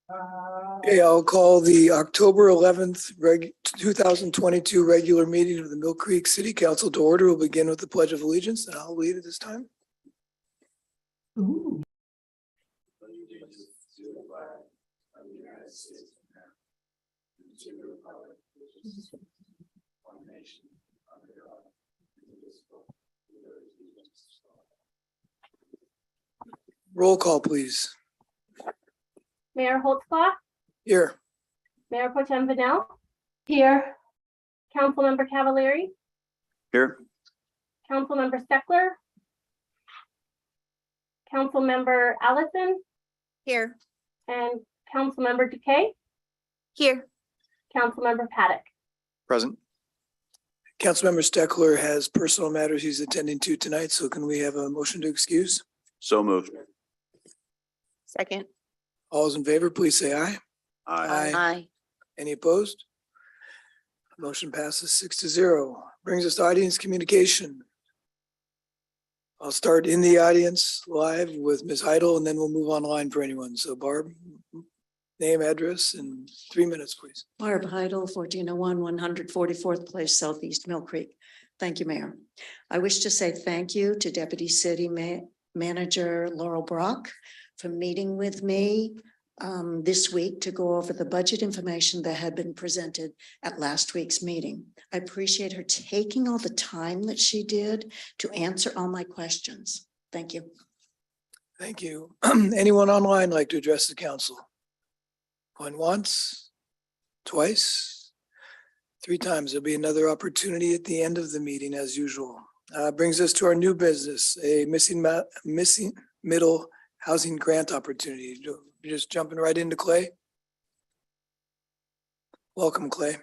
Okay, I'll call the October 11th, 2022 regular meeting of the Mill Creek City Council to order. We'll begin with the Pledge of Allegiance, and I'll lead it this time. Roll call, please. Mayor Holtzclaw, Here. Mayor Pro Tem Vanel. Here. Councilmember Cavalieri, Here. Councilmember Steckler. Councilmember Allison Here. and Councilmember Duque, Here. Councilmember Paddock. Present. Councilmember Steckler has personal matters he's attending to tonight, so can we have a motion to excuse? So moved. Second. All those in favor, please say aye. Aye. Aye. Any opposed? Motion passes 6-0. Brings us to audience communication. I'll start in the audience live with Ms. Heidel, and then we'll move online for anyone. So Barb, name, address, and 3 minutes, please. Barb Heidel, 1401 144th Place, Southeast Mill Creek. Thank you, Mayor. I wish to say thank you to Deputy City Manager Laurel Brock for meeting with me this week to go over the budget information that had been presented at last week's meeting. I appreciate her taking all the time that she did to answer all my questions. Thank you. Thank you. Anyone online like to address the council? Going once, twice, 3 times. There'll be another opportunity at the end of the meeting as usual. Brings us to our new business, a missing middle housing grant opportunity. You're just jumping right into Clay. Welcome, Clay.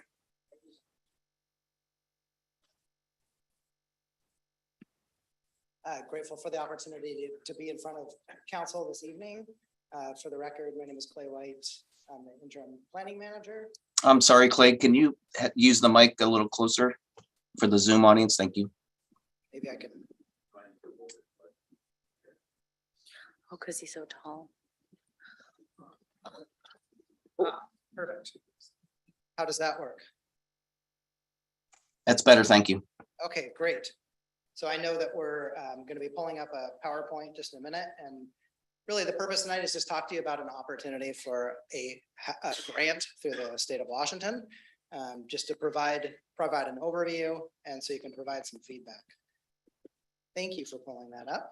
Grateful for the opportunity to be in front of council this evening. For the record, my name is Clay White. I'm the interim planning manager. I'm sorry, Clay, can you use the mic a little closer for the Zoom audience? Thank you. Maybe I can. Oh, because he's so tall. Perfect. How does that work? That's better, thank you. Okay, great. So I know that we're going to be pulling up a PowerPoint just in a minute, and really the purpose tonight is just talk to you about an opportunity for a grant through the state of Washington, just to provide an overview, and so you can provide some feedback. Thank you for pulling that up.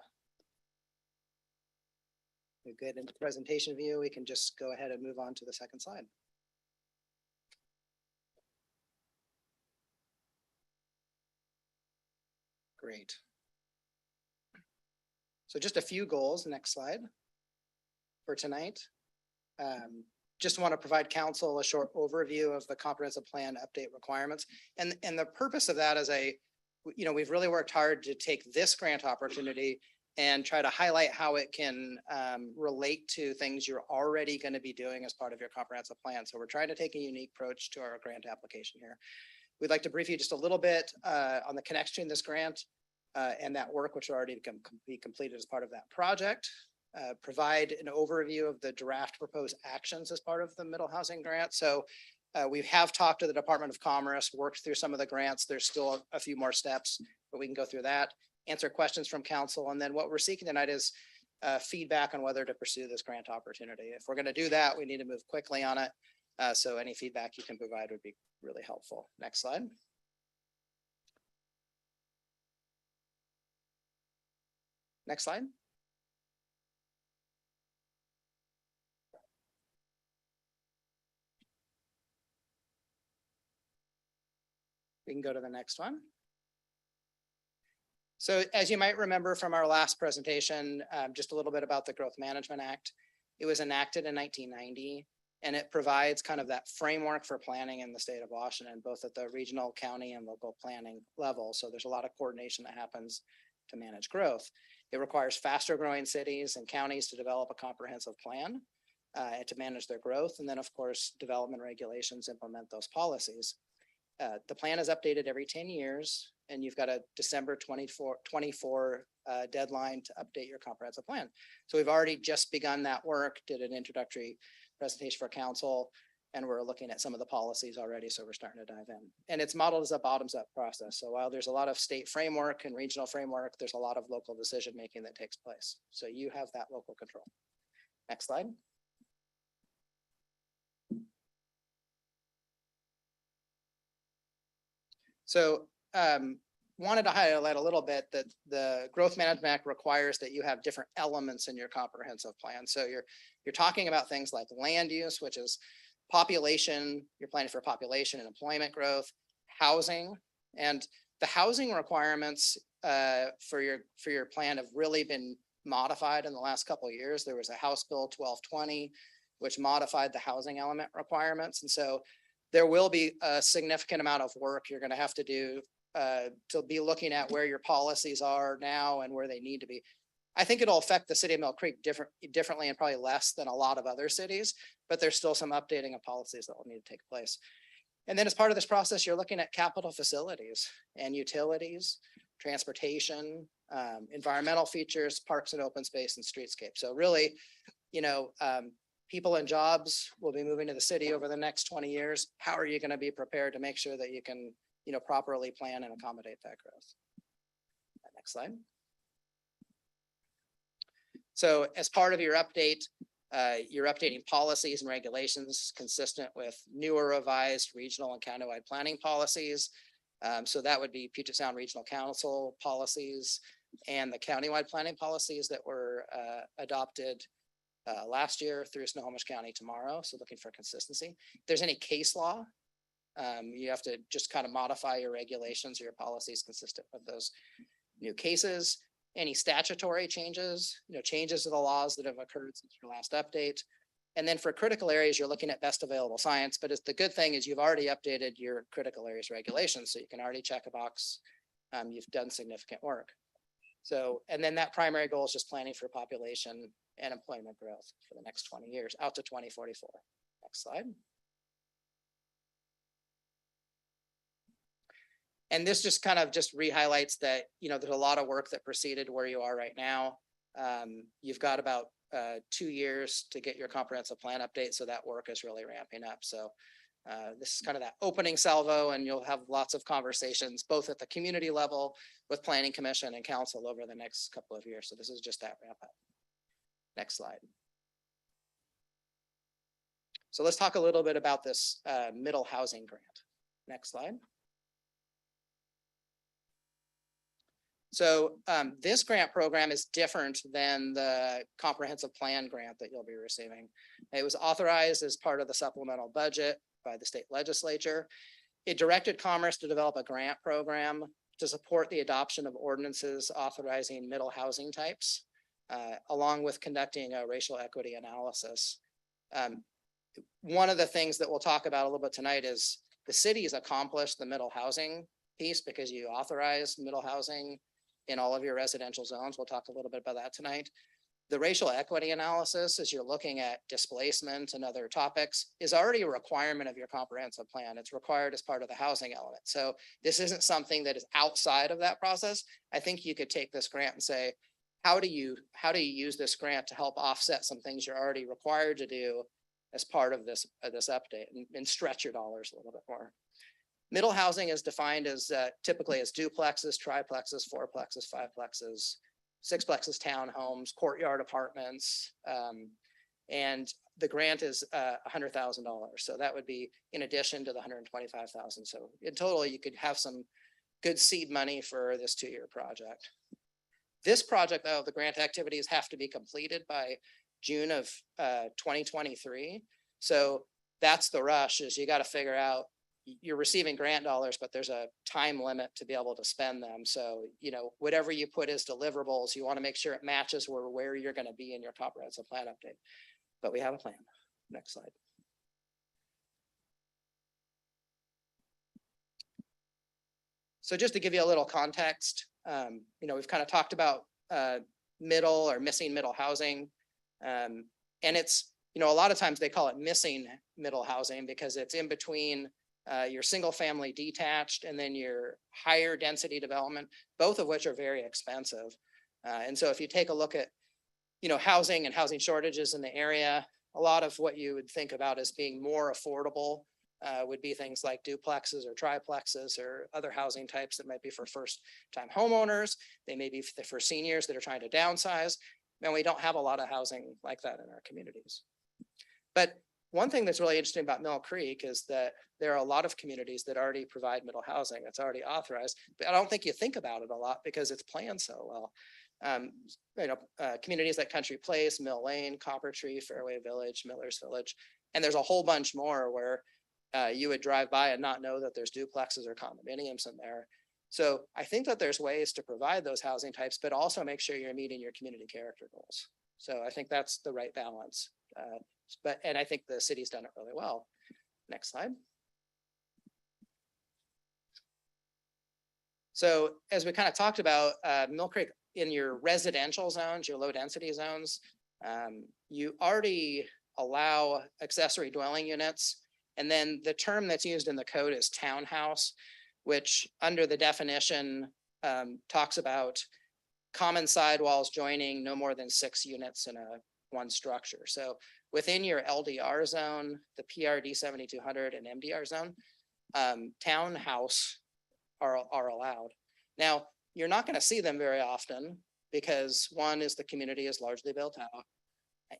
We're good into presentation view. We can just go ahead and move on to the second slide. Great. So just a few goals, next slide, for tonight. Just want to provide council a short overview of the comprehensive plan update requirements. And the purpose of that is we've really worked hard to take this grant opportunity and try to highlight how it can relate to things you're already going to be doing as part of your comprehensive plan. So we're trying to take a unique approach to our grant application here. We'd like to brief you just a little bit on the connection to this grant and that work, which will already be completed as part of that project. Provide an overview of the draft proposed actions as part of the middle housing grant. So we have talked to the Department of Commerce, worked through some of the grants. There's still a few more steps, but we can go through that, answer questions from council. And then what we're seeking tonight is feedback on whether to pursue this grant opportunity. If we're going to do that, we need to move quickly on it. So any feedback you can provide would be really helpful. Next slide. Next slide. We can go to the next one. So as you might remember from our last presentation, just a little bit about the Growth Management Act. It was enacted in 1990, and it provides kind of that framework for planning in the state of Washington, both at the regional, county, and local planning level. So there's a lot of coordination that happens to manage growth. It requires faster growing cities and counties to develop a comprehensive plan and to manage their growth. And then, of course, development regulations implement those policies. The plan is updated every 10 years, and you've got a December 24 deadline to update your comprehensive plan. So we've already just begun that work, did an introductory presentation for council. And we're looking at some of the policies already, so we're starting to dive in. And it's modeled as a bottoms-up process. So while there's a lot of state framework and regional framework, there's a lot of local decision-making that takes place. So you have that local control. Next slide. So wanted to highlight a little bit that the Growth Management Act requires that you have different elements in your comprehensive plan. So you're talking about things like land use, which is population, you're planning for population and employment growth, housing, and the housing requirements for your plan have really been modified in the last couple of years. There was a House Bill 1220, which modified the housing element requirements. And so there will be a significant amount of work you're going to have to do to be looking at where your policies are now and where they need to be. I think it'll affect the city of Mill Creek differently and probably less than a lot of other cities, but there's still some updating of policies that will need to take place. And then as part of this process, you're looking at capital facilities and utilities, transportation, environmental features, parks and open space and streetscape. So really, people and jobs will be moving to the city over the next 20 years. How are you going to be prepared to make sure that you can, properly plan and accommodate that growth? Next slide. So as part of your update, you're updating policies and regulations consistent with newer revised regional and countywide planning policies. So that would be Puget Sound Regional Council policies and the countywide planning policies that were adopted last year through Snohomish County tomorrow. So looking for consistency. If there's any case law, you have to just kind of modify your regulations or your policies consistent with those new cases. Any statutory changes, changes to the laws that have occurred since your last update. And then for critical areas, you're looking at best available science, but the good thing is you've already updated your critical areas regulations, so you can already check a box. You've done significant work. So, and then that primary goal is just planning for population and employment growth for the next 20 years, out to 2044. Next slide. And this just kind of just re-highlights that, there's a lot of work that preceded where you are right now. You've got about 2 years to get your comprehensive plan update. So that work is really ramping up. So this is kind of that opening salvo, and you'll have lots of conversations, both at the community level with Planning Commission and Council over the next couple of years. So this is just that ramp up. Next slide. So let's talk a little bit about this middle housing grant. Next slide. So this grant program is different than the comprehensive plan grant that you'll be receiving. It was authorized as part of the supplemental budget by the state legislature. It directed Commerce to develop a grant program to support the adoption of ordinances authorizing middle housing types, along with conducting a racial equity analysis. One of the things that we'll talk about a little bit tonight is the city's accomplished the middle housing piece because you authorize middle housing in all of your residential zones. We'll talk a little bit about that tonight. The racial equity analysis, as you're looking at displacement and other topics, is already a requirement of your comprehensive plan. It's required as part of the housing element. So this isn't something that is outside of that process. I think you could take this grant and say, how do you use this grant to help offset some things you're already required to do as part of this update and stretch your dollars a little bit more. Middle housing is defined as typically as duplexes, triplexes, fourplexes, fiveplexes, sixplexes, townhomes, courtyard apartments, and the grant is $100,000. So that would be in addition to the $125,000. So in total, you could have some good seed money for this 2-year project. This project, though, the grant activities have to be completed by June of 2023. So that's the rush, is you got to figure out, you're receiving grant dollars, but there's a time limit to be able to spend them. So, whatever you put as deliverables, you want to make sure it matches where you're going to be in your comprehensive plan update. But we have a plan. Next slide. So just to give you a little context, we've kind of talked about middle or missing middle housing. And it's, a lot of times they call it missing middle housing because it's in between your single family detached and then your higher density development, both of which are very expensive. And so if you take a look at, housing and housing shortages in the area, a lot of what you would think about as being more affordable would be things like duplexes or triplexes or other housing types that might be for first-time homeowners. They may be for seniors that are trying to downsize. And we don't have a lot of housing like that in our communities. But one thing that's really interesting about Mill Creek is that there are a lot of communities that already provide middle housing. It's already authorized, but I don't think you think about it a lot because it's planned so well. Communities like Country Place, Mill Lane, Copper Tree, Fairway Village, Miller's Village, and there's a whole bunch more where you would drive by and not know that there's duplexes or condominiums in there. So I think that there's ways to provide those housing types, but also make sure you're meeting your community character goals. So I think that's the right balance. And I think the city's done it really well. Next slide. So as we kind of talked about, Mill Creek in your residential zones, your low density zones, you already allow accessory dwelling units. And then the term that's used in the code is townhouse, which under the definition talks about common sidewalls joining no more than 6 units in one structure. So within your LDR zone, the PRD 7200 and MDR zone, townhouse are allowed. Now, you're not going to see them very often because one is the community is largely built out.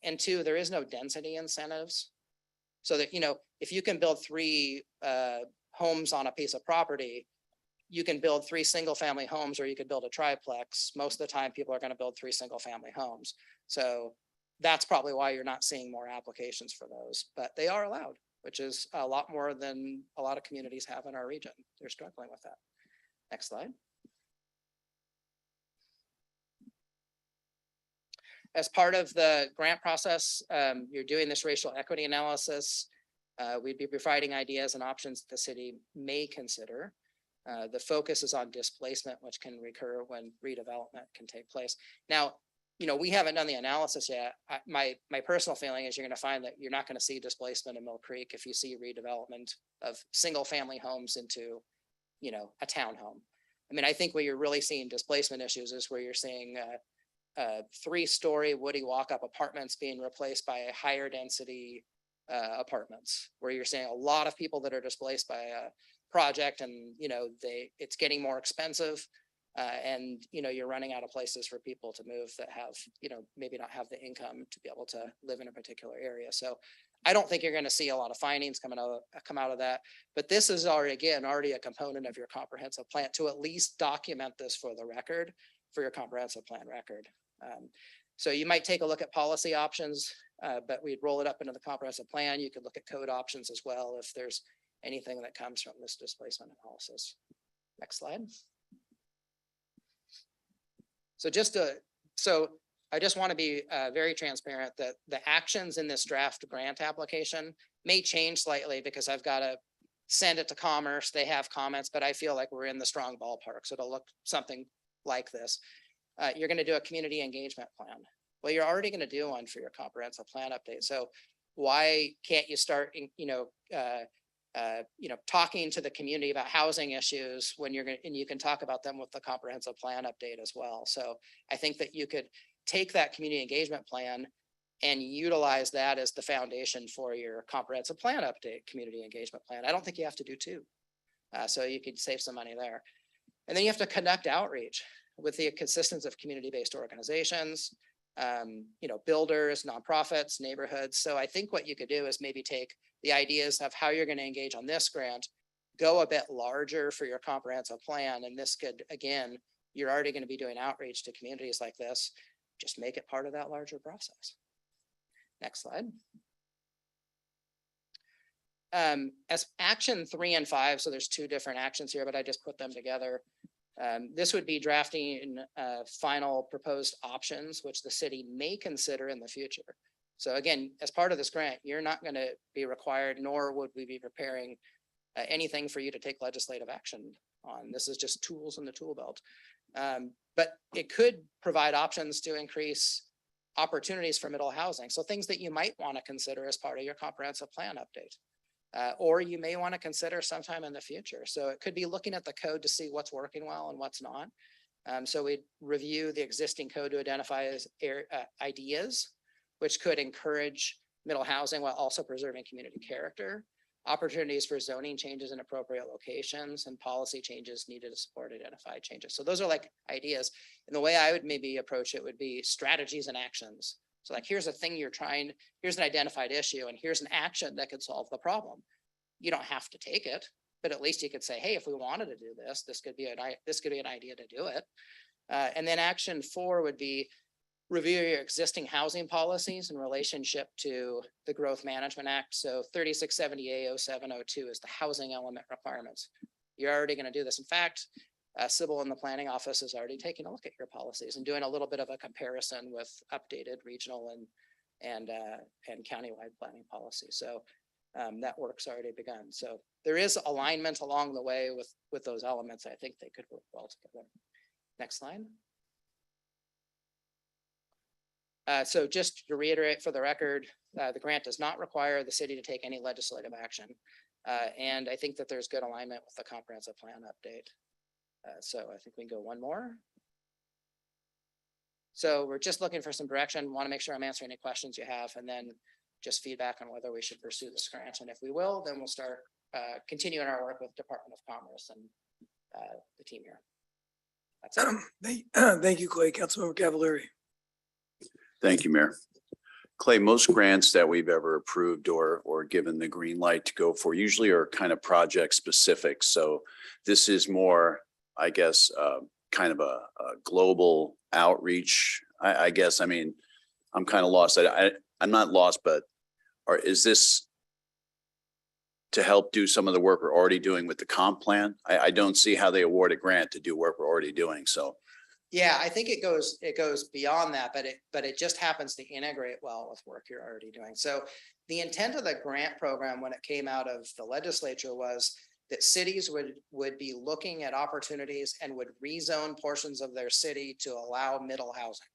And 2, there is no density incentives. So that, if you can build 3 homes on a piece of property, you can build 3 single family homes or you could build a triplex. Most of the time people are going to build 3 single family homes. So that's probably why you're not seeing more applications for those, but they are allowed, which is a lot more than a lot of communities have in our region. They're struggling with that. Next slide. As part of the grant process, you're doing this racial equity analysis. We'd be providing ideas and options that the city may consider. The focus is on displacement, which can recur when redevelopment can take place. Now, we haven't done the analysis yet. My personal feeling is you're going to find that you're not going to see displacement in Mill Creek if you see redevelopment of single family homes into, a townhome. I mean, I think where you're really seeing displacement issues is where you're seeing 3-story woody walk-up apartments being replaced by higher density apartments, where you're seeing a lot of people that are displaced by a project and, it's getting more expensive. And, you're running out of places for people to move that have, maybe not have the income to be able to live in a particular area. So I don't think you're going to see a lot of findings come out of that. But this is already a component of your comprehensive plan to at least document this for the record, for your comprehensive plan record. So you might take a look at policy options, but we'd roll it up into the comprehensive plan. You could look at code options as well if there's anything that comes from this displacement analysis. Next slide. So I just want to be very transparent that the actions in this draft grant application may change slightly because I've got to send it to Commerce. They have comments, but I feel like we're in the strong ballpark. So it'll look something like this. You're going to do a community engagement plan. Well, you're already going to do one for your comprehensive plan update. So why can't you start, talking to the community about housing issues when and you can talk about them with the comprehensive plan update as well. So I think that you could take that community engagement plan and utilize that as the foundation for your comprehensive plan update, community engagement plan. I don't think you have to do 2. So you could save some money there. And then you have to conduct outreach with the assistance of community-based organizations, builders, nonprofits, neighborhoods. So I think what you could do is maybe take the ideas of how you're going to engage on this grant, go a bit larger for your comprehensive plan. And this could, again, you're already going to be doing outreach to communities like this. Just make it part of that larger process. Next slide. As action 3 and 5, so there's 2 different actions here, but I just put them together. This would be drafting final proposed options, which the city may consider in the future. So again, as part of this grant, you're not going to be required, nor would we be preparing anything for you to take legislative action on. This is just tools in the tool belt. But it could provide options to increase opportunities for middle housing. So things that you might want to consider as part of your comprehensive plan update. Or you may want to consider sometime in the future. So it could be looking at the code to see what's working well and what's not. So we review the existing code to identify as ideas, which could encourage middle housing while also preserving community character, opportunities for zoning changes in appropriate locations, and policy changes needed to support identified changes. So those are like ideas. And the way I would maybe approach it would be strategies and actions. So like, here's a thing you're trying, here's an identified issue, and here's an action that could solve the problem. You don't have to take it, but at least you could say, hey, if we wanted to do this, this could be an idea to do it. And then action 4 would be review your existing housing policies in relationship to the Growth Management Act. So 3670A0702 is the housing element requirements. You're already going to do this. In fact, Sybil in the planning office is already taking a look at your policies and doing a little bit of a comparison with updated regional and countywide planning policies. So that work's already begun. So there is alignment along the way with those elements. I think they could work well together. Next slide. So just to reiterate for the record, the grant does not require the city to take any legislative action. And I think that there's good alignment with the comprehensive plan update. So I think we can go one more. So we're just looking for some direction. Want to make sure I'm answering any questions you have, and then just feedback on whether we should pursue this grant. And if we will, then we'll start continuing our work with Department of Commerce and the team here. That's it. Thank you, Clay. Councilmember Cavallari. Thank you, Mayor. Clay, most grants that we've ever approved or given the green light to go for usually are kind of project specific. So this is more, I guess, kind of a global outreach. I guess, I mean, I'm kind of lost. I'm not lost, but is this to help do some of the work we're already doing with the comp plan? I don't see how they award a grant to do work we're already doing. So. Yeah, I think it goes beyond that, but it just happens to integrate well with work you're already doing. So the intent of the grant program when it came out of the legislature was that cities would be looking at opportunities and would rezone portions of their city to allow middle housing.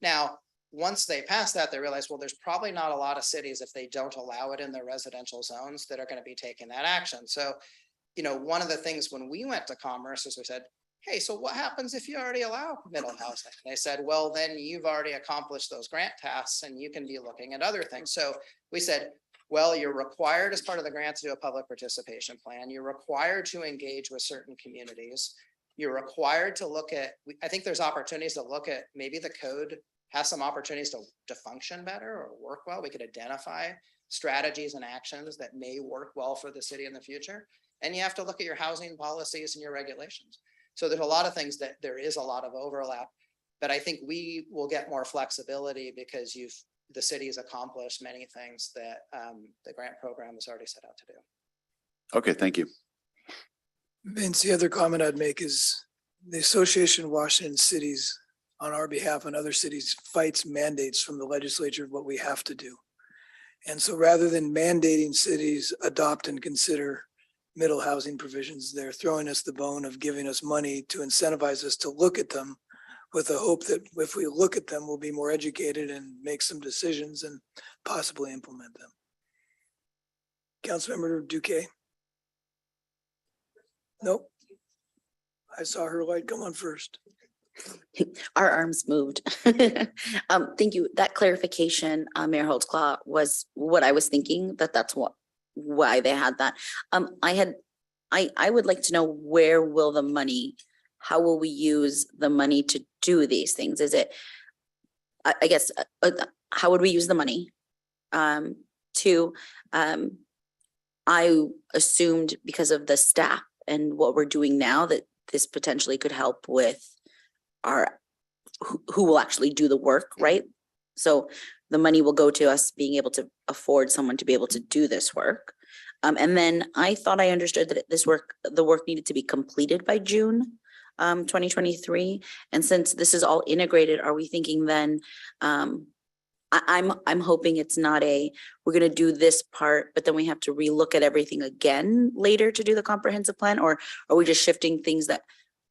Now, once they passed that, they realized, well, there's probably not a lot of cities, if they don't allow it in their residential zones, that are going to be taking that action. So, one of the things when we went to Commerce is we said, hey, so what happens if you already allow middle housing? And they said, well, then you've already accomplished those grant tasks and you can be looking at other things. So we said, well, you're required as part of the grant to do a public participation plan. You're required to engage with certain communities. You're required to look at, I think there's opportunities to look at, maybe the code has some opportunities to function better or work well. We could identify strategies and actions that may work well for the city in the future. And you have to look at your housing policies and your regulations. So there's a lot of things that there is a lot of overlap, but I think we will get more flexibility because the city has accomplished many things that the grant program has already set out to do. Okay, thank you. Vince, the other comment I'd make is the Association of Washington Cities on our behalf and other cities fights mandates from the legislature of what we have to do. And so rather than mandating cities adopt and consider middle housing provisions, they're throwing us the bone of giving us money to incentivize us to look at them with the hope that if we look at them, we'll be more educated and make some decisions and possibly implement them. Councilmember Duque? Nope. I saw her light come on first. Our arms moved. Thank you. That clarification, Mayor Holtzclaw, was what I was thinking, that's why they had that. I would like to know, where will the money, how will we use the money to do these things? Is it, I guess, how would we use the money? I assumed because of the staff and what we're doing now that this potentially could help with who will actually do the work, right? So the money will go to us being able to afford someone to be able to do this work. And then I thought I understood that the work needed to be completed by June 2023. And since this is all integrated, are we thinking then, I'm hoping it's not we're going to do this part, but then we have to relook at everything again later to do the comprehensive plan, or are we just shifting things that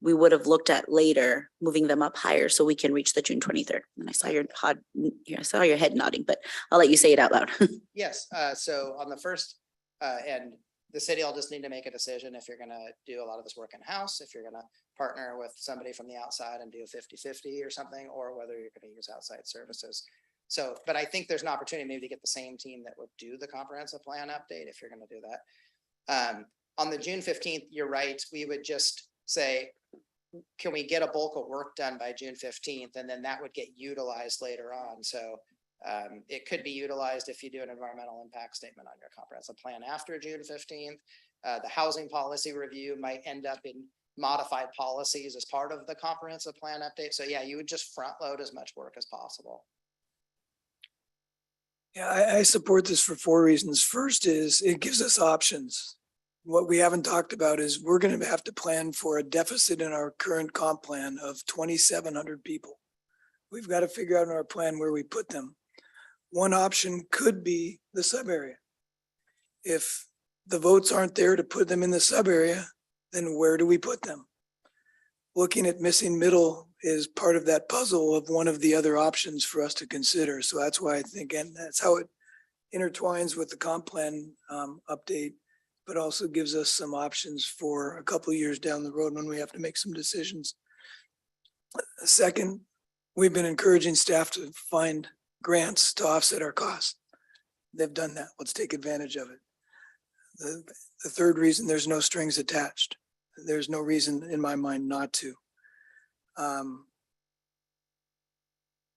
we would have looked at later, moving them up higher so we can reach the June 23rd. And I saw your head nodding, but I'll let you say it out loud. Yes, so on the first end, the city will just need to make a decision if you're gonna do a lot of this work in-house, if you're gonna partner with somebody from the outside and do a 50-50 or something, or whether you're gonna use outside services. So, but I think there's an opportunity maybe to get the same team that would do the comprehensive plan update if you're gonna do that. On the June 15th, you're right, we would just say, can we get a bulk of work done by June 15th? And then that would get utilized later on. So it could be utilized if you do an environmental impact statement on your comprehensive plan after June 15th. The housing policy review might end up in modified policies as part of the comprehensive plan update. So yeah, you would just front load as much work as possible. Yeah, I support this for 4 reasons. First is it gives us options. What we haven't talked about is we're going to have to plan for a deficit in our current comp plan of 2,700 people. We've got to figure out in our plan where we put them. One option could be the sub area. If the votes aren't there to put them in the sub area, then where do we put them? Looking at missing middle is part of that puzzle of one of the other options for us to consider. So that's why I think, and that's how it intertwines with the comp plan update, but also gives us some options for a couple of years down the road when we have to make some decisions. Second, we've been encouraging staff to find grants to offset our costs. They've done that. Let's take advantage of it. The third reason, there's no strings attached. There's no reason in my mind not to. And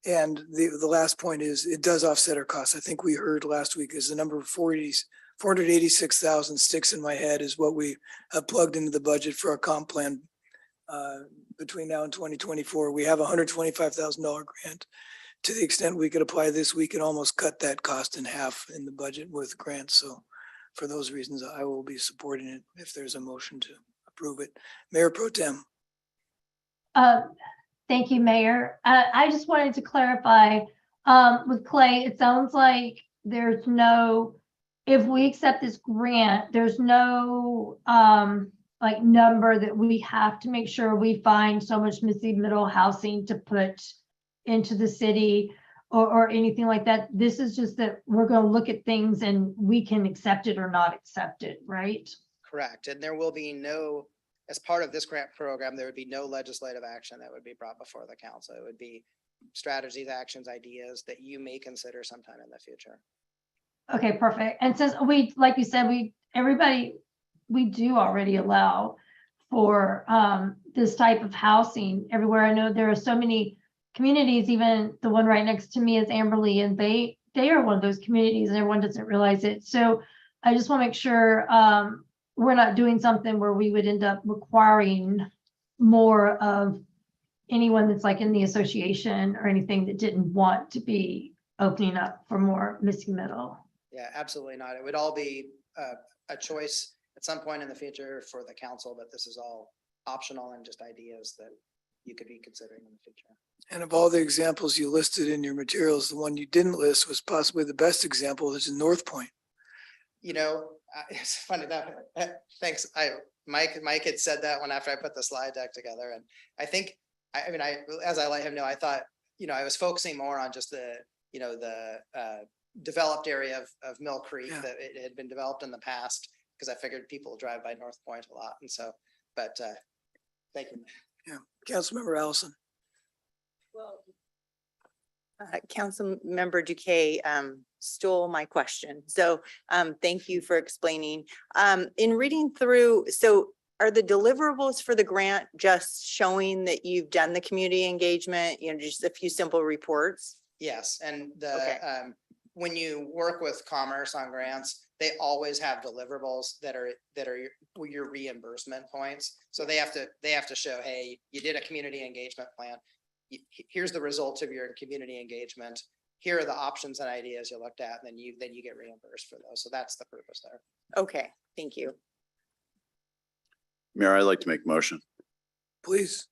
the last point is it does offset our costs. I think we heard last week is the number of 486,000 sticks in my head is what we have plugged into the budget for our comp plan between now and 2024. We have a $125,000 grant. To the extent we could apply this, we could almost cut that cost in half in the budget with grants. So for those reasons, I will be supporting it if there's a motion to approve it. Mayor Pro Tem. Thank you, Mayor. I just wanted to clarify with Clay, it sounds like there's no, if we accept this grant, there's no like number that we have to make sure we find so much missing middle housing to put into the city or anything like that. This is just that we're going to look at things and we can accept it or not accept it, right? Correct. And there will be no, as part of this grant program, there would be no legislative action that would be brought before the council. It would be strategies, actions, ideas that you may consider sometime in the future. Okay, perfect. And since we, like you said, we do already allow for this type of housing everywhere. I know there are so many communities, even the one right next to me is Amberley, and they are one of those communities and everyone doesn't realize it. So I just want to make sure we're not doing something where we would end up requiring more of anyone that's like in the association or anything that didn't want to be opening up for more missing middle. Yeah, absolutely not. It would all be a choice at some point in the future for the council, but this is all optional and just ideas that you could be considering in the future. And of all the examples you listed in your materials, the one you didn't list was possibly the best example, which is North Point. You know, it's funny that, thanks. Mike had said that one after I put the slide deck together. And I think, as I let him know, I thought, I was focusing more on just the developed area of Mill Creek, Yeah. that it had been developed in the past, because I figured people drive by North Point a lot. And so, but thank you. Yeah, Councilmember Allison. Well, Councilmember Duque stole my question. So thank you for explaining. In reading through, so are the deliverables for the grant just showing that you've done the community engagement, just a few simple reports? Yes, and Okay. When you work with Commerce on grants, they always have deliverables that are your reimbursement points. So they have to show, hey, you did a community engagement plan. Here's the results of your community engagement. Here are the options and ideas you looked at, and then you get reimbursed for those. So that's the purpose there. Okay, thank you. Mayor, I'd like to make a motion. Please.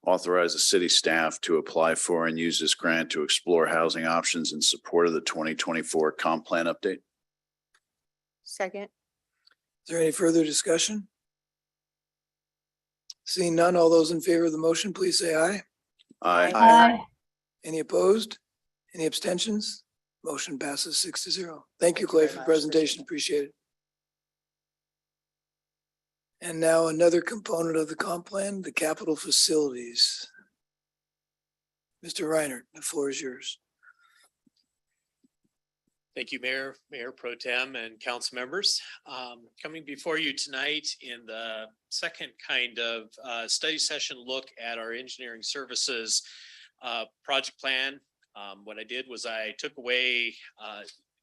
Authorize the city staff to apply for and use this grant to explore housing options in support of the 2024 comp plan update. Second. Is there any further discussion? Seeing none, all those in favor of the motion, please say aye. Aye. Aye. Any opposed? Any abstentions? Motion passes 6-0. Thank you, Thank you Clay, very for the much. presentation. Appreciate it. And now another component of the comp plan, the capital facilities. Mr. Reinert, the floor is yours. Thank you, Mayor Pro Tem and council members. Coming before you tonight in the second kind of study session look at our engineering services project plan. What I did was I took away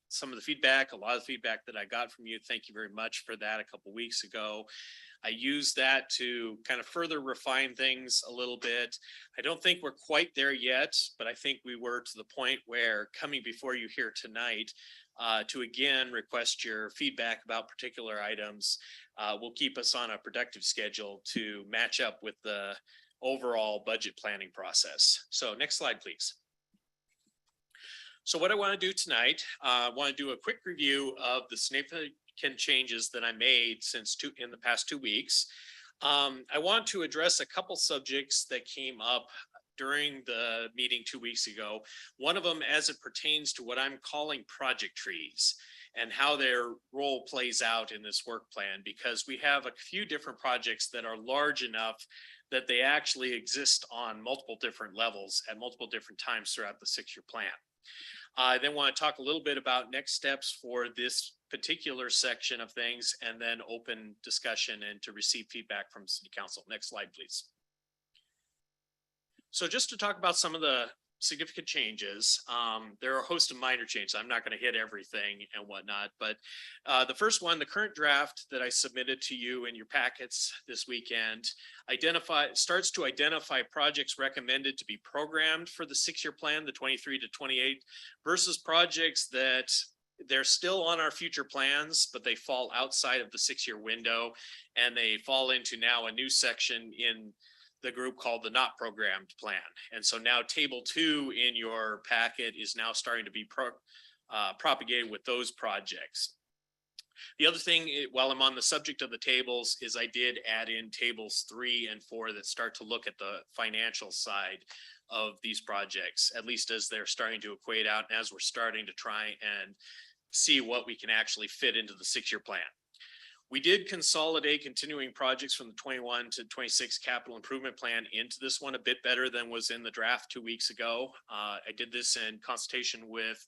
some of the feedback, a lot of feedback that I got from you. Thank you very much for that a couple weeks ago. I used that to kind of further refine things a little bit. I don't think we're quite there yet, but I think we were to the point where coming before you here tonight to again request your feedback about particular items will keep us on a productive schedule to match up with the overall budget planning process. So next slide, please. So what I want to do tonight, I want to do a quick review of the significant changes that I made in the past 2 weeks. I want to address a couple subjects that came up during the meeting 2 weeks ago. One of them as it pertains to what I'm calling project trees and how their role plays out in this work plan, because we have a few different projects that are large enough that they actually exist on multiple different levels at multiple different times throughout the 6-year plan. I then want to talk a little bit about next steps for this particular section of things and then open discussion and to receive feedback from City Council. Next slide, please. So just to talk about some of the significant changes, there are a host of minor changes. I'm not going to hit everything and whatnot, but the first one, the current draft that I submitted to you in your packets this weekend starts to identify projects recommended to be programmed for the 6-year plan, the 23 to 28, versus projects that they're still on our future plans, but they fall outside of the 6-year window and they fall into now a new section in the group called the not programmed plan. And so now table 2 in your packet is now starting to be propagated with those projects. The other thing, while I'm on the subject of the tables, is I did add in tables 3 and 4 that start to look at the financial side of these projects, at least as they're starting to equate out and as we're starting to try and see what we can actually fit into the 6-year plan. We did consolidate continuing projects from the 21 to 26 capital improvement plan into this one a bit better than was in the draft 2 weeks ago. I did this in consultation with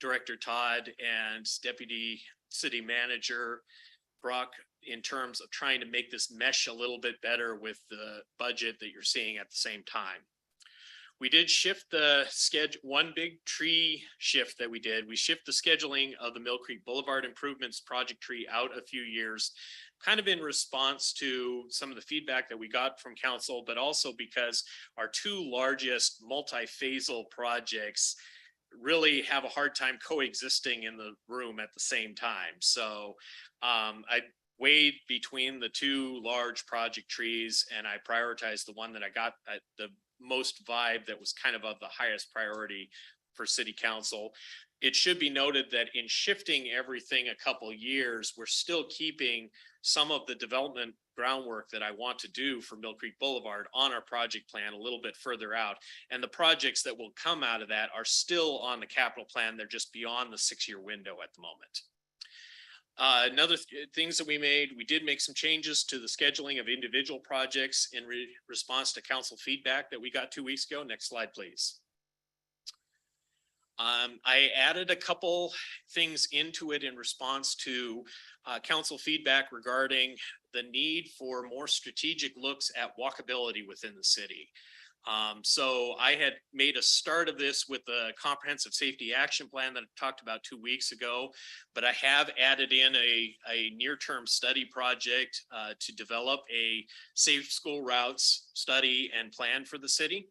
Director Todd and Deputy City Manager Brock in terms of trying to make this mesh a little bit better with the budget that you're seeing at the same time. We did shift the schedule, one big tree shift that we did. We shift the scheduling of the Mill Creek Boulevard improvements project tree out a few years, kind of in response to some of the feedback that we got from council, but also because our 2 largest multi-phasal projects really have a hard time coexisting in the room at the same time. So I weighed between the 2 large project trees and I prioritized the one that I got at the most vibe that was kind of the highest priority for City Council. It should be noted that in shifting everything a couple years, we're still keeping some of the development groundwork that I want to do for Mill Creek Boulevard on our project plan a little bit further out. And the projects that will come out of that are still on the capital plan. They're just beyond the 6-year window at the moment. Another things that we did make some changes to the scheduling of individual projects in response to council feedback that we got 2 weeks ago. Next slide, please. I added a couple things into it in response to council feedback regarding the need for more strategic looks at walkability within the city. So I had made a start of this with the comprehensive safety action plan that I talked about 2 weeks ago, but I have added in a near-term study project to develop a safe school routes study and plan for the city.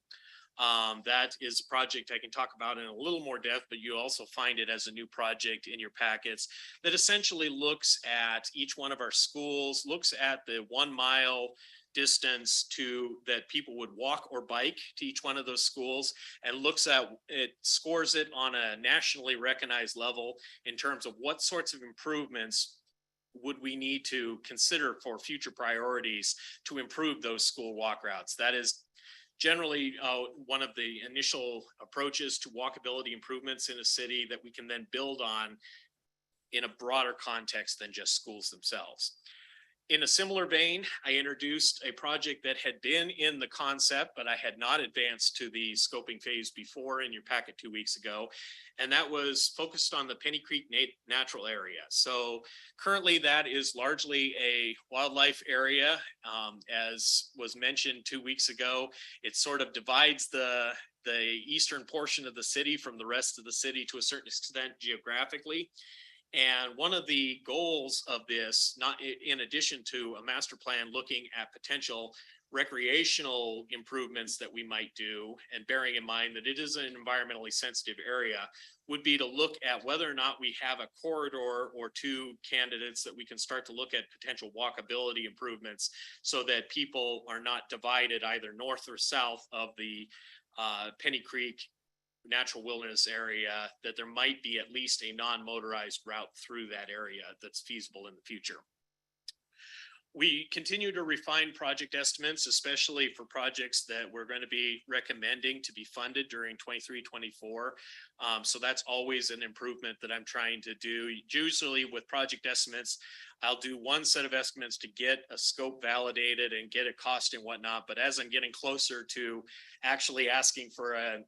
That is a project I can talk about in a little more depth, but you also find it as a new project in your packets that essentially looks at each one of our schools, looks at the 1 mile distance that people would walk or bike to each one of those schools, and looks at it, scores it on a nationally recognized level in terms of what sorts of improvements would we need to consider for future priorities to improve those school walk routes. That is generally one of the initial approaches to walkability improvements in a city that we can then build on in a broader context than just schools themselves. In a similar vein, I introduced a project that had been in the concept, but I had not advanced to the scoping phase before in your packet 2 weeks ago. And that was focused on the Penny Creek Natural Area. So currently that is largely a wildlife area. As was mentioned 2 weeks ago, it sort of divides the eastern portion of the city from the rest of the city to a certain extent geographically. And one of the goals of this, not in addition to a master plan looking at potential recreational improvements that we might do, and bearing in mind that it is an environmentally sensitive area, would be to look at whether or not we have a corridor or two candidates that we can start to look at potential walkability improvements so that people are not divided either north or south of the Penny Creek natural wilderness area, that there might be at least a non-motorized route through that area that's feasible in the future. We continue to refine project estimates, especially for projects that we're going to be recommending to be funded during 23-24. So that's always an improvement that I'm trying to do. Usually with project estimates, I'll do one set of estimates to get a scope validated and get a cost and whatnot. But as I'm getting closer to actually asking for an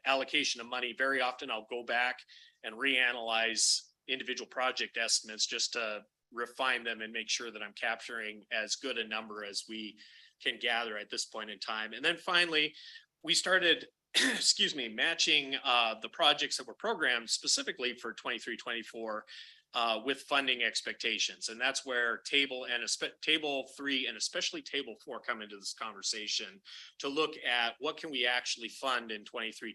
allocation of money, very often I'll go back and reanalyze individual project estimates just to refine them and make sure that I'm capturing as good a number as we can gather at this point in time. And then finally, we started excuse me, matching the projects that were programmed specifically for 23-24 with funding expectations. And that's where table 3 and especially table 4 come into this conversation to look at what can we actually fund in 23-24.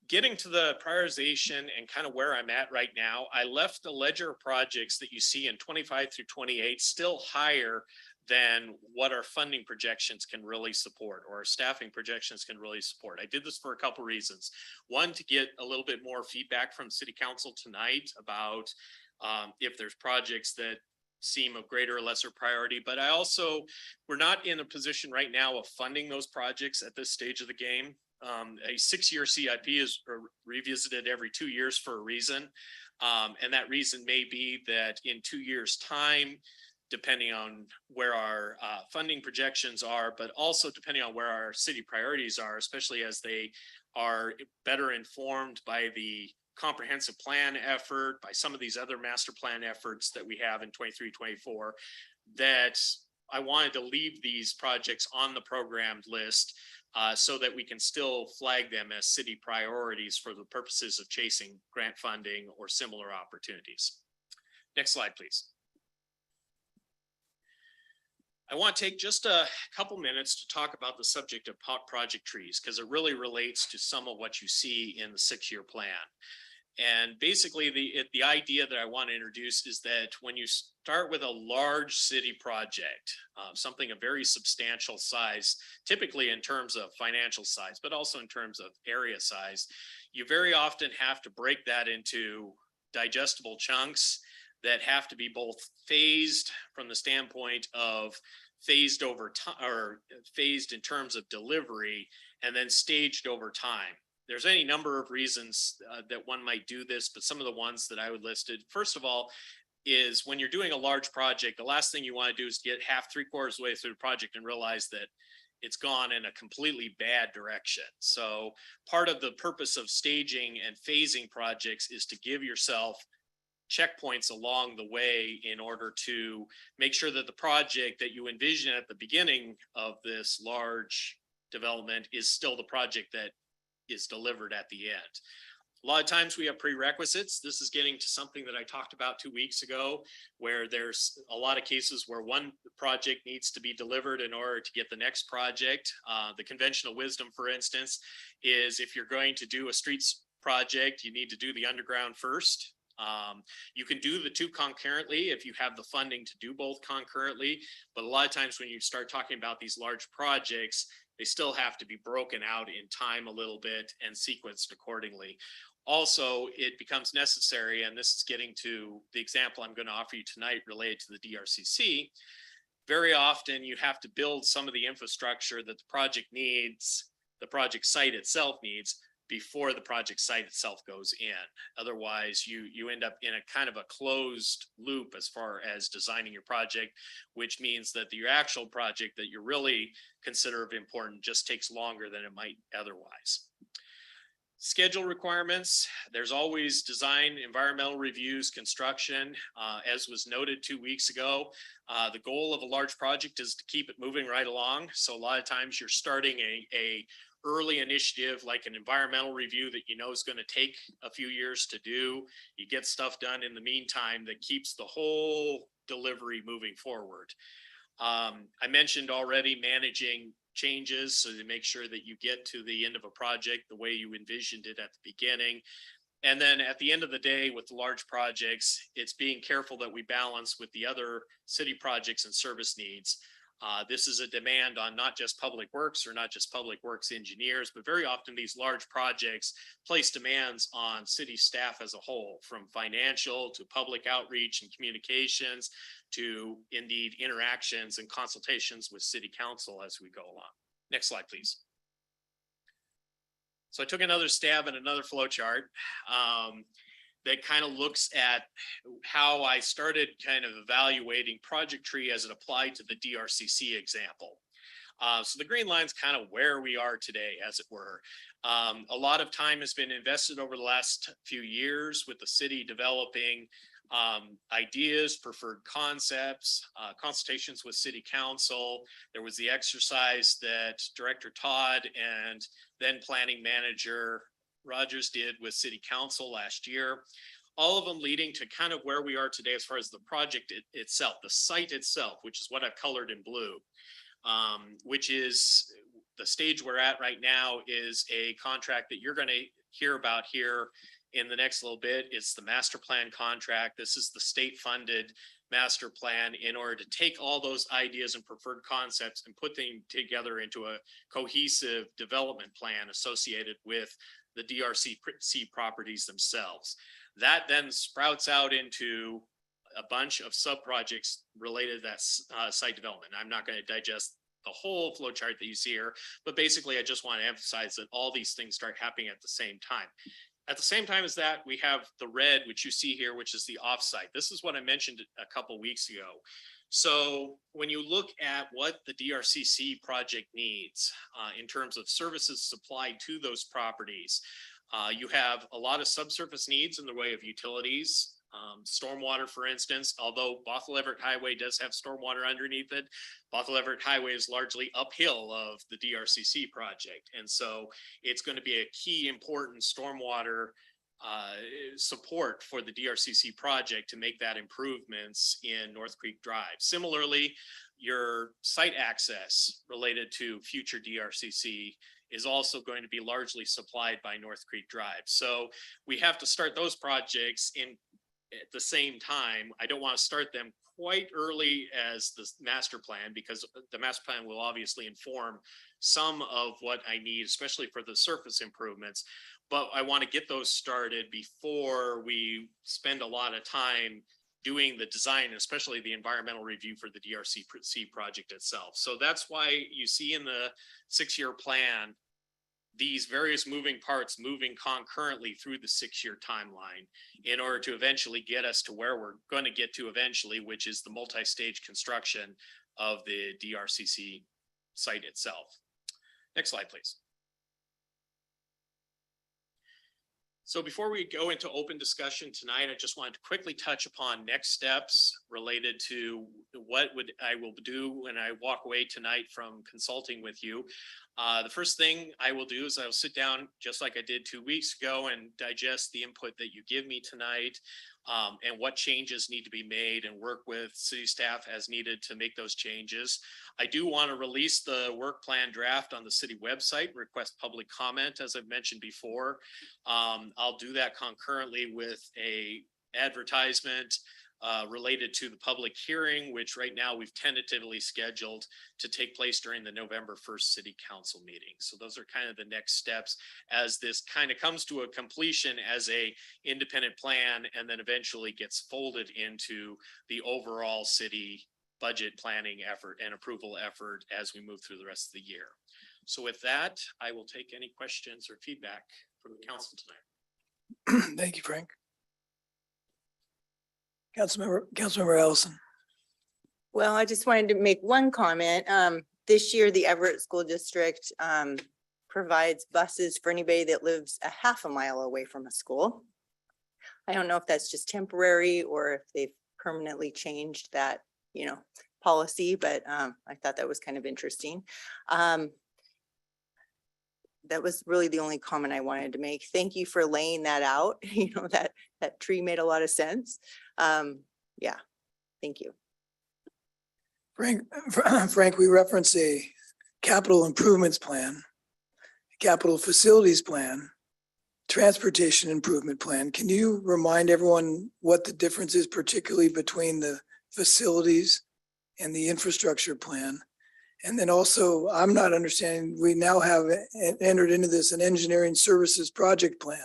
Getting to the prioritization and kind of where I'm at right now, I left the ledger of projects that you see in 25-28 still higher than what our funding projections can really support, or our staffing projections can really support. I did this for a couple reasons. One, to get a little bit more feedback from City Council tonight about if there's projects that seem of greater or lesser priority, but we're not in a position right now of funding those projects at this stage of the game. A 6-year CIP is revisited every 2 years for a reason. And that reason may be that in 2 years' time, depending on where our funding projections are, but also depending on where our city priorities are, especially as they are better informed by the comprehensive plan effort, by some of these other master plan efforts that we have in 23-24, that I wanted to leave these projects on the programmed list so that we can still flag them as city priorities for the purposes of chasing grant funding or similar opportunities. Next slide, please. I want to take just a couple minutes to talk about the subject of project trees, because it really relates to some of what you see in the 6-year plan. And basically the idea that I want to introduce is that when you start with a large city project, something of very substantial size, typically in terms of financial size, but also in terms of area size, you very often have to break that into digestible chunks that have to be both phased from the standpoint of phased over time, or phased in terms of delivery, and then staged over time. There's any number of reasons that one might do this, but some of the ones that I would listed, first of all, is when you're doing a large project, the last thing you want to do is get 3/4 of the way through the project and realize that it's gone in a completely bad direction. So part of the purpose of staging and phasing projects is to give yourself checkpoints along the way in order to make sure that the project that you envision at the beginning of this large development is still the project that is delivered at the end. A lot of times we have prerequisites. This is getting to something that I talked about 2 weeks ago, where there's a lot of cases where one project needs to be delivered in order to get the next project. The conventional wisdom, for instance, is if you're going to do a streets project, you need to do the underground first. You can do the two concurrently if you have the funding to do both concurrently, but a lot of times when you start talking about these large projects, they still have to be broken out in time a little bit and sequenced accordingly. Also, it becomes necessary, and this is getting to the example I'm going to offer you tonight related to the DRCC. Very often you have to build some of the infrastructure that the project needs, the project site itself needs, before the project site itself goes in. Otherwise, you end up in a kind of a closed loop as far as designing your project, which means that your actual project that you really consider of important just takes longer than it might otherwise. Schedule requirements, there's always design, environmental reviews, construction. As was noted 2 weeks ago, the goal of a large project is to keep it moving right along. So a lot of times you're starting a early initiative like an environmental review that you know is going to take a few years to do. You get stuff done in the meantime that keeps the whole delivery moving forward. I mentioned already managing changes so to make sure that you get to the end of a project the way you envisioned it at the beginning. And then at the end of the day with large projects, it's being careful that we balance with the other city projects and service needs. This is a demand on not just public works or not just public works engineers, but very often these large projects place demands on city staff as a whole, from financial to public outreach and communications to indeed interactions and consultations with city council as we go along. Next slide, please. So I took another stab at another flow chart that kind of looks at how I started kind of evaluating Project Tree as it applied to the DRCC example. So the green line's kind of where we are today, as it were. A lot of time has been invested over the last few years with the city developing ideas, preferred concepts, consultations with city council. There was the exercise that Director Todd and then planning manager Rogers did with city council last year. All of them leading to kind of where we are today as far as the project itself, the site itself, which is what I've colored in blue, which is the stage we're at right now is a contract that you're going to hear about here in the next little bit. It's the master plan contract. This is the state funded master plan in order to take all those ideas and preferred concepts and put them together into a cohesive development plan associated with the DRCC properties themselves. That then sprouts out into a bunch of sub projects related to that site development. I'm not going to digest the whole flow chart that you see here, but basically I just want to emphasize that all these things start happening at the same time. At the same time as that, we have the red, which you see here, which is the offsite. This is what I mentioned a couple weeks ago. So when you look at what the DRCC project needs in terms of services supplied to those properties, you have a lot of subsurface needs in the way of utilities, stormwater, for instance. Although Bothell Everett Highway does have stormwater underneath it, Bothell Everett Highway is largely uphill of the DRCC project. And so it's going to be a key important stormwater support for the DRCC project to make that improvements in North Creek Drive. Similarly, your site access related to future DRCC is also going to be largely supplied by North Creek Drive. So we have to start those projects in at the same time. I don't want to start them quite early as the master plan, because the master plan will obviously inform some of what I need, especially for the surface improvements. But I want to get those started before we spend a lot of time doing the design, especially the environmental review for the DRCC project itself. So that's why you see in the 6-year plan these various moving parts moving concurrently through the 6-year timeline in order to eventually get us to where we're going to get to eventually, which is the multi-stage construction of the DRCC site itself. Next slide, please. So before we go into open discussion tonight, I just wanted to quickly touch upon next steps related to what I will do when I walk away tonight from consulting with you. The first thing I will do is I'll sit down just like I did 2 weeks ago and digest the input that you give me tonight, and what changes need to be made, and work with city staff as needed to make those changes. I do want to release the work plan draft on the city website, request public comment, as I've mentioned before. I'll do that concurrently with a advertisement related to the public hearing, which right now we've tentatively scheduled to take place during the November 1st City Council meeting. So those are kind of the next steps as this kind of comes to a completion as a independent plan, and then eventually gets folded into the overall city budget planning effort and approval effort as we move through the rest of the year. So with that, I will take any questions or feedback from the council tonight. Thank you, Frank. Councilmember Ellison. Well, I just wanted to make one comment. This year, the Everett School District provides buses for anybody that lives a half a mile away from a school. I don't know if that's just temporary or if they've permanently changed that, policy, but I thought that was kind of interesting. That was really the only comment I wanted to make. Thank you for laying that out. That tree made a lot of sense. Yeah, thank you. Frank, we reference a capital improvements plan, capital facilities plan, transportation improvement plan. Can you remind everyone what the difference is, particularly between the facilities and the infrastructure plan? And then also, I'm not understanding, we now have entered into this an engineering services project plan.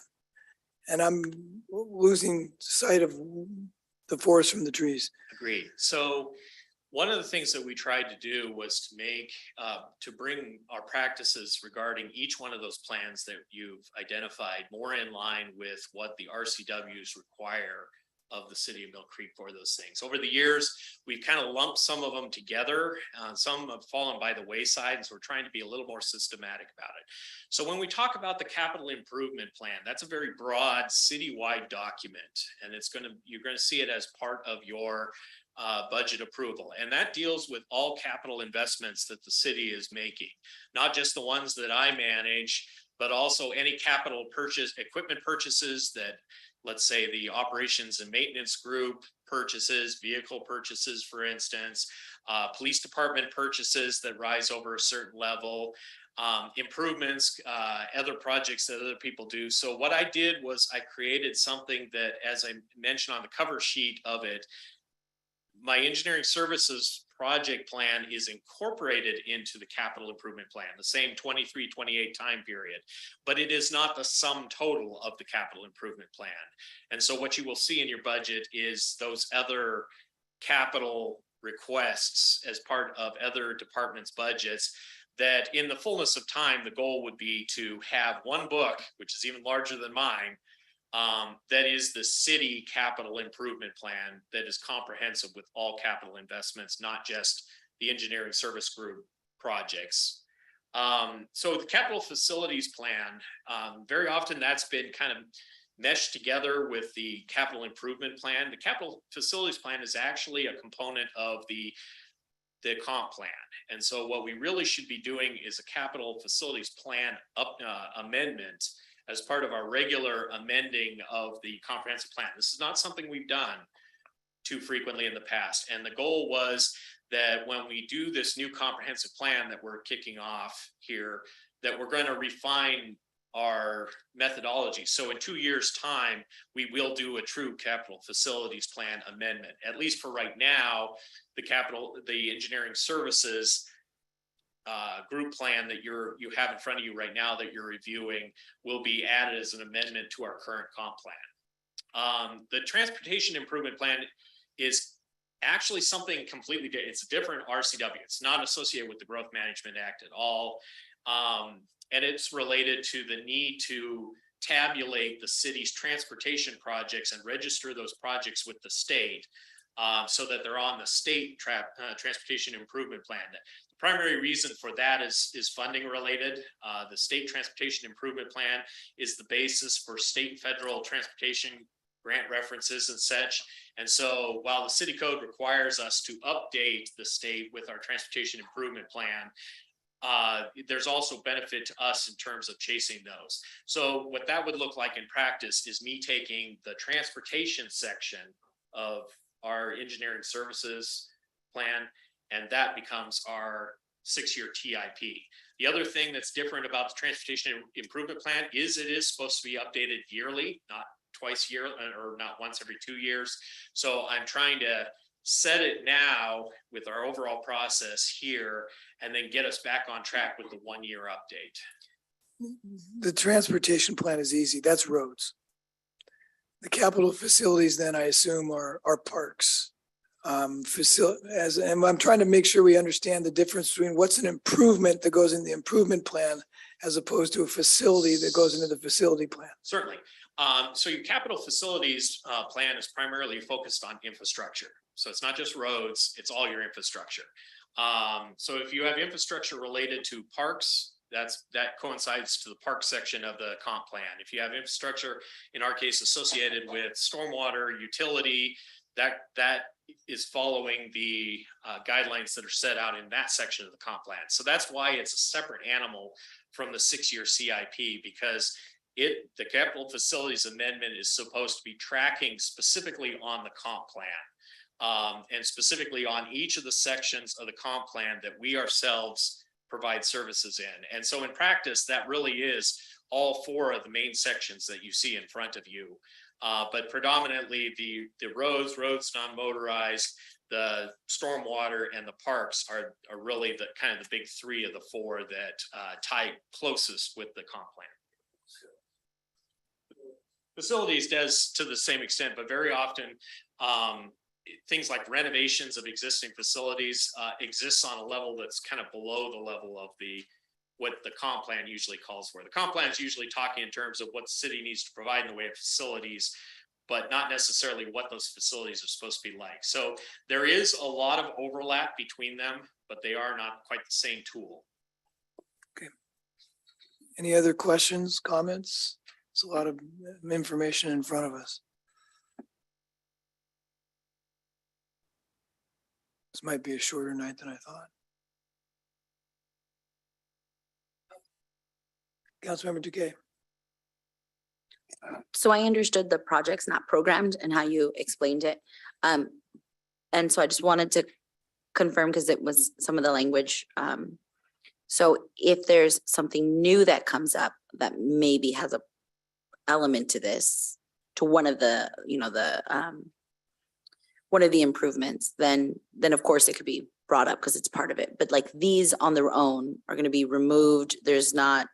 And I'm losing sight of the forest from the trees. Agreed. So one of the things that we tried to do was to make, to bring our practices regarding each one of those plans that you've identified more in line with what the RCWs require of the city of Mill Creek for those things. Over the years, we've kind of lumped some of them together. Some have fallen by the wayside, and so we're trying to be a little more systematic about it. So when we talk about the capital improvement plan, that's a very broad citywide document, and you're going to see it as part of your budget approval. And that deals with all capital investments that the city is making, not just the ones that I manage, but also any capital equipment purchases that, let's say, the operations and maintenance group purchases, vehicle purchases, for instance, police department purchases that rise over a certain level, improvements, other projects that other people do. So what I did was I created something that, as I mentioned on the cover sheet of it, my engineering services project plan is incorporated into the capital improvement plan, the same 23-28 time period, but it is not the sum total of the capital improvement plan. And so what you will see in your budget is those other capital requests as part of other departments' budgets, that in the fullness of time, the goal would be to have one book, which is even larger than mine, that is the city capital improvement plan that is comprehensive with all capital investments, not just the engineering service group projects. So the capital facilities plan, very often that's been kind of meshed together with the capital improvement plan. The capital facilities plan is actually a component of the comp plan. And so what we really should be doing is a capital facilities plan amendment as part of our regular amending of the comprehensive plan. This is not something we've done too frequently in the past. And the goal was that when we do this new comprehensive plan that we're kicking off here, that we're going to refine our methodology. So in 2 years' time, we will do a true capital facilities plan amendment. At least for right now, the engineering services group plan that you have in front of you right now that you're reviewing will be added as an amendment to our current comp plan. The transportation improvement plan is actually something completely different. It's a different RCW. It's not associated with the Growth Management Act at all. And it's related to the need to tabulate the city's transportation projects and register those projects with the state so that they're on the state transportation improvement plan. The primary reason for that is funding related. The state transportation improvement plan is the basis for state and federal transportation grant references and such. And so while the city code requires us to update the state with our transportation improvement plan, there's also benefit to us in terms of chasing those. So what that would look like in practice is me taking the transportation section of our engineering services plan, and that becomes our 6-year TIP. The other thing that's different about the transportation improvement plan is it is supposed to be updated yearly, not twice a year or not once every 2 years. So I'm trying to set it now with our overall process here and then get us back on track with the 1-year update. The transportation plan is easy. That's roads. The capital facilities then I assume are parks. And I'm trying to make sure we understand the difference between what's an improvement that goes in the improvement plan as opposed to a facility that goes into the facility plan? Certainly. So your capital facilities plan is primarily focused on infrastructure. So it's not just roads, it's all your infrastructure. So if you have infrastructure related to parks, that coincides to the park section of the comp plan. If you have infrastructure, in our case, associated with stormwater, utility, that is following the guidelines that are set out in that section of the comp plan. So that's why it's a separate animal from the 6-year CIP, because the capital facilities amendment is supposed to be tracking specifically on the comp plan. And specifically on each of the sections of the comp plan that we ourselves provide services in. And so in practice, that really is all 4 of the main sections that you see in front of you. But predominantly the roads, non-motorized, the stormwater and the parks are really the kind of the big 3 of the 4 that tie closest with the comp plan. Facilities does to the same extent, but very often things like renovations of existing facilities exists on a level that's kind of below the level of what the comp plan usually calls for. The comp plan is usually talking in terms of what the city needs to provide in the way of facilities, but not necessarily what those facilities are supposed to be like. So there is a lot of overlap between them, but they are not quite the same tool. Okay. Any other questions, comments? It's a lot of information in front of us. This might be a shorter night than I thought. Councilmember Duque. So I understood the project's not programmed and how you explained it. And so I just wanted to confirm, because it was some of the language. So if there's something new that comes up that maybe has a element to this, to one of the, one of the improvements, then of course it could be brought up because it's part of it. But like these on their own are going to be removed. There's not,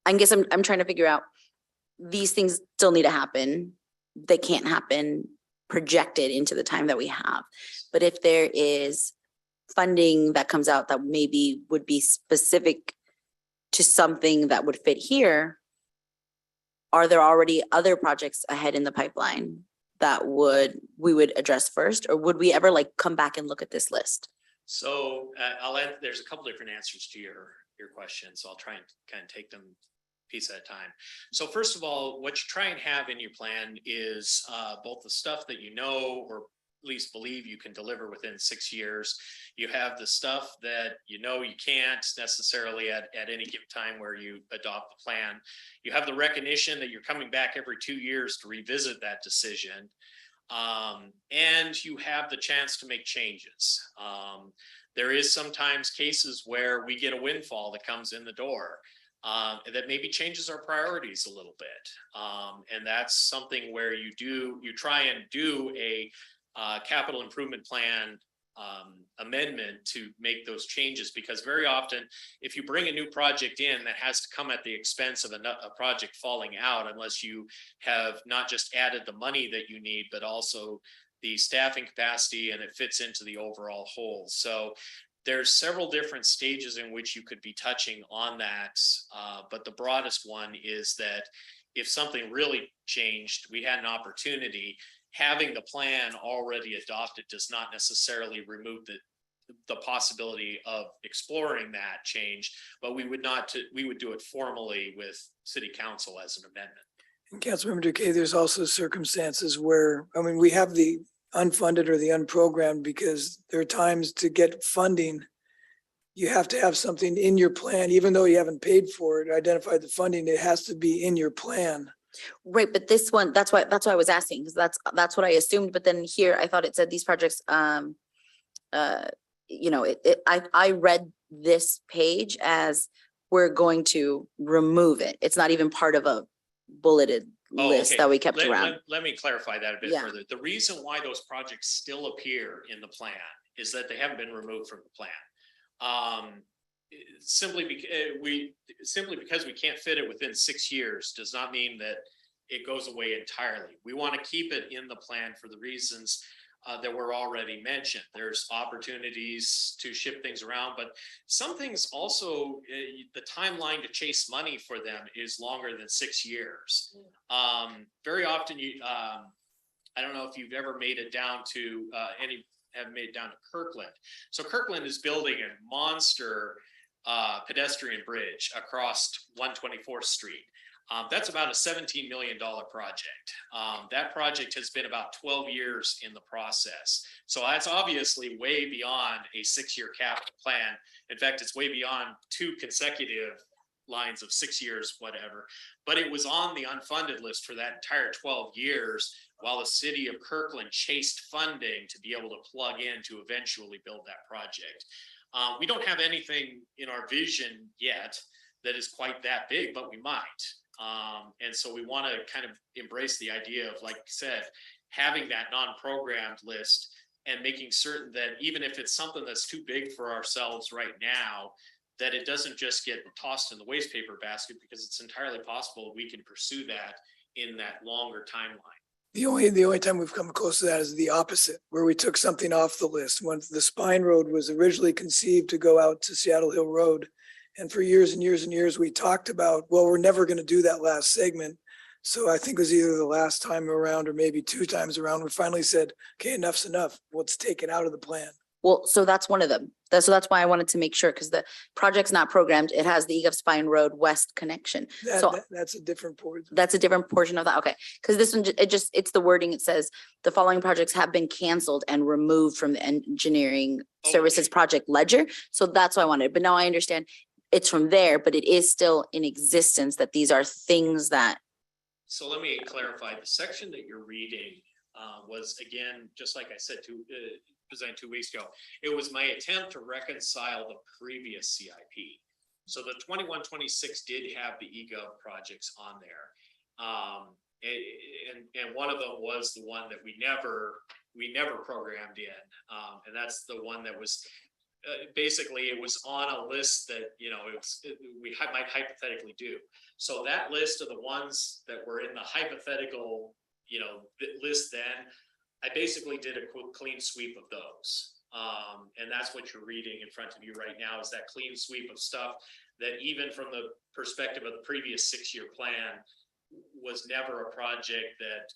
I guess I'm trying to figure out, these things still need to happen. They can't happen projected into the time that we have. But if there is funding that comes out that maybe would be specific to something that would fit here, are there already other projects ahead in the pipeline that we would address first? Or would we ever like come back and look at this list? So there's a couple different answers to your question. So I'll try and kind of take them piece at a time. So first of all, what you try and have in your plan is both the stuff that you know, or at least believe you can deliver within 6 years. You have the stuff that you know you can't necessarily at any given time where you adopt the plan. You have the recognition that you're coming back every 2 years to revisit that decision. And you have the chance to make changes. There is sometimes cases where we get a windfall that comes in the door that maybe changes our priorities a little bit. And that's something where you try and do a capital improvement plan amendment to make those changes, because very often if you bring a new project in, that has to come at the expense of a project falling out, unless you have not just added the money that you need, but also the staffing capacity, and it fits into the overall whole. So there's several different stages in which you could be touching on that. But the broadest one is that if something really changed, we had an opportunity. Having the plan already adopted does not necessarily remove the possibility of exploring that change, but we would do it formally with City Council as an amendment. And Councilmember Duque, there's also circumstances where, we have the unfunded or the unprogrammed, because there are times to get funding, you have to have something in your plan, even though you haven't paid for it, identified the funding, it has to be in your plan. Right, but this one, that's why I was asking, because that's what I assumed. But then here, I thought it said these projects, I read this page as we're going to remove it. It's not even part of a bulleted list that we kept around. Let me clarify that a bit Yeah. further. The reason why those projects still appear in the plan is that they haven't been removed from the plan. Simply because we can't fit it within 6 years does not mean that it goes away entirely. We want to keep it in the plan for the reasons that were already mentioned. There's opportunities to shift things around, but some things also, the timeline to chase money for them is longer than 6 years. Very often I don't know if you've ever made it down to have made it down to Kirkland. So Kirkland is building a monster pedestrian bridge across 124th Street. That's about a $17 million project. That project has been about 12 years in the process. So that's obviously way beyond a 6-year capital plan. In fact, it's way beyond 2 consecutive lines of 6 years, whatever. But it was on the unfunded list for that entire 12 years while the city of Kirkland chased funding to be able to plug in to eventually build that project. We don't have anything in our vision yet that is quite that big, but we might. And so we want to kind of embrace the idea of, like I said, having that non-programmed list and making certain that even if it's something that's too big for ourselves right now, that it doesn't just get tossed in the waste paper basket, because it's entirely possible we can pursue that in that longer timeline. The only time we've come close to that is the opposite, where we took something off the list. When the Spine Road was originally conceived to go out to Seattle Hill Road. And for years and years and years, we talked about, well, we're never going to do that last segment. So I think it was either the last time around or maybe 2 times around, we finally said, okay, enough's enough. Let's take it out of the plan. Well, so that's one of them. So that's why I wanted to make sure, because the project's not programmed. It has the EGOV Spine Road West connection. So That's a different port. that's a different portion of that. Okay. Because this one, it's the wording. It says the following projects have been canceled and removed from the engineering services project ledger. So that's what I wanted. But now I understand it's from there, but it is still in existence, that these are things that. So let me clarify, the section that you're reading was, again, just like I said, presented 2 weeks ago, it was my attempt to reconcile the previous CIP. So the 21-26 did have the EGOV projects on there. And one of them was the one that we never programmed in. And that's the one that was, basically it was on a list that, we might hypothetically do. So that list of the ones that were in the hypothetical, list then, I basically did a clean sweep of those. And that's what you're reading in front of you right now, is that clean sweep of stuff that, even from the perspective of the previous 6-year plan, was never a project that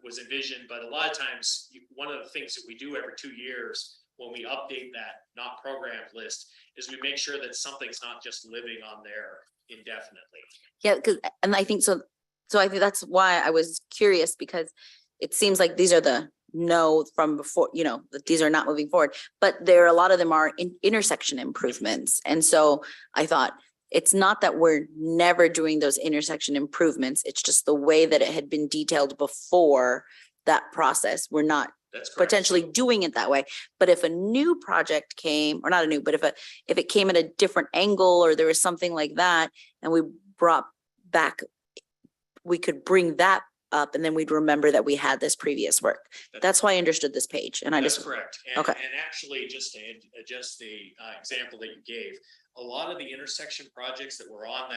was envisioned. But a lot of times, one of the things that we do every 2 years when we update that not programmed list is we make sure that something's not just living on there indefinitely. Yeah, and I think so. So I think that's why I was curious, because it seems like these are the no from before, that these are not moving forward, but a lot of them are intersection improvements. And so I thought, it's not that we're never doing those intersection improvements. It's just the way that it had been detailed before that process. We're not That's correct. potentially doing it that way. But if a new project came, or not a new, but if it came at a different angle, or there was something like that, and we brought back, we could bring that up, and then we'd remember that we had this previous work. That's why I understood this page. And I That's just, correct. okay. And actually, just to adjust the example that you gave, a lot of the intersection projects that were on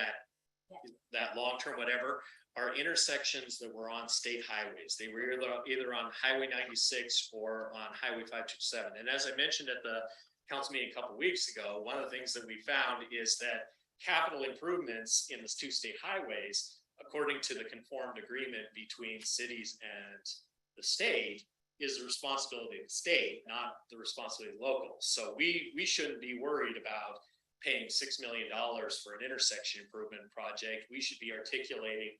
that long-term whatever are intersections that were on state highways. They were either on Highway 96 or on Highway 527. And as I mentioned at the council meeting a couple of weeks ago, one of the things that we found is that capital improvements in the 2 state highways, according to the conformed agreement between cities and the state, is the responsibility of the state, not the responsibility of locals. So we shouldn't be worried about paying $6 million for an intersection improvement project. We should be articulating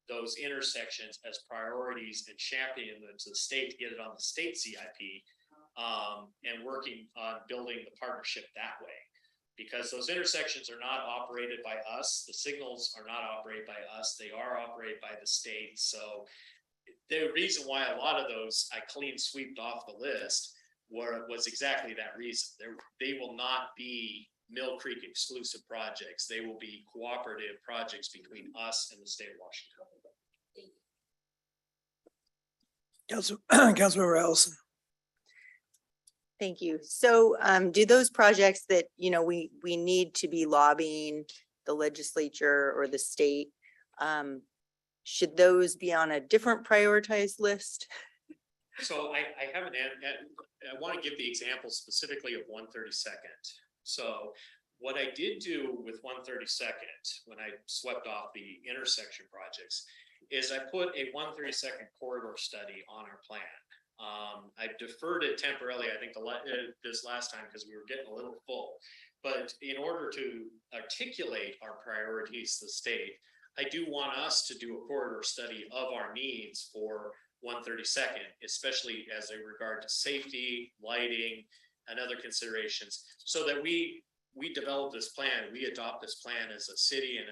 those intersections as priorities and championing them to the state to get it on the state CIP, and working on building the partnership that way. Because those intersections are not operated by us. The signals are not operated by us. They are operated by the state. So the reason why a lot of those I clean sweeped off the list was exactly that reason. They will not be Mill Creek exclusive projects. They will be cooperative projects between us and the state of Washington. Councilmember Allison. Thank you. So do those projects that, we need to be lobbying the legislature or the state, should those be on a different prioritized list? So I haven't, I want to give the example specifically of 132nd. So what I did do with 132nd, when I swept off the intersection projects, is I put a 132nd corridor study on our plan. I deferred it temporarily, I think this last time because we were getting a little full. But in order to articulate our priorities to the state, I do want us to do a corridor study of our needs for 132nd, especially as they regard to safety, lighting, and other considerations, so that we develop this plan, we adopt this plan as a city and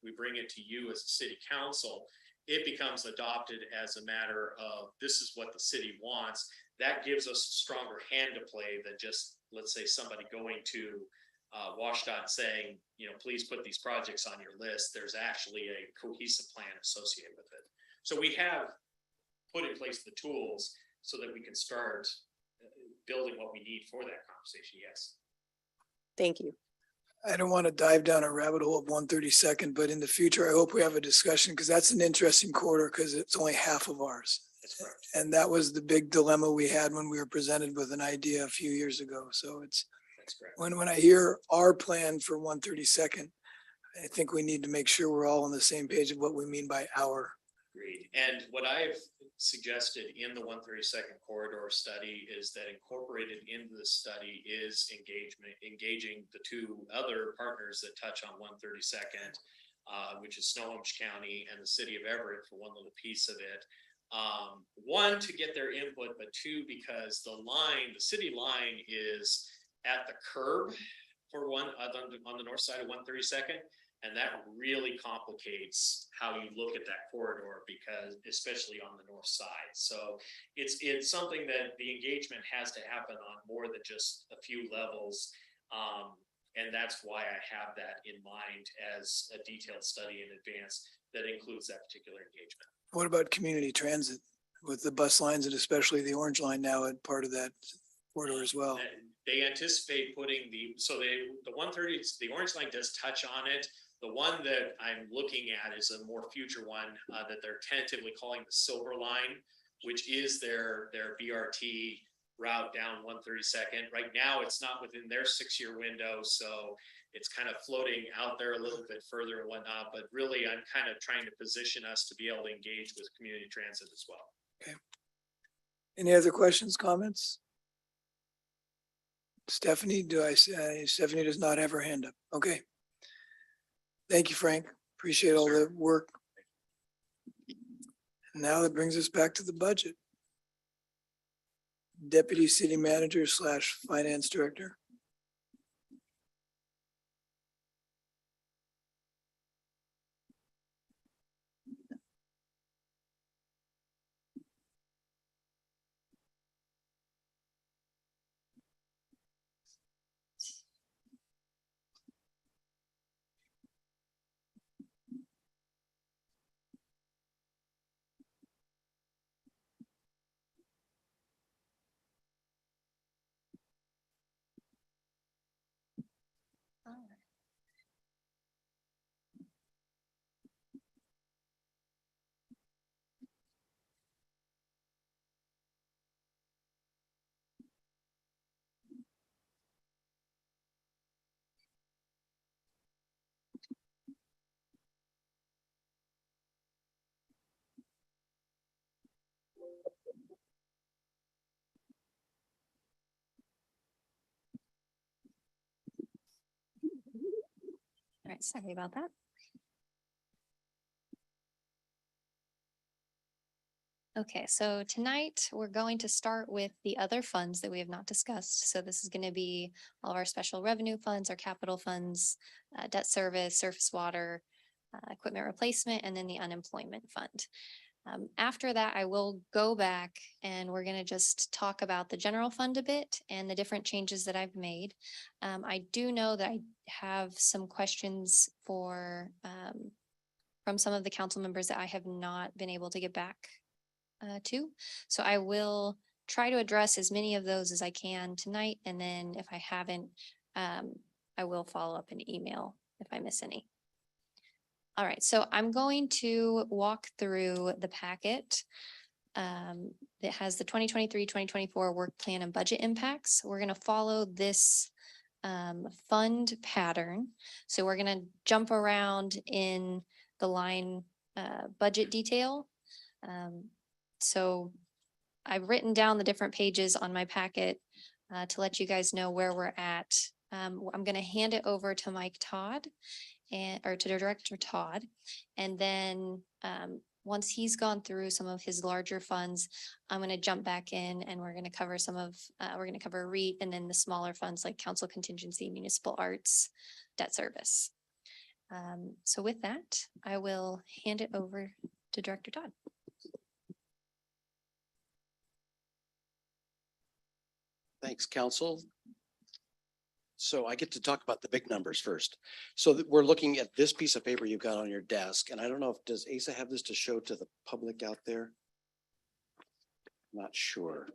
we bring it to you as a city council. It becomes adopted as a matter of this is what the city wants. That gives us a stronger hand to play than just, let's say, somebody going to WashDOT saying, you know, please put these projects on your list. There's actually a cohesive plan associated with it. So we have put in place the tools so that we can start building what we need for that conversation. Yes. Thank you. I don't want to dive down a rabbit hole of 132nd, but in the future, I hope we have a discussion because that's an interesting corridor because it's only half of ours. That's correct. And that was the big dilemma we had when we were presented with an idea a few years ago. So it's, That's correct. when I hear our plan for 132nd, I think we need to make sure we're all on the same page of what we mean by our. Agreed. And what I've suggested in the 132nd corridor study is that incorporated into the study is engaging the two other partners that touch on 132nd, which is Snohomish County and the city of Everett for one little piece of it. One, to get their input, but two, because the city line is at the curb for one on the north side of 132nd. And that really complicates how you look at that corridor because especially on the north side. So it's something that the engagement has to happen on more than just a few levels. And that's why I have that in mind as a detailed study in advance that includes that particular engagement. What about community transit with the bus lines and especially the Orange Line now at part of that corridor as well? They anticipate putting the 130, the Orange Line does touch on it. The one that I'm looking at is a more future one that they're tentatively calling the Silver Line, which is their BRT route down 132nd. Right now, it's not within their 6-year window, so it's kind of floating out there a little bit further and whatnot. But really, I'm kind of trying to position us to be able to engage with community transit as well. Okay. Any other questions, comments? Stephanie, Stephanie does not have her hand up. Okay. Thank you, Frank. Appreciate all the work. Now that brings us back to the budget. Deputy City Manager / Finance Director. All right, sorry about that. Okay, so tonight we're going to start with the other funds that we have not discussed. So this is going to be all of our special revenue funds, our capital funds, debt service, surface water, equipment replacement, and then the unemployment fund. After that, I will go back and we're going to just talk about the general fund a bit and the different changes that I've made. I do know that I have some questions from some of the council members that I have not been able to get back to. So I will try to address as many of those as I can tonight. And then if I haven't, I will follow up in email if I miss any. All right, so I'm going to walk through the packet that has the 2023-2024 work plan and budget impacts. We're gonna follow this fund pattern. So we're gonna jump around in the line budget detail. So I've written down the different pages on my packet to let you guys know where we're at. I'm gonna hand it over to Mike Todd or to Director Todd. And then once he's gone through some of his larger funds, I'm gonna jump back in and we're gonna cover we're gonna cover REIT and then the smaller funds like council contingency, municipal arts, debt service. So with that, I will hand it over to Director Todd. Thanks, council. So I get to talk about the big numbers first. So that we're looking at this piece of paper you've got on your desk, and I don't know if, does Asa have this to show to the public out there? Not sure.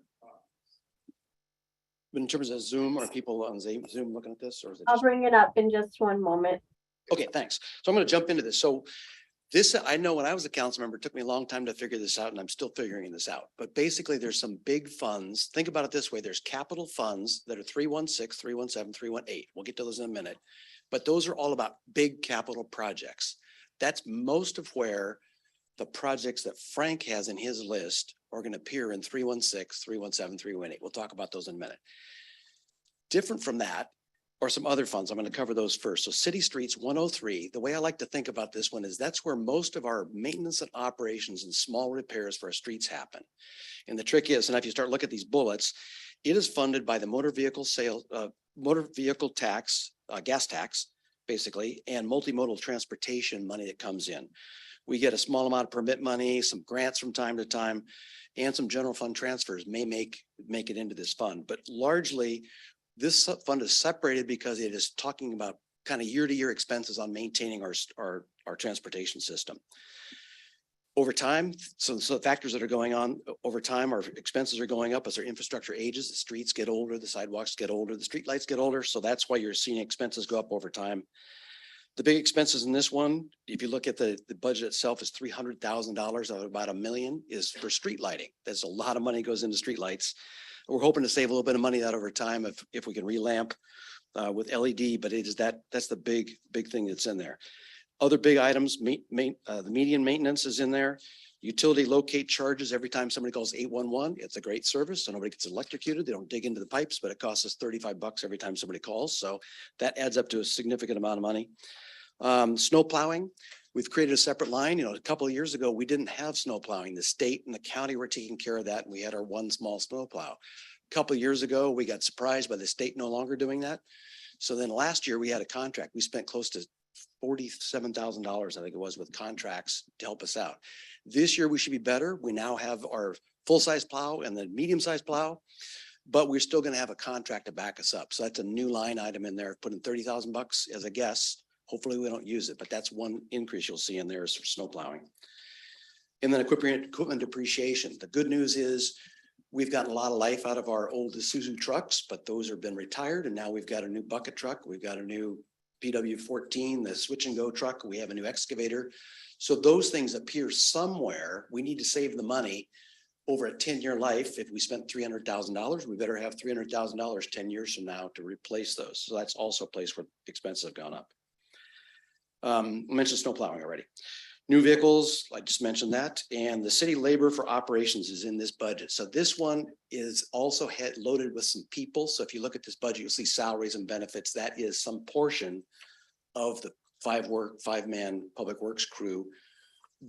But in terms of Zoom, are people on Zoom looking at this, or is it? I'll just- bring it up in just one moment. Okay, thanks. So I'm going to jump into this. So this, I know when I was a council member, it took me a long time to figure this out and I'm still figuring this out. But basically there's some big funds. Think about it this way. There's capital funds that are 316, 317, 318. We'll get to those in a minute. But those are all about big capital projects. That's most of where the projects that Frank has in his list are going to appear in 316, 317, 318. We'll talk about those in a minute. Different from that, or some other funds. I'm going to cover those first. So City Streets 103, the way I like to think about this one is that's where most of our maintenance and operations and small repairs for our streets happen. And the trick is, and if you start looking at these bullets, it is funded by the motor vehicle tax, gas tax, basically, and multimodal transportation money that comes in. We get a small amount of permit money, some grants from time to time, and some general fund transfers may make it into this fund. But largely, this fund is separated because it is talking about kind of year-to-year expenses on maintaining our transportation system. Over time, so the factors that are going on over time, our expenses are going up as our infrastructure ages, the streets get older, the sidewalks get older, the streetlights get older. So that's why you're seeing expenses go up over time. The big expenses in this one, if you look at the budget itself, is $300,000 out of about $1 million is for street lighting. There's a lot of money goes into streetlights. We're hoping to save a little bit of money that over time if we can relamp with LED, but it is that's the big thing that's in there. Other big items, the median maintenance is in there. Utility locate charges every time somebody calls 811. It's a great service. So nobody gets electrocuted. They don't dig into the pipes, but it costs us $35 every time somebody calls. So that adds up to a significant amount of money. Snow plowing. We've created a separate line. A couple of years ago, we didn't have snow plowing. The state and the county were taking care of that. And we had our one small snow plow. A couple of years ago, we got surprised by the state no longer doing that. So then last year we had a contract. We spent close to $47,000, I think it was, with contracts to help us out. This year we should be better. We now have our full-size plow and the medium-sized plow, but we're still going to have a contract to back us up. So that's a new line item in there, putting $30,000 as a guess. Hopefully we don't use it, but that's one increase you'll see in there is for snow plowing. And then equipment depreciation. The good news is we've gotten a lot of life out of our old Isuzu trucks, but those have been retired. And now we've got a new bucket truck. We've got a new PW14, the switch and go truck. We have a new excavator. So those things appear somewhere. We need to save the money over a 10-year life. If we spent $300,000, we better have $300,000 10 years from now to replace those. So that's also a place where expenses have gone up. I mentioned snow plowing already. New vehicles, I just mentioned that, and the city labor for operations is in this budget. So this one is also loaded with some people. So if you look at this budget, you'll see salaries and benefits. That is some portion of the five-man public works crew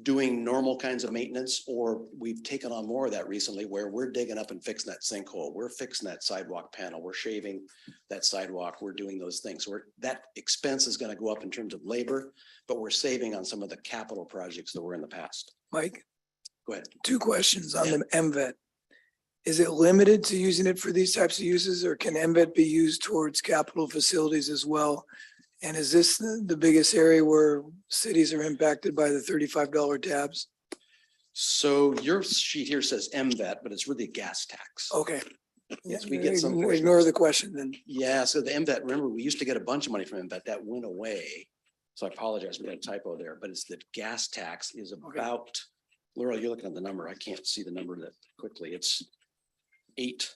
doing normal kinds of maintenance, or we've taken on more of that recently where we're digging up and fixing that sinkhole. We're fixing that sidewalk panel. We're shaving that sidewalk. We're doing those things. That expense is going to go up in terms of labor, but we're saving on some of the capital projects that were in the past. Mike, Go ahead. 2 questions on the MVET. Is it limited to using it for these types of uses, or can MVET be used towards capital facilities as well? And is this the biggest area where cities are impacted by the $35 tabs? So your sheet here says MVET, but it's really a gas tax. Okay. Yes, we get some. Ignore the question then. Yeah, so the MVET, remember, we used to get a bunch of money from MVET. That went away. So I apologize, we got a typo there, but it's the gas tax is about Laura, you're looking at the number. I can't see the number that quickly. It's 8.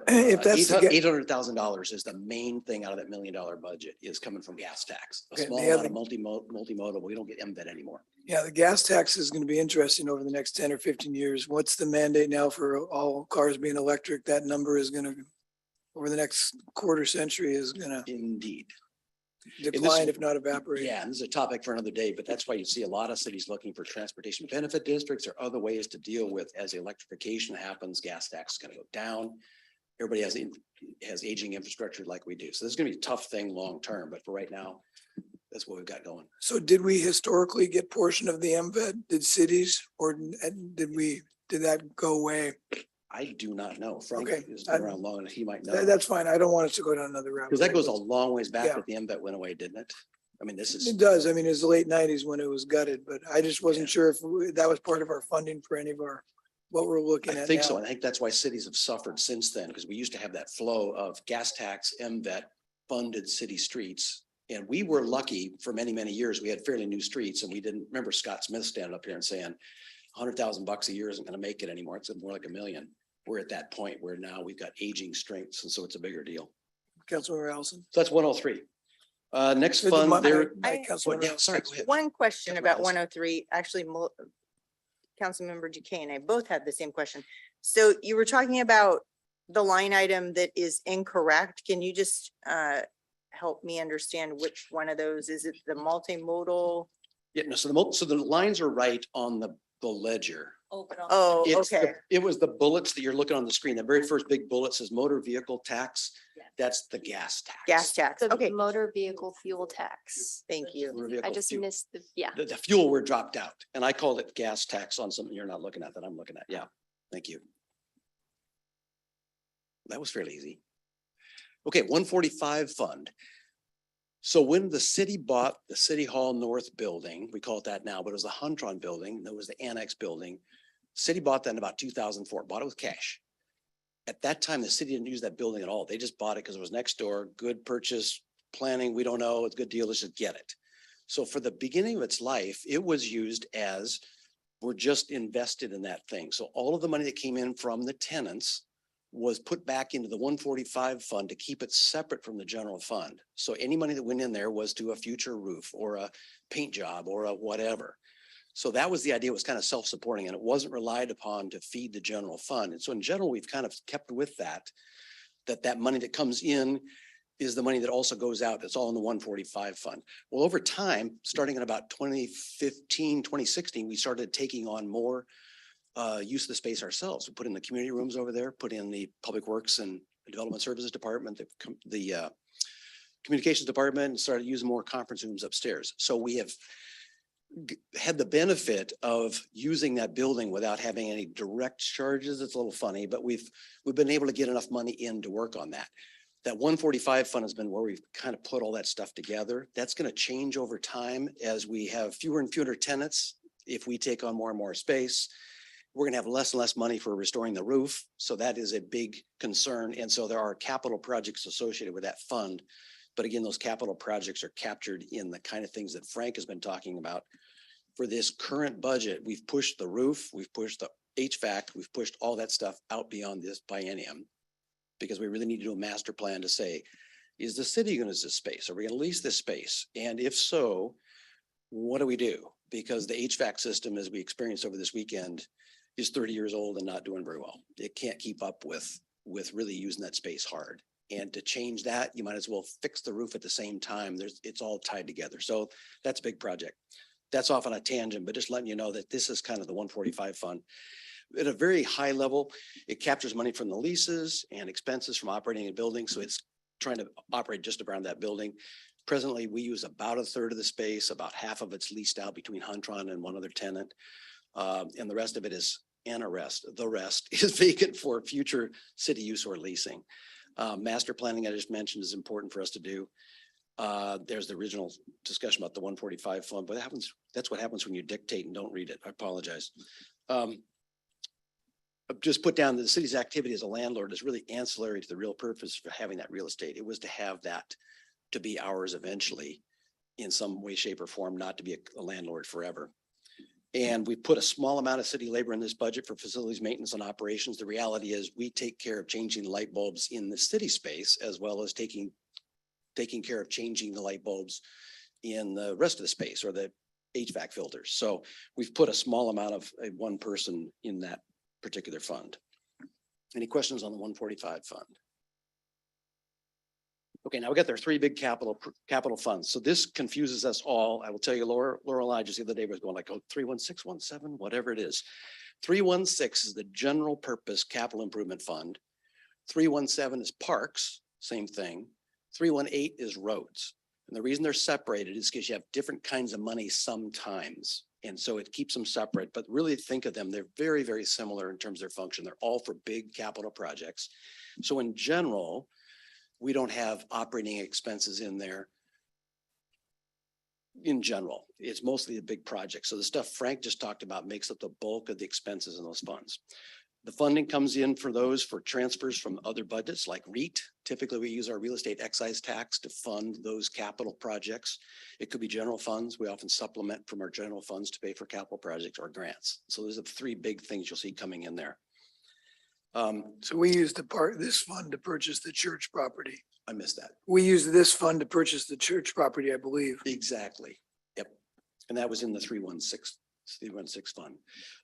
If that's the, ga- $800,000 is the main thing out of that $1 million budget is coming from gas tax. A Okay, small the amount of other- multimodal, we don't get MVET anymore. yeah, the gas tax is going to be interesting over the next 10 or 15 years. What's the mandate now for all cars being electric? That number is going to, over the next quarter century, is going to Indeed. decline if not evaporate. Yeah, and this is a topic for another day, but that's why you see a lot of cities looking for transportation benefit districts or other ways to deal with as electrification happens, gas tax is gonna go down. Everybody has aging infrastructure like we do. So this is gonna be a tough thing long-term, but for right now, that's what we've got going. So did we historically get portion of the MVET? Did cities or did that go away? I do not know. Frank Okay, has been around long enough. He might know. That's fine. I don't want us to go down another route. Because that goes a long ways back Yeah. that the MVET went away, didn't it? I mean, this is. It does. I mean, it's the late 90s when it was gutted, but I just wasn't sure if that was part of our funding for any of our, what we're looking I at think so. now. And I think that's why cities have suffered since then, because we used to have that flow of gas tax, MVET funded city streets. And we were lucky for many, many years. We had fairly new streets and we didn't remember Scott Smith standing up here and saying $100,000 a year isn't going to make it anymore. It's more like $1 million. We're at that point where now we've got aging strengths. And so it's a bigger deal. Councilmember Allison. So that's 103. Next My- fund there. Councilmember Allison. Sorry, go ahead. One question Councilmember about Allison. 103, actually, Councilmember Duquesne and I both had the same question. So you were talking about the line item that is incorrect. Can you just help me understand which one of those? Is it the multimodal? Yeah, no, so the lines are right on the ledger. Oh, It's okay. It was the bullets that you're looking on the screen. The very first big bullet says motor vehicle tax. That's the gas tax. Gas tax. The Okay, motor vehicle fuel tax. thank you. Motor I vehicle just fuel. missed yeah. The fuel were dropped out and I called it gas tax on something you're not looking at that I'm looking at. Yeah, thank you. That was fairly easy. Okay, 145 fund. So when the city bought the City Hall North building, we call it that now, but it was the Huntron building, that was the annex building. City bought that in about 2004, bought it with cash. At that time, the city didn't use that building at all. They just bought it because it was next door, good purchase, planning, we don't know, it's a good deal, let's just get it. So for the beginning of its life, it was used as, we're just invested in that thing. So all of the money that came in from the tenants was put back into the 145 fund to keep it separate from the general fund. So any money that went in there was to a future roof or a paint job or a whatever. So that was the idea. It was kind of self-supporting and it wasn't relied upon to feed the general fund. And so in general, we've kind of kept with that money that comes in is the money that also goes out. That's all in the 145 fund. Well, over time, starting in about 2015, 2016, we started taking on more use of the space ourselves. We put in the community rooms over there, put in the Public Works and Development Services Department, the Communications Department, and started using more conference rooms upstairs. So we have had the benefit of using that building without having any direct charges. It's a little funny, but we've been able to get enough money in to work on that. That 145 fund has been where we've kind of put all that stuff together. That's going to change over time as we have fewer and fewer tenants. If we take on more and more space, we're going to have less and less money for restoring the roof. So that is a big concern. And so there are capital projects associated with that fund. But again, those capital projects are captured in the kind of things that Frank has been talking about. For this current budget, we've pushed the roof, we've pushed the HVAC, we've pushed all that stuff out beyond this biennium. Because we really need to do a master plan to say, is the city going to use this space? Are we going to lease this space? And if so, what do we do? Because the HVAC system, as we experienced over this weekend, is 30 years old and not doing very well. It can't keep up with really using that space hard. And to change that, you might as well fix the roof at the same time. It's all tied together. So that's a big project. That's off on a tangent, but just letting you know that this is kind of the 145 fund. At a very high level, it captures money from the leases and expenses from operating a building. So it's trying to operate just around that building. Presently, we use about a third of the space, about half of it's leased out between Huntron and one other tenant. And the rest of it is, the rest is vacant for future city use or leasing. Master planning, I just mentioned, is important for us to do. There's the original discussion about the 145 fund, but that's what happens when you dictate and don't read it. I apologize. I've just put down that the city's activity as a landlord is really ancillary to the real purpose for having that real estate. It was to have that to be ours eventually. in some way, shape or form, not to be a landlord forever. And we put a small amount of city labor in this budget for facilities maintenance and operations. The reality is we take care of changing the light bulbs in the city space as well as taking care of changing the light bulbs in the rest of the space or the HVAC filters. So we've put a small amount of one person in that particular fund. Any questions on the 145 fund? Okay, now we got their three big capital funds. So this confuses us all. I will tell you, Laura and I just the other day was going like, oh, 31617, whatever it is. 316 is the general purpose capital improvement fund. 317 is parks, same thing. 318 is roads. And the reason they're separated is because you have different kinds of money sometimes. And so it keeps them separate, but really think of them, they're very, very similar in terms of their function. They're all for big capital projects. So in general, we don't have operating expenses in there. In general, it's mostly the big projects. So the stuff Frank just talked about makes up the bulk of the expenses in those funds. The funding comes in for those for transfers from other budgets like REIT. Typically, we use our real estate excise tax to fund those capital projects. It could be general funds. We often supplement from our general funds to pay for capital projects or grants. So those are the three big things you'll see coming in there. So we used this fund to purchase the church property. I missed that. We used this fund to purchase the church property, I believe. Exactly. Yep. And that was in the 316 fund.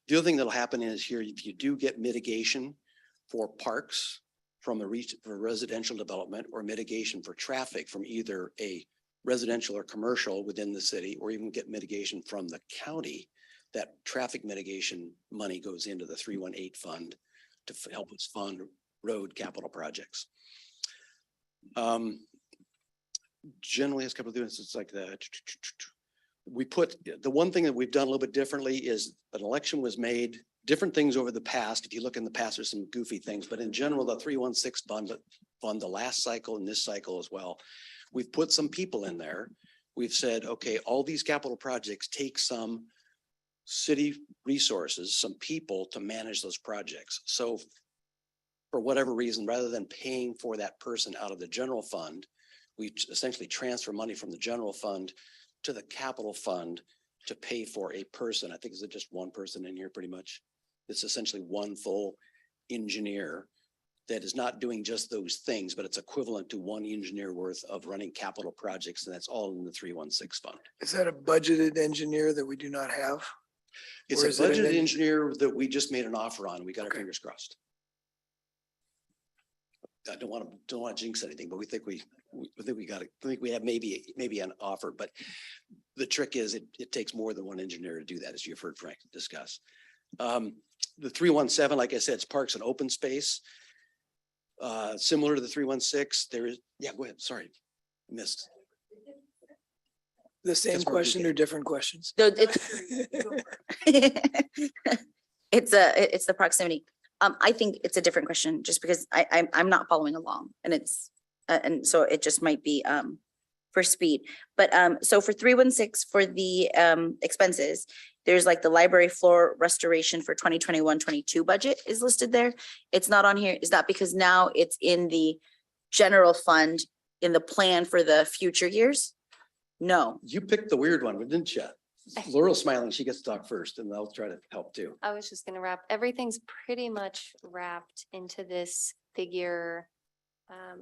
The other thing that'll happen is here, if you do get mitigation for parks from for residential development or mitigation for traffic from either a residential or commercial within the city, or even get mitigation from the county, that traffic mitigation money goes into the 318 fund to help us fund road capital projects. Generally, it's a couple of things, it's like that. We put, the one thing that we've done a little bit differently is an election was made, different things over the past. If you look in the past, there's some goofy things, but in general, the 316 fund, the last cycle and this cycle as well, we've put some people in there. We've said, okay, all these capital projects take some city resources, some people to manage those projects. So for whatever reason, rather than paying for that person out of the general fund, we essentially transfer money from the general fund to the capital fund to pay for a person. I think it's just one person in here pretty much. It's essentially one full engineer that is not doing just those things, but it's equivalent to one engineer worth of running capital projects. And that's all in the 316 fund. Is that a budgeted engineer that we do not have? It's Or a is it an budgeted engineer that we just made an offer on. We got our Okay. fingers crossed. I don't want to jinx anything, but we think we got it. I think we have maybe an offer, but the trick is it takes more than one engineer to do that, as you've heard Frank discuss. The 317, like I said, it's parks and open space. Similar to the 316, there is, yeah, go ahead. Sorry, missed. The same That's more question detailed. or different questions? No, it's the proximity. I think it's a different question just because I'm not following along and and so it just might be for speed. But so for 316 for the expenses, there's like the library floor restoration for 2021-22 budget is listed there. It's not on here. Is that because now it's in the general fund in the plan for the future years? No. You picked the weird one, didn't you? Laurel's smiling. She gets to talk first and I'll try to help too. I was just gonna everything's pretty much wrapped into this figure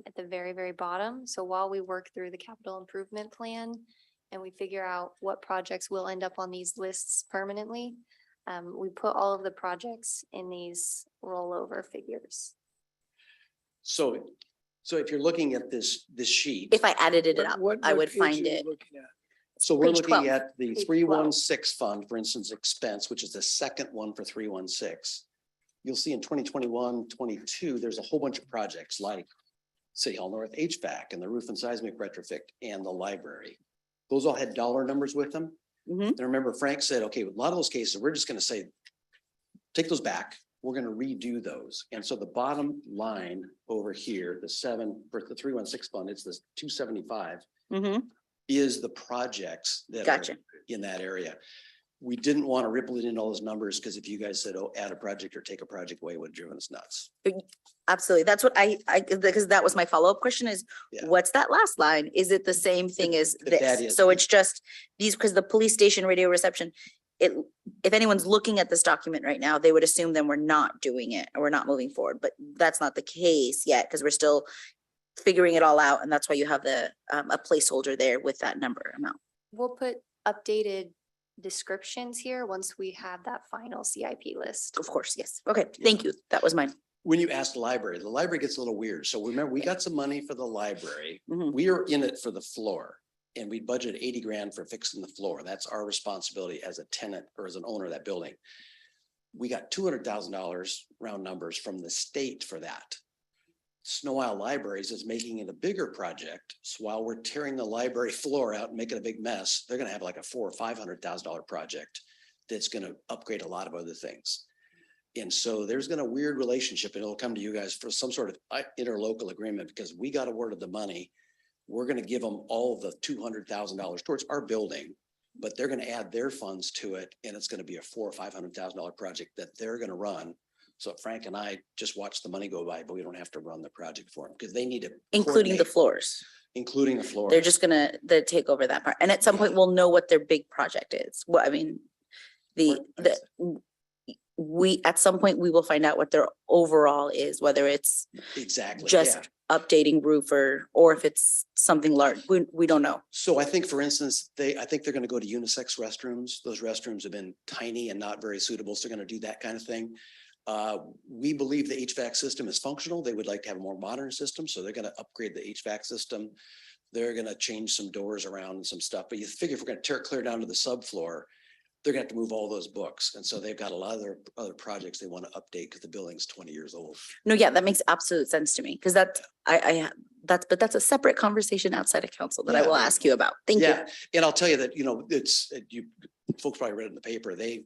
at the very, very bottom. So while we work through the capital improvement plan and we figure out what projects will end up on these lists permanently, we put all of the projects in these rollover figures. So if you're looking at this sheet. If I added it up, What I would page find are you it. looking at? So we're Page looking 12. at the Page 316 fund, for instance, expense, which is the second one for 316. You'll see in 2021-22, there's a whole bunch of projects like City Hall North HVAC and the roof and seismic retrofit and the library. Those all had dollar numbers with them. Mhm. And remember Frank said, okay, with a lot of those cases, we're just going to say, take those back. We're going to redo those. And so the bottom line over here, the 7 for the 316 fund, it's this 275. Mhm. Is the projects that Gotcha. are in that area. We didn't want to ripple it in all those numbers because if you guys said, oh, add a project or take a project away, it would have driven us nuts. Absolutely. That's what I, because that was my follow-up question is, Yeah. what's that last line? Is it the same thing as if that this? is- So it's just these, because the police station radio reception, if anyone's looking at this document right now, they would assume then we're not doing it or we're not moving forward, but that's not the case yet because we're still figuring it all out. And that's why you have the, a placeholder there with that number amount. We'll put updated descriptions here once we have that final CIP list. Of course, yes. Okay, thank you. That was mine. When you asked the library gets a little weird. So remember, we got some money for the library. Mhm. We are in it for the floor. And we budgeted 80 grand for fixing the floor. That's our responsibility as a tenant or as an owner of that building. We got $200,000 round numbers from the state for that. Snow Isle Libraries is making it a bigger project. So while we're tearing the library floor out and making a big mess, they're gonna have like a $400,000 or $500,000 project that's gonna upgrade a lot of other things. And so there's gonna weird relationship and it'll come to you guys for some sort of interlocal agreement because we got awarded the money. We're gonna give them all the $200,000 towards our building, but they're gonna add their funds to it and it's gonna be a $400,000 or $500,000 project that they're gonna run. So Frank and I just watch the money go by, but we don't have to run the project for them because they need to. Including the coordinate, floors. Including the floor. They're just gonna, take over that part. And at some point, we'll know what their big project is. Well, I mean, at some point, we will find out what their overall is, whether it's Exactly. just yeah. updating roof or if it's something large. We don't know. So I think, for instance, I think they're gonna go to unisex restrooms. Those restrooms have been tiny and not very suitable. So they're gonna do that kind of thing. We believe the HVAC system is functional. They would like to have a more modern system. So they're gonna upgrade the HVAC system. They're gonna change some doors around and some stuff. But you figure if we're gonna tear it clear down to the subfloor, they're gonna have to move all those books. And so they've got a lot of other projects they want to update because the building's 20 years old. No, yeah, that makes absolute sense to me because that's a separate conversation outside of council that I Yeah. will ask you about. Thank you. Yeah, and I'll tell you that, you folks probably read it in the paper. They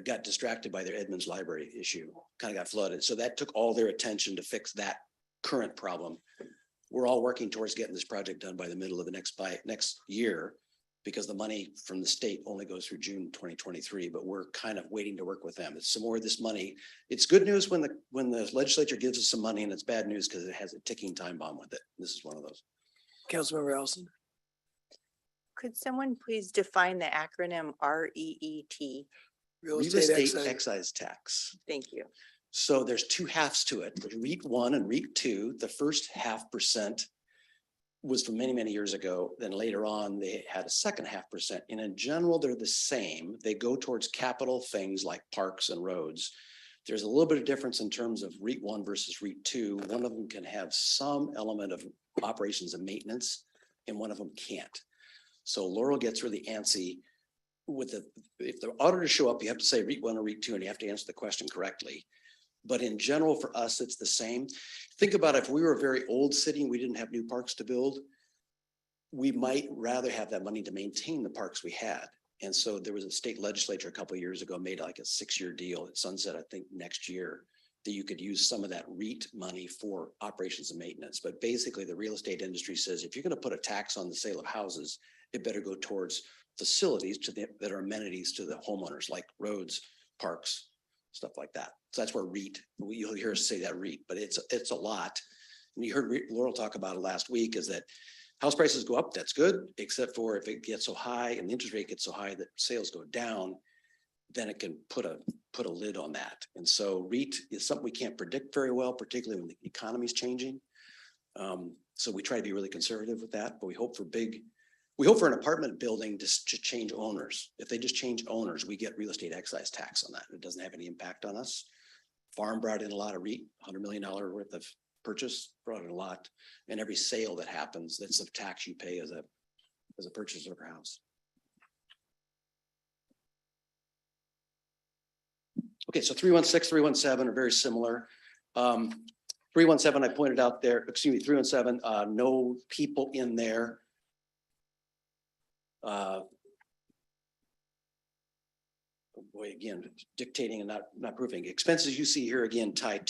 got distracted by their Edmonds Library issue, kind of got flooded. So that took all their attention to fix that current problem. We're all working towards getting this project done by the middle of the next year because the money from the state only goes through June 2023, but we're kind of waiting to work with them. It's some more of this money. It's good news when the legislature gives us some money and it's bad news because it has a ticking time bomb with it. This is one of those. Councilmember Allison. Could someone please define the acronym REET? Real Real estate estate excise. excise tax. Thank you. So there's two halves to it. There's REIT 1 and REIT 2. The first 0.5% was from many, many years ago. Then later on, they had a second 0.5%. And in general, they're the same. They go towards capital things like parks and roads. There's a little bit of difference in terms of REIT 1 versus REIT 2. One of them can have some element of operations and maintenance, and one of them can't. So Laurel gets really antsy with if the auditors show up, you have to say REIT 1 or REIT 2, and you have to answer the question correctly. But in general, for us, it's the same. Think about if we were a very old city and we didn't have new parks to build, we might rather have that money to maintain the parks we had. And so there was a state legislature a couple of years ago made like a 6-year deal at sunset, I think next year, that you could use some of that REIT money for operations and maintenance. But basically the real estate industry says, if you're going to put a tax on the sale of houses, it better go towards facilities that are amenities to the homeowners, like roads, parks, stuff like that. So that's where REIT, you'll hear us say that REIT, but it's a lot. And you heard Laurel talk about it last week, is that house prices go up, that's good, except for if it gets so high and the interest rate gets so high that sales go down, then it can put a lid on that. And so REIT is something we can't predict very well, particularly when the economy is changing. So we try to be really conservative with that, but we hope for an apartment building to change owners. If they just change owners, we get real estate excise tax on that. It doesn't have any impact on us. Farm brought in a lot of REIT, $100 million worth of purchase, brought in a lot. And every sale that happens, that's the tax you pay as a purchaser of a house. Okay, so 316, 317 are very similar. 317, I pointed out there, 317, no people in there. Boy, again, dictating and not proving. Expenses you see here again tied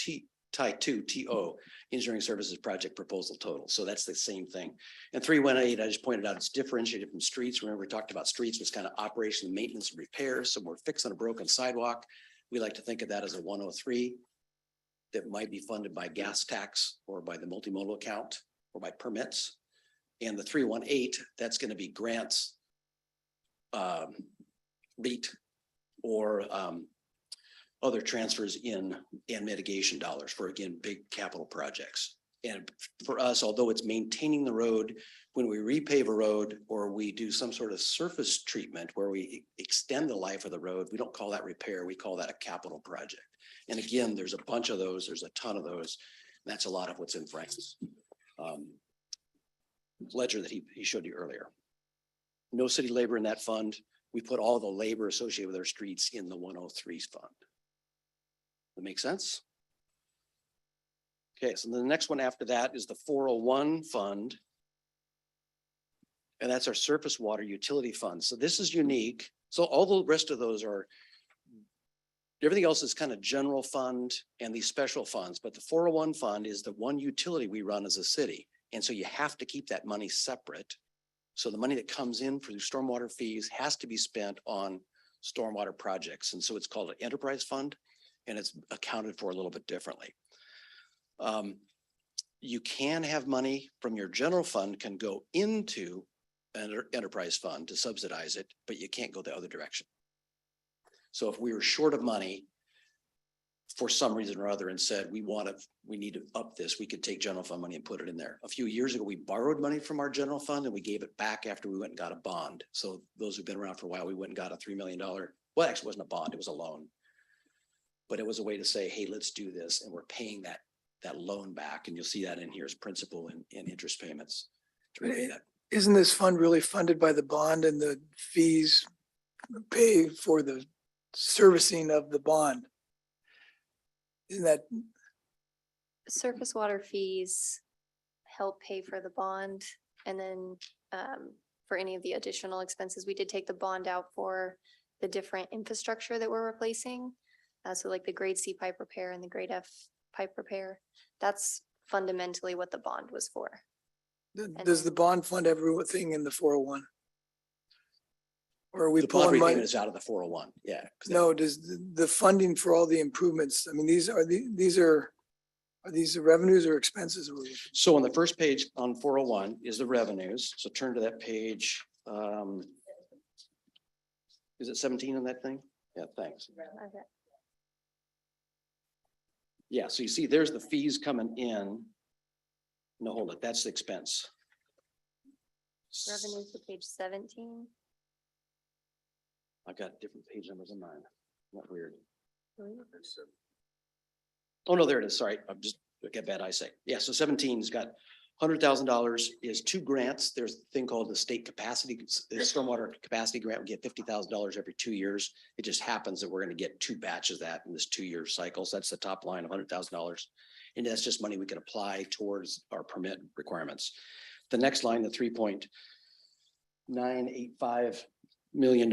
Type 2, TO, engineering services project proposal total. So that's the same thing. And 318, I just pointed out, it's differentiated from streets. Remember, we talked about streets was kind of operation, maintenance, and repairs. So we're fixing a broken sidewalk. We like to think of that as a 103 that might be funded by gas tax or by the multimodal account or by permits. And the 318, that's going to be grants, REIT, or other transfers in and mitigation dollars for, again, big capital projects. And for us, although it's maintaining the road, when we repave a road or we do some sort of surface treatment where we extend the life of the road, we don't call that repair, we call that a capital project. And again, there's a bunch of those, there's a ton of those. That's a lot of what's in Frank's ledger that he showed you earlier. No city labor in that fund. We put all the labor associated with our streets in the 103s fund. That make sense? Okay, so the next one after that is the 401 fund. And that's our surface water utility fund. So this is unique. So all the rest of those are, everything else is kind of general fund and these special funds, but the 401 fund is the one utility we run as a city. And so you have to keep that money separate. So the money that comes in for the stormwater fees has to be spent on stormwater projects. And so it's called an enterprise fund and it's accounted for a little bit differently. You can have money from your general fund can go into an enterprise fund to subsidize it, but you can't go the other direction. So if we were short of money for some reason or other and said, we need to up this, we could take general fund money and put it in there. A few years ago, we borrowed money from our general fund and we gave it back after we went and got a bond. So those who've been around for a while, we went and got a $3 million, well, actually it wasn't a bond, it was a loan. But it was a way to say, hey, let's do this. And we're paying that loan back. And you'll see that in here as principal and interest payments. To repay that. Isn't this fund really funded by the bond and the fees pay for the servicing of the bond? Isn't that, Surface water fees help pay for the bond. And then for any of the additional expenses, we did take the bond out for the different infrastructure that we're replacing. So like the grade C pipe repair and the grade F pipe repair. That's fundamentally what the bond was for. does the bond fund everything in the 401? Or are we The bond pulling repayment money? is out of the 401, yeah. 'Cause that- No, does the funding for all the improvements, I mean, are these the revenues or expenses? So on the first page on 401 is the revenues. So turn to that page. Is it 17 on that thing? Yeah, thanks. Okay. Yeah, so you see, there's the fees coming in. No, hold it, that's the expense. Revenues to page 17. I got different page numbers in mine. Not weird. Oh, no, there it is. Sorry, I'm just, I got bad eyesight. Yeah, so 17's got $100,000 is 2 grants. There's a thing called the state capacity, the stormwater capacity grant. We get $50,000 every 2 years. It just happens that we're going to get 2 batches of that in this 2-year cycle. So that's the top line of $100,000. And that's just money we can apply towards our permit requirements. The next line, the $3.985 million,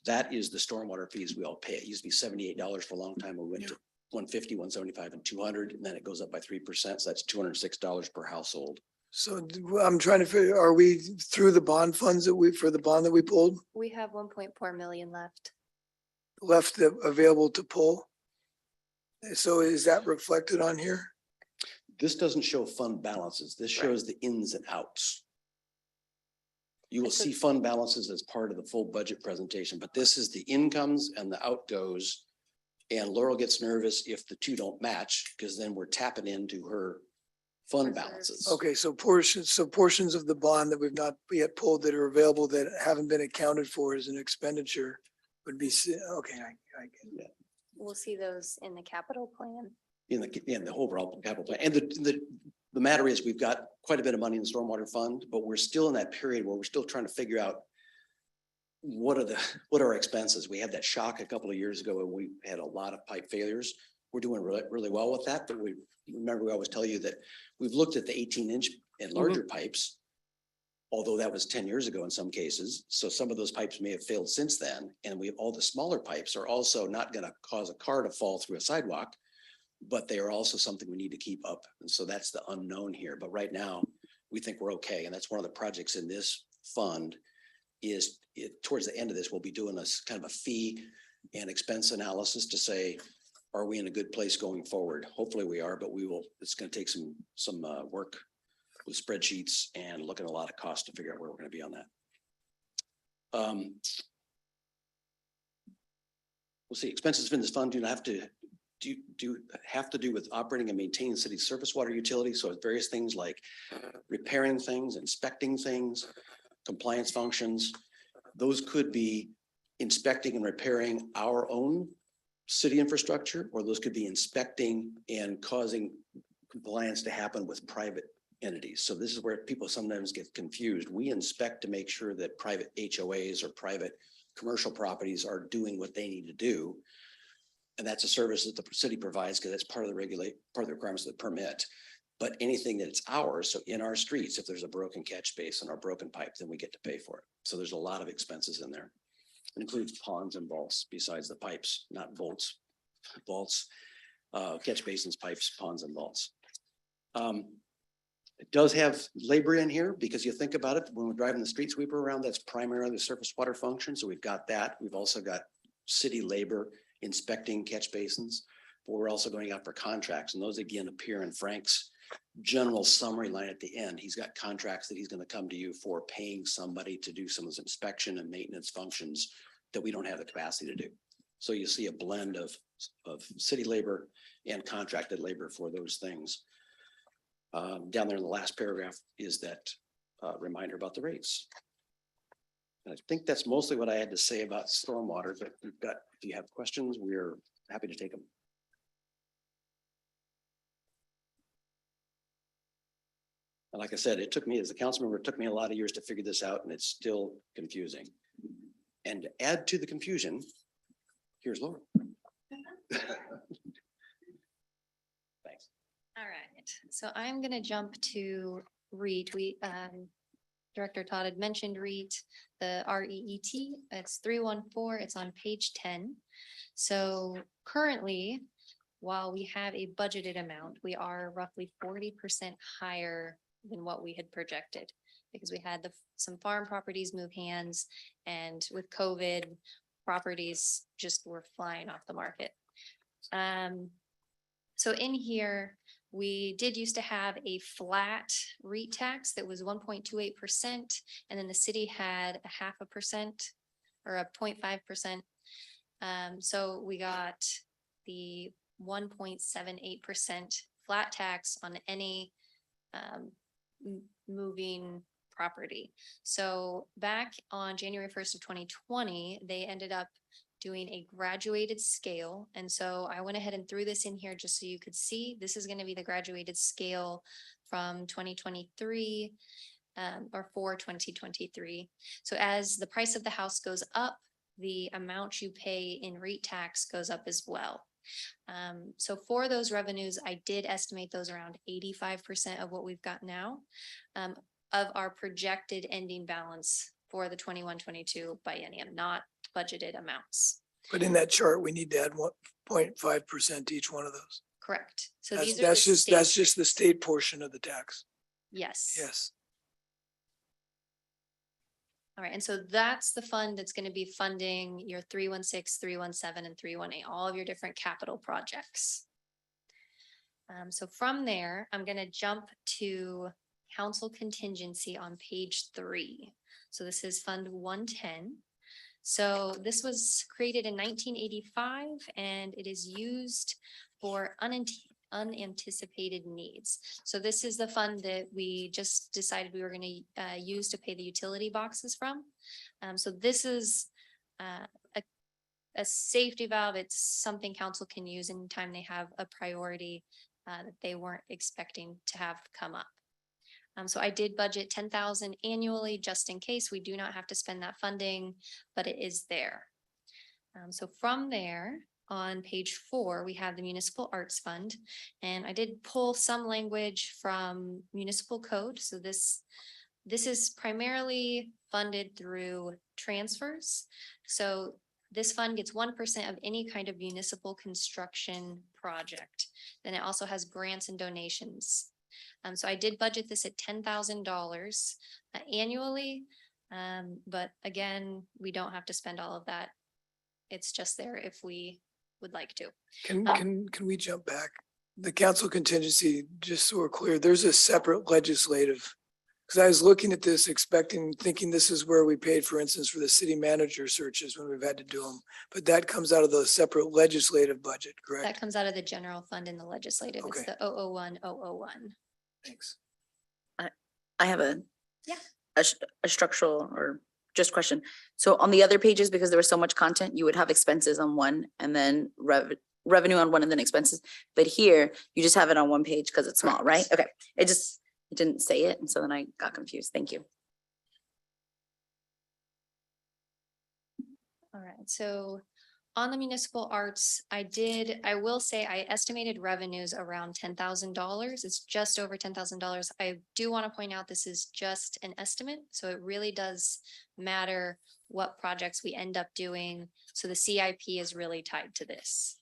that is the stormwater fees we all pay. It used to be $78 for a long time. We went to 150, 175, and 200, and then it goes up by 3%. So that's $206 per household. So I'm trying to figure, are we through the bond funds for the bond that we pulled We have 1.4 million left. left available to pull? So is that reflected on here? This doesn't show fund balances. This shows the ins and outs. You will see fund balances as part of the full budget presentation, but this is the incomes and the outgoes. And Laurel gets nervous if the two don't match, because then we're tapping into her fund balances. Okay, so portions of the bond that we've not yet pulled that are available that haven't been accounted for as an expenditure would be, okay, I get it. We'll see those in the capital plan. In the overall capital plan. And the matter is, we've got quite a bit of money in the stormwater fund, but we're still in that period where we're still trying to figure out what are our expenses. We had that shock a couple of years ago and we had a lot of pipe failures. We're doing really well with that, but we always tell you that we've looked at the 18-inch and larger pipes, although that was 10 years ago in some cases. So some of those pipes may have failed since then. And all the smaller pipes are also not going to cause a car to fall through a sidewalk, but they are also something we need to keep up. And so that's the unknown here. But right now, we think we're okay. And that's one of the projects in this fund is towards the end of this, we'll be doing this kind of a fee and expense analysis to say, are we in a good place going forward? Hopefully we are, but it's going to take some work with spreadsheets and looking at a lot of costs to figure out where we're going to be on that. We'll see, expenses in this fund do not have to do with operating and maintaining city surface water utilities. So various things like repairing things, inspecting things, compliance functions. Those could be inspecting and repairing our own city infrastructure, or those could be inspecting and causing compliance to happen with private entities. So this is where people sometimes get confused. We inspect to make sure that private HOAs or private commercial properties are doing what they need to do. And that's a service that the city provides because that's part of the requirements of the permit. But anything that's ours, so in our streets, if there's a broken catch basin or broken pipe, then we get to pay for it. So there's a lot of expenses in there. It includes ponds and vaults besides the pipes, not vaults, catch basins, pipes, ponds and vaults. It does have labor in here because you think about it, when we're driving the street sweeper around, that's primarily the surface water function. So we've got that. We've also got city labor inspecting catch basins, but we're also going out for contracts. And those again appear in Frank's general summary line at the end. He's got contracts that he's going to come to you for paying somebody to do some of those inspection and maintenance functions that we don't have the capacity to do. So you see a blend of city labor and contracted labor for those things. Down there in the last paragraph is that reminder about the rates. And I think that's mostly what I had to say about stormwater, but if you have questions, we're happy to take them. And like I said, it took me as a council member, it took me a lot of years to figure this out and it's still confusing. And to add to the confusion, here's Laura. Thanks. All right, so I'm gonna jump to REIT. Director Todd had mentioned REIT, the REET, it's 314, it's on page 10. So currently, while we have a budgeted amount, we are roughly 40% higher than what we had projected. Because we had some farm properties move hands, and with COVID, properties just were flying off the market. So in here, we did used to have a flat REIT tax that was 1.28%, and then the city had a 0.5% or a 0.5%. So we got the 1.78% flat tax on any moving property. So back on January 1st of 2020, they ended up doing a graduated scale. And so I went ahead and threw this in here just so you could see, this is going to be the graduated scale from 2023 or for 2023. So as the price of the house goes up, the amount you pay in REIT tax goes up as well. So for those revenues, I did estimate those around 85% of what we've got now of our projected ending balance for the 21-22 biennium, not budgeted amounts. But in that chart, we need to add 1.5% to each one of those. Correct. So That's, these are that's the just, state that's just the rates. state portion of the tax. Yes. Yes. All right, and so that's the fund that's going to be funding your 316, 317, and 318, all of your different capital projects. So from there, I'm going to jump to council contingency on page 3. So this is Fund 110. So this was created in 1985, and it is used for unanticipated needs. So this is the fund that we just decided we were going to use to pay the utility boxes from. So this is a safety valve. It's something council can use anytime they have a priority that they weren't expecting to have come up. So I did budget 10,000 annually just in case. We do not have to spend that funding, but it is there. So from there, on page 4, we have the Municipal Arts Fund, and I did pull some language from municipal code. So this is primarily funded through transfers. So This fund gets 1% of any kind of municipal construction project. Then it also has grants and donations. So I did budget this at $10,000 annually. But again, we don't have to spend all of that. It's just there if we would like to. Can we jump back? The council contingency, just so we're clear, there's a separate legislative. Because I was looking at this thinking this is where we paid, for instance, for the city manager searches when we've had to do them. But that comes out of the separate legislative budget, That correct? comes out of the general fund in the legislative. It's Okay. the 001. Thanks. I have a. Yeah. A structural or just question. So on the other pages, because there was so much content, you would have expenses on one and then revenue on one and then expenses. But here, you just have it on one page because it's small, right? Okay, it didn't say it. And so then I got confused. Thank you. All right, so on the municipal arts, I will say I estimated revenues around $10,000. It's just over $10,000. I do want to point out this is just an estimate, so it really does matter what projects we end up doing. So the CIP is really tied to this.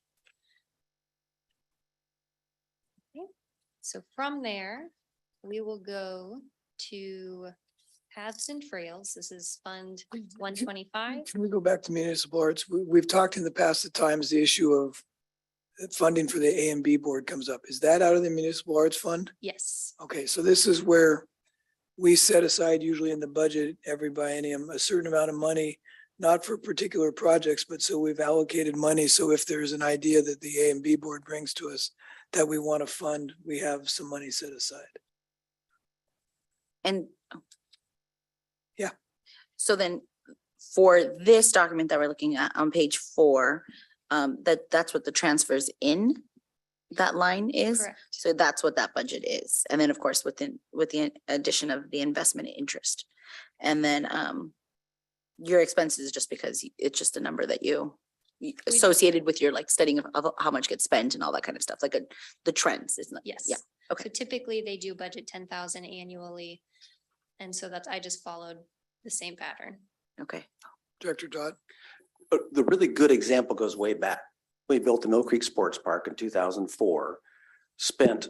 Okay, so from there, we will go to paths and trails. This is Fund 125. Can we go back to municipal arts? We've talked in the past at times, the issue of funding for the A and B board comes up. Is that out of the municipal arts fund? Yes, Okay, so this is where we set aside usually in the budget every biennium, a certain amount of money, not for particular projects, but so we've allocated money. So if there's an idea that the A and B board brings to us that we want to fund, we have some money set aside. And. Yeah. So then for this document that we're looking at on page 4, that's what the transfers in that line is. correct. So that's what that budget is. And then, of course, with the addition of the investment interest. And then your expenses, just because it's just a number that you associated with your like studying of how much gets spent and all that kind of stuff, like the trends, isn't it? Yes. Yeah. Okay. So typically they do budget 10,000 annually. And so I just followed the same pattern. Okay. Director Dodd? The really good example goes way back. We built the Mill Creek Sports Park in 2004, spent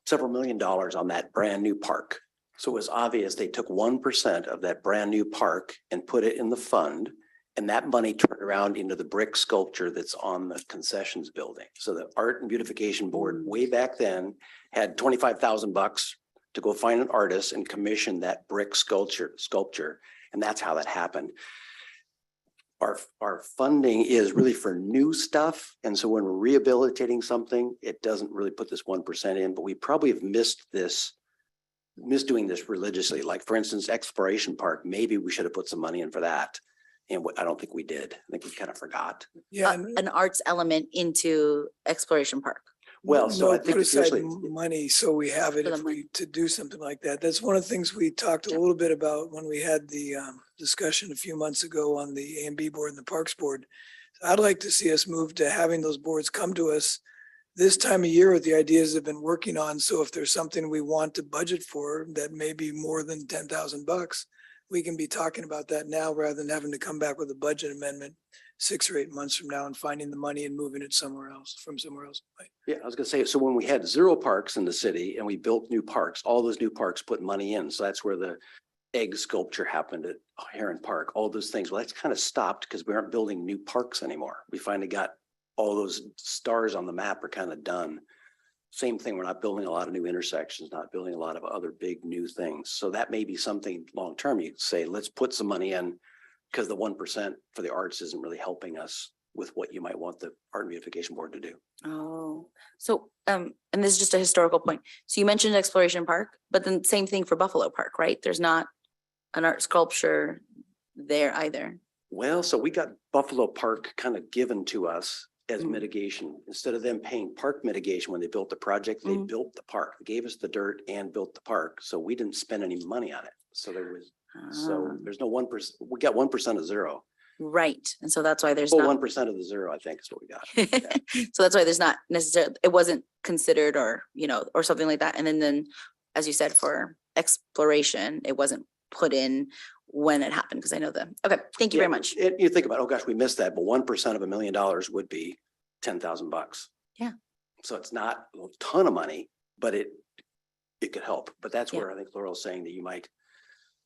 several $1 million on that brand new park. So it was obvious they took 1% of that brand new park and put it in the fund. And that money turned around into the brick sculpture that's on the concessions building. So the Art and Beautification Board way back then had $25,000 to go find an artist and commission that brick sculpture. And that's how that happened. Our funding is really for new stuff. And so when we're rehabilitating something, it doesn't really put this 1% in, but we probably have missed doing this religiously. Like for instance, Exploration Park, maybe we should have put some money in for that. And I don't think we did. I think we kind of forgot. Yeah. An arts element into Exploration Park. Well, so I No, think put aside usually, money so we have it For the if money. to do something like that. That's one of the things we talked a little bit about when we had the discussion a few months ago on the A and B board and the Parks Board. I'd like to see us move to having those boards come to us this time of year with the ideas they've been working on. So if there's something we want to budget for that may be more than $10,000, we can be talking about that now rather than having to come back with a budget amendment 6 or 8 months from now and finding the money and moving it somewhere else, from somewhere else. Right. yeah, I was gonna say, so when we had 0 parks in the city and we built new parks, all those new parks put money in. So that's where the egg sculpture happened at Heron Park, all those things. Well, that's kind of stopped because we aren't building new parks anymore. We finally got all those stars on the map are kind of done. Same thing, we're not building a lot of new intersections, not building a lot of other big new things. So that may be something long-term. You could say, let's put some money in because the 1% for the arts isn't really helping us with what you might want the Art and Beautification Board to do. Oh, so, and this is just a historical point. So you mentioned Exploration Park, but then same thing for Buffalo Park, right? There's not an art sculpture there either. Well, so we got Buffalo Park kind of given to us as Mhm. mitigation. Instead of them paying park mitigation when they built the project, they Mhm. built the park. They gave us the dirt and built the park. So we didn't spend any money on it. So Ah, there's no 1%. We got 1% of 0. right. And so that's why there's Well, not. 1% of the 0, I think is what we got. So that's why there's not necessarily, it wasn't considered or, or something like that. And then, as you said, for exploration, it wasn't put in when it happened, because I know okay, thank you very much. You think about, oh gosh, we missed that, but 1% of $1 million would be $10,000. Yeah. So it's not a ton of money, but it could help. But that's Yeah. where I think Laurel's saying that you might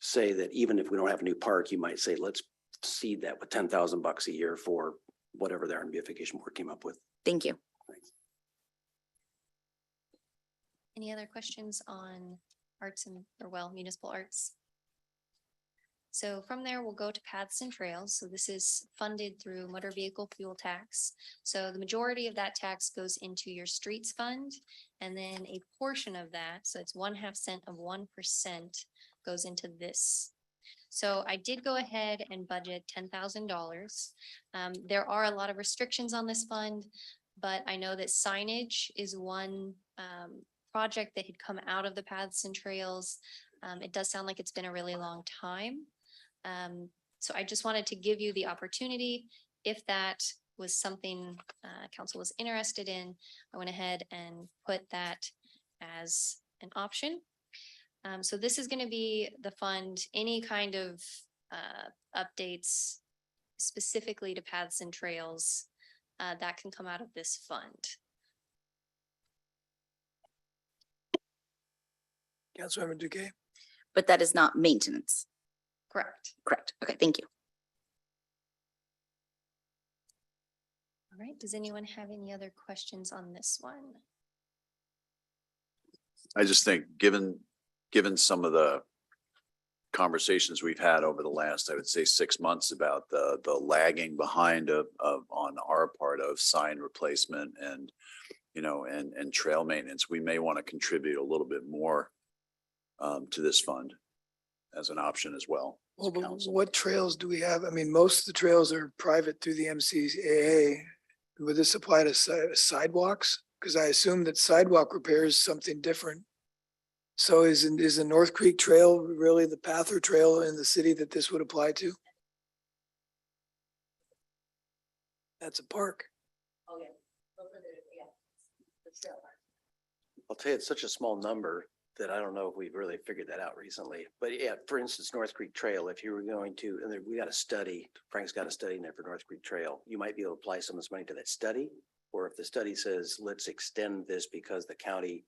say that even if we don't have a new park, you might say, let's seed that with $10,000 a year for whatever their beautification board came up with. Thank you. Any other questions on arts municipal arts? So from there, we'll go to paths and trails. So this is funded through motor vehicle fuel tax. So the majority of that tax goes into your streets fund. And then a portion of that, so it's 1/2 cent of 1% goes into this. So I did go ahead and budget $10,000. There are a lot of restrictions on this fund, but I know that signage is one project that had come out of the paths and trails. It does sound like it's been a really long time. So I just wanted to give you the opportunity, if that was something council was interested in, I went ahead and put that as an option. So this is going to be the fund, any kind of updates specifically to paths and trails that can come out of this fund. Councilmember Duque? But that is not maintenance. Correct. Correct. Okay, thank you. All right. Does anyone have any other questions on this one? I just think, given some of the conversations we've had over the last, I would say 6 months about the lagging behind on our part of sign replacement and, and trail maintenance, we may want to contribute a little bit more to this fund as an option as well. Well, but what trails do we have? I mean, most of the trails are private through the MCAA. Would this apply to sidewalks? Because I assume that sidewalk repair is something different. So is the North Creek Trail really the path or trail in the city that this would apply to? That's a park. I'll tell you, it's such a small number that I don't know if we've really figured that out recently. But yeah, for instance, North Creek Trail, if you were going to, and we got a study, Frank's got a study in there for North Creek Trail, you might be able to apply some of this money to that study. Or if the study says, let's extend this because the county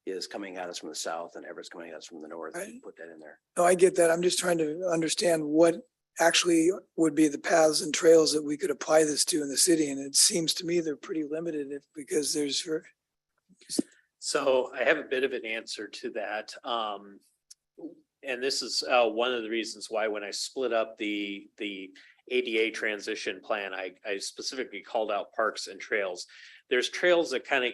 is coming at us from the south and Everett's coming at us from the north, Right. you put that in there. No, I get that. I'm just trying to understand what actually would be the paths and trails that we could apply this to in the city. And it seems to me they're pretty limited because there's So I have a bit of an answer to that. And this is one of the reasons why when I split up the ADA transition plan, I specifically called out parks and trails. There's trails that kind of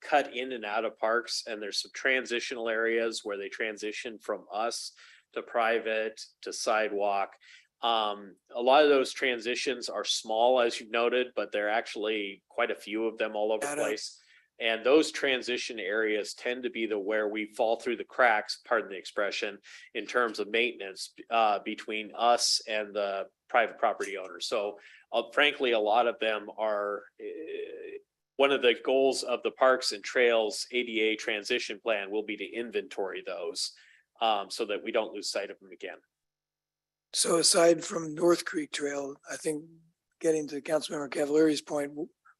cut in and out of parks, and there's some transitional areas where they transition from us to private to sidewalk. A lot of those transitions are small, as you've noted, but there are actually quite a few of them all over the place. And those transition areas tend to be where we fall through the cracks, pardon the expression, in terms of maintenance between us and the private property owners. So frankly, a lot of them are, one of the goals of the Parks and Trails ADA transition plan will be to inventory those so that we don't lose sight of them again. So aside from North Creek Trail, I think getting to Councilmember Cavalari's point,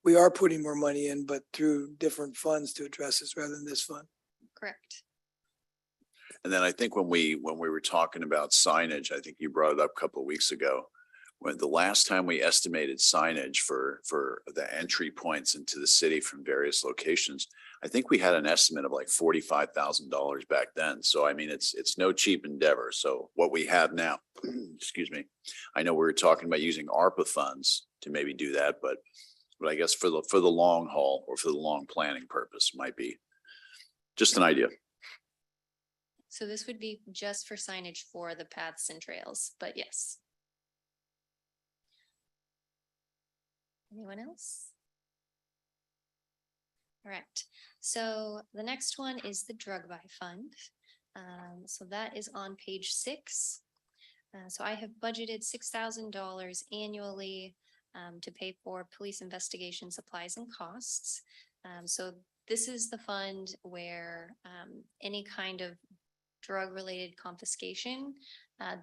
we are putting more money in, but through different funds to address this rather than this fund. Correct. And then I think when we were talking about signage, I think you brought it up a couple of weeks ago. When the last time we estimated signage for the entry points into the city from various locations, I think we had an estimate of like $45,000 back then. So I mean, it's no cheap endeavor. So what we have now, excuse me, I know we were talking about using ARPA funds to maybe do that, but I guess for the long haul or for the long planning purpose might be just an idea. So this would be just for signage for the paths and trails, but yes. Anyone else? All right, so the next one is the drug buy fund. So that is on page 6. So I have budgeted $6,000 annually to pay for police investigation supplies and costs. So this is the fund where any kind of drug-related confiscation,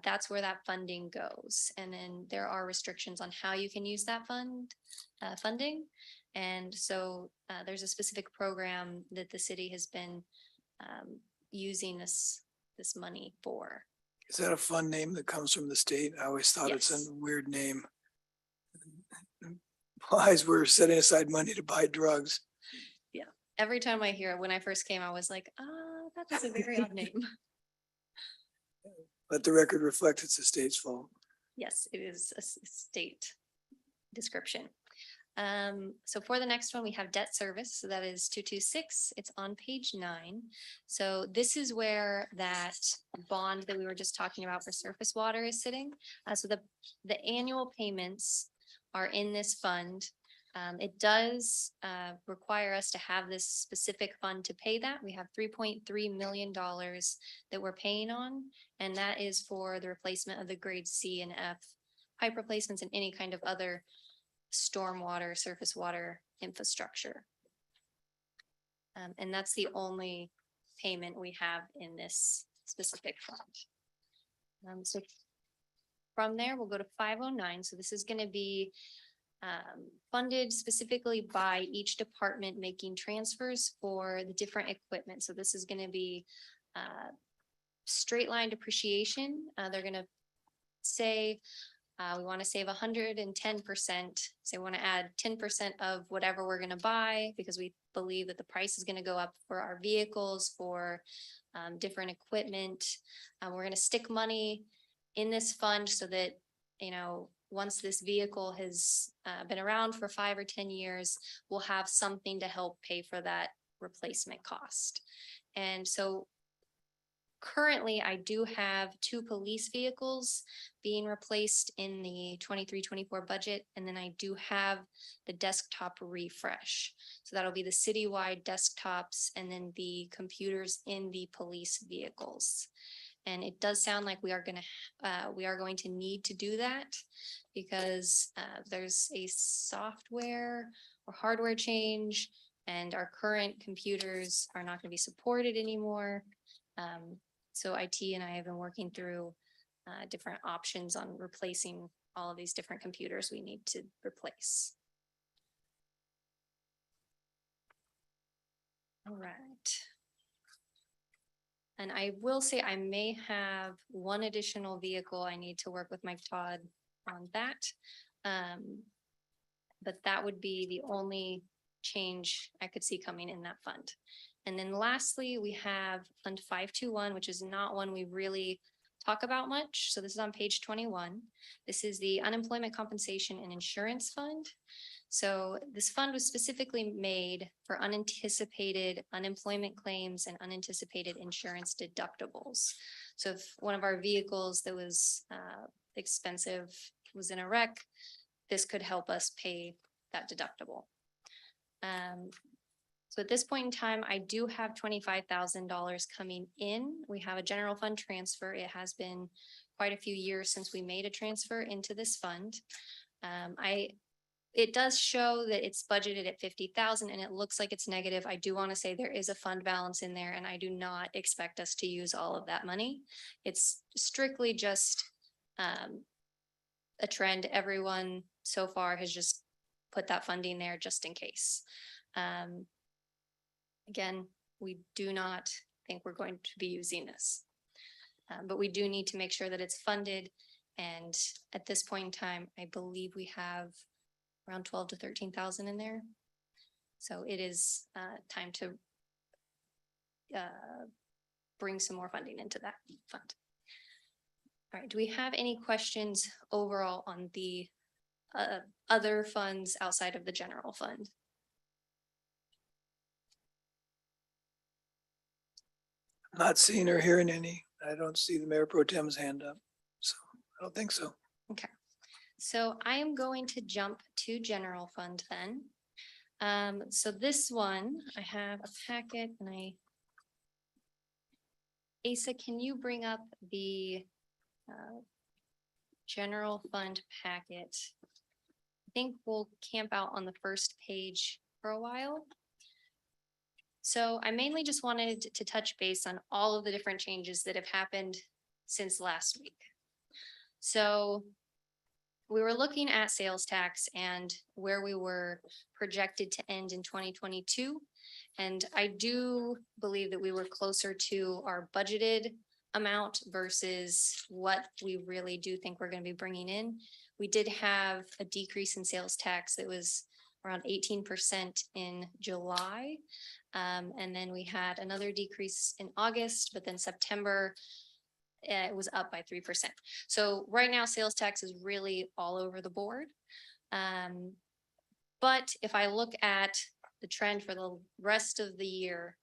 that's where that funding goes. And then there are restrictions on how you can use that funding. And so there's a specific program that the city has been using this money for. Is that a fun name that comes from the state? I always thought it's Yes. a weird name. Wise, we're setting aside money to buy drugs. Every time I hear it, when I first came, I was like, that is a very odd name. Let the record reflect it's the state's fault. Yes, it is a state description. So for the next one, we have debt service. So that is 226. It's on page 9. So this is where that bond that we were just talking about for surface water is sitting. So the annual payments are in this fund. It does require us to have this specific fund to pay that. We have $3.3 million that we're paying on, and that is for the replacement of the grade C and F pipe replacements and any kind of other stormwater, surface water infrastructure. And that's the only payment we have in this specific fund. So from there, we'll go to 509. So this is going to be funded specifically by each department making transfers for the different equipment. So this is going to be straight line depreciation. They're going to say we want to save 110%. So we want to add 10% of whatever we're going to buy because we believe that the price is going to go up for our vehicles, for different equipment. We're going to stick money in this fund so that, you know, once this vehicle has been around for 5 or 10 years, we'll have something to help pay for that replacement cost. And so currently I do have 2 police vehicles being replaced in the 23-24 budget. And then I do have the desktop refresh. So that'll be the citywide desktops and then the computers in the police vehicles. And it does sound like we are going to need to do that because there's a software or hardware change and our current computers are not going to be supported anymore. So IT and I have been working through different options on replacing all of these different computers we need to replace. All right. And I will say I may have one additional vehicle. I need to work with Mike Todd on that. But that would be the only change I could see coming in that fund. And then lastly, we have Fund 521, which is not one we really talk about much. So this is on page 21. This is the Unemployment Compensation and Insurance Fund. So this fund was specifically made for unanticipated unemployment claims and unanticipated insurance deductibles. So if one of our vehicles that was expensive was in a wreck, this could help us pay that deductible. So at this point in time, I do have $25,000 coming in. We have a general fund transfer. It has been quite a few years since we made a transfer into this fund. It does show that it's budgeted at 50,000 and it looks like it's negative. I do want to say there is a fund balance in there and I do not expect us to use all of that money. It's strictly just a trend. Everyone so far has just put that funding there just in case. Again, we do not think we're going to be using this, but we do need to make sure that it's funded. And at this point in time, I believe we have around 12 to 13,000 in there. So it is time to bring some more funding into that fund. All right, do we have any questions overall on the other funds outside of the general fund? Not seeing or hearing any. I don't see the Mayor Pro Tem's hand up, so I don't think so. Okay, so I am going to jump to general fund then. So this one, I have a packet and Asa, can you bring up the general fund packet? I think we'll camp out on the first page for a while. So I mainly just wanted to touch base on all of the different changes that have happened since last week. So we were looking at sales tax and where we were projected to end in 2022. And I do believe that we were closer to our budgeted amount versus what we really do think we're going to be bringing in. We did have a decrease in sales tax that was around 18% in July. And then we had another decrease in August, but then September, it was up by 3%. So right now, sales tax is really all over the board. But if I look at the trend for the rest of the year,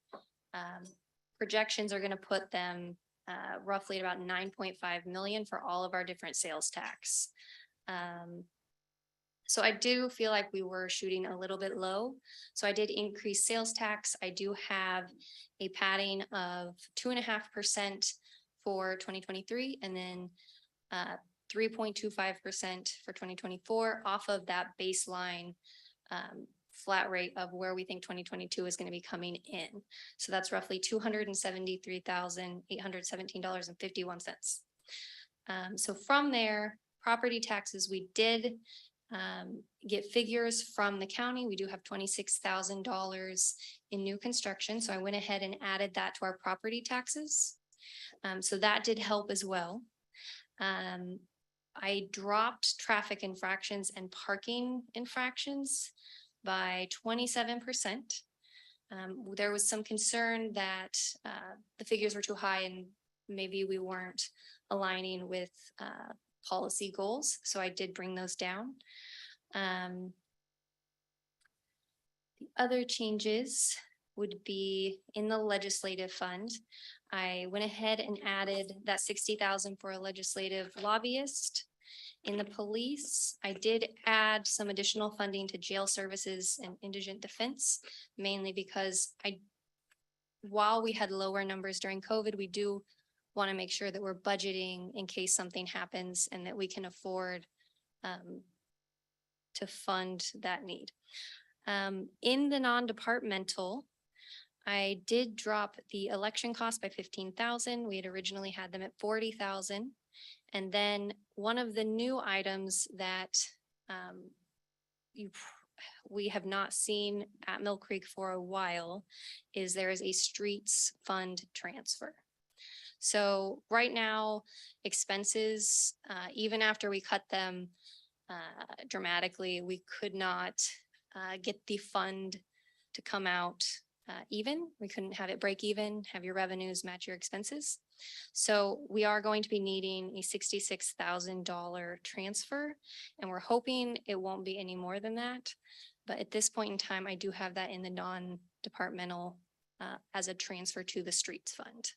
projections are going to put them roughly at about 9.5 million for all of our different sales tax. So I do feel like we were shooting a little bit low. So I did increase sales tax. I do have a padding of 2.5% for 2023 and then 3.25% for 2024 off of that baseline flat rate of where we think 2022 is going to be coming in. So that's roughly $273,817.51. So from there, property taxes, we did get figures from the county. We do have $26,000 in new construction. So I went ahead and added that to our property taxes. So that did help as well. I dropped traffic infractions and parking infractions by 27%. There was some concern that the figures were too high and maybe we weren't aligning with policy goals. So I did bring those down. The other changes would be in the legislative fund. I went ahead and added that 60,000 for a legislative lobbyist. In the police, I did add some additional funding to jail services and indigent defense, mainly because while we had lower numbers during COVID, we do want to make sure that we're budgeting in case something happens and that we can afford to fund that need. In the non-departmental, I did drop the election cost by 15,000. We had originally had them at 40,000. And then one of the new items that we have not seen at Mill Creek for a while is there is a streets fund transfer. So right now, expenses, even after we cut them dramatically, we could not get the fund to come out even. We couldn't have it break even, have your revenues match your expenses. So we are going to be needing a $66,000 transfer, and we're hoping it won't be any more than that. But at this point in time, I do have that in the non-departmental as a transfer to the streets fund.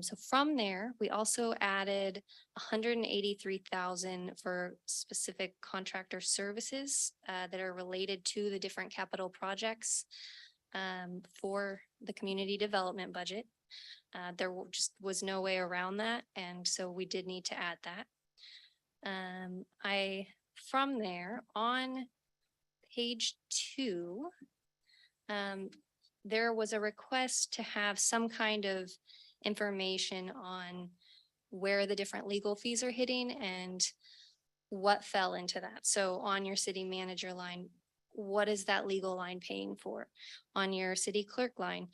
So from there, we also added 183,000 for specific contractor services that are related to the different capital projects for the community development budget. There just was no way around that, and so we did need to add that. From there on page 2, there was a request to have some kind of information on where the different legal fees are hitting and what fell into that. So on your city manager line, what is that legal line paying for? On your city clerk line,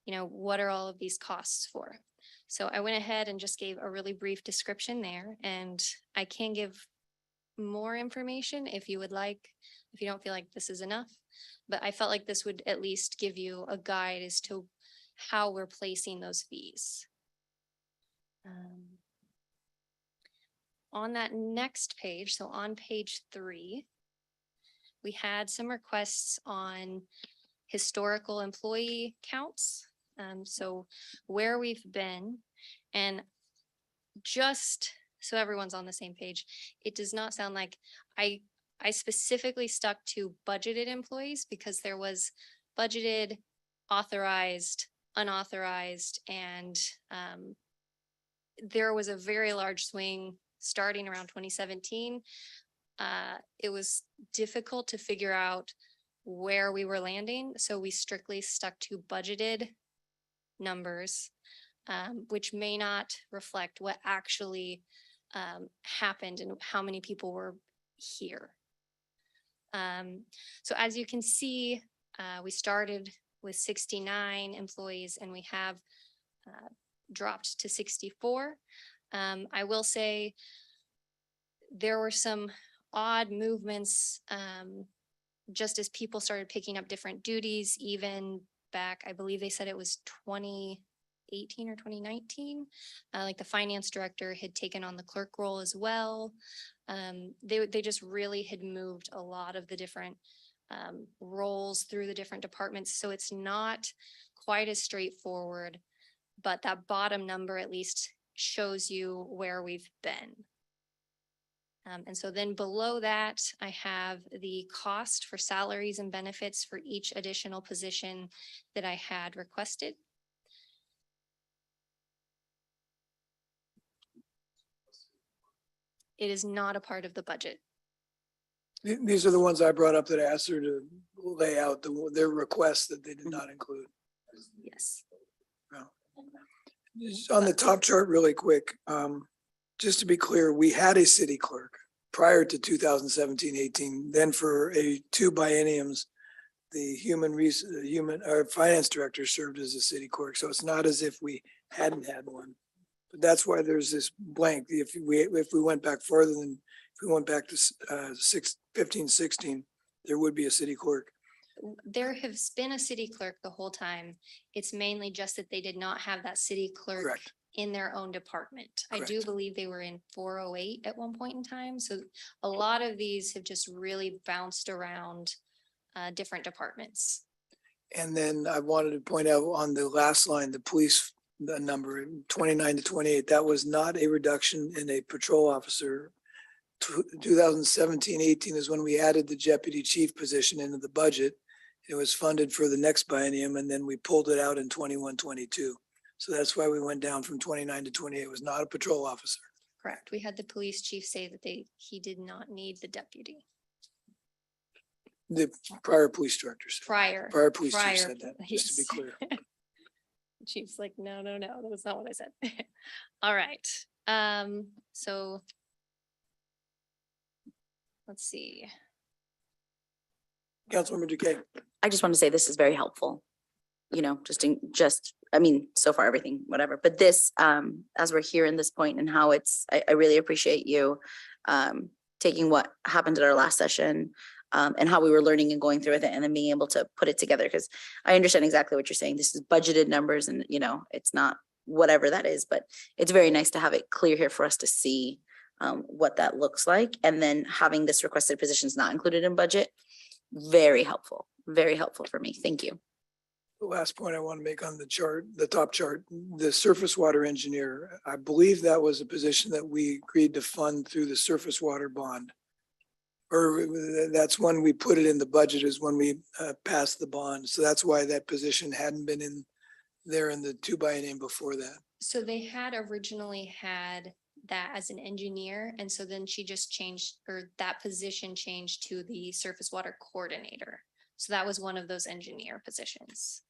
what are all of these costs for? So I went ahead and just gave a really brief description there, and I can give more information if you would like, if you don't feel like this is enough, but I felt like this would at least give you a guide as to how we're placing those fees. On that next page, so on page 3, we had some requests on historical employee counts. So where we've been, and just so everyone's on the same page, it does not sound like I specifically stuck to budgeted employees because there was budgeted, authorized, unauthorized, and there was a very large swing starting around 2017. It was difficult to figure out where we were landing. So we strictly stuck to budgeted numbers, which may not reflect what actually happened and how many people were here. So as you can see, we started with 69 employees and we have dropped to 64. I will say there were some odd movements just as people started picking up different duties, even back, I believe they said it was 2018 or 2019. Like the finance director had taken on the clerk role as well. They just really had moved a lot of the different roles through the different departments. So it's not quite as straightforward, but that bottom number at least shows you where we've been. And so then below that, I have the cost for salaries and benefits for each additional position that I had requested. It is not a part of the budget. These are the ones I brought up that I asked her to lay out their requests that they did not include. Yes. Just on the top chart really quick, just to be clear, we had a city clerk prior to 2017-18. Then for 2 bienniums, the our finance director served as a city clerk. So it's not as if we hadn't had one. But that's why there's this blank. If we went back further than, if we went back to 15, 16, there would be a city clerk. There has been a city clerk the whole time. It's mainly just that they did not have that city clerk Correct. in their own department. I do Correct. believe they were in 408 at one point in time. So a lot of these have just really bounced around different departments. And then I wanted to point out on the last line, the police, the number 29 to 28, that was not a reduction in a patrol officer. 2017-18 is when we added the deputy chief position into the budget. It was funded for the next biennium and then we pulled it out in 21-22. So that's why we went down from 29 to 28. It was not a patrol officer. Correct. We had the police chief say that he did not need the deputy. The prior police director said. Prior. Prior police chief prior, said that, just to be yes. clear. Chief's like, no, that was not what I said. All right. So let's see. Councilmember Duque. I just want to say this is very helpful. You know, I mean, so far everything, whatever, but this, as we're here in this point and how I really appreciate you taking what happened at our last session and how we were learning and going through with it and then being able to put it together. Because I understand exactly what you're saying. This is budgeted numbers and, you know, it's not whatever that is, but it's very nice to have it clear here for us to see what that looks like. And then having this requested positions not included in budget, very helpful for me. Thank you. The last point I want to make on the chart, the top chart, the surface water engineer, I believe that was a position that we agreed to fund through the surface water bond. Or that's when we put it in the budget is when we passed the bond. So that's why that position hadn't been in there in the 2 biennium before that. So they had originally had that as an engineer. And so then she just changed, or that position changed to the surface water coordinator. So that was one of those engineer positions.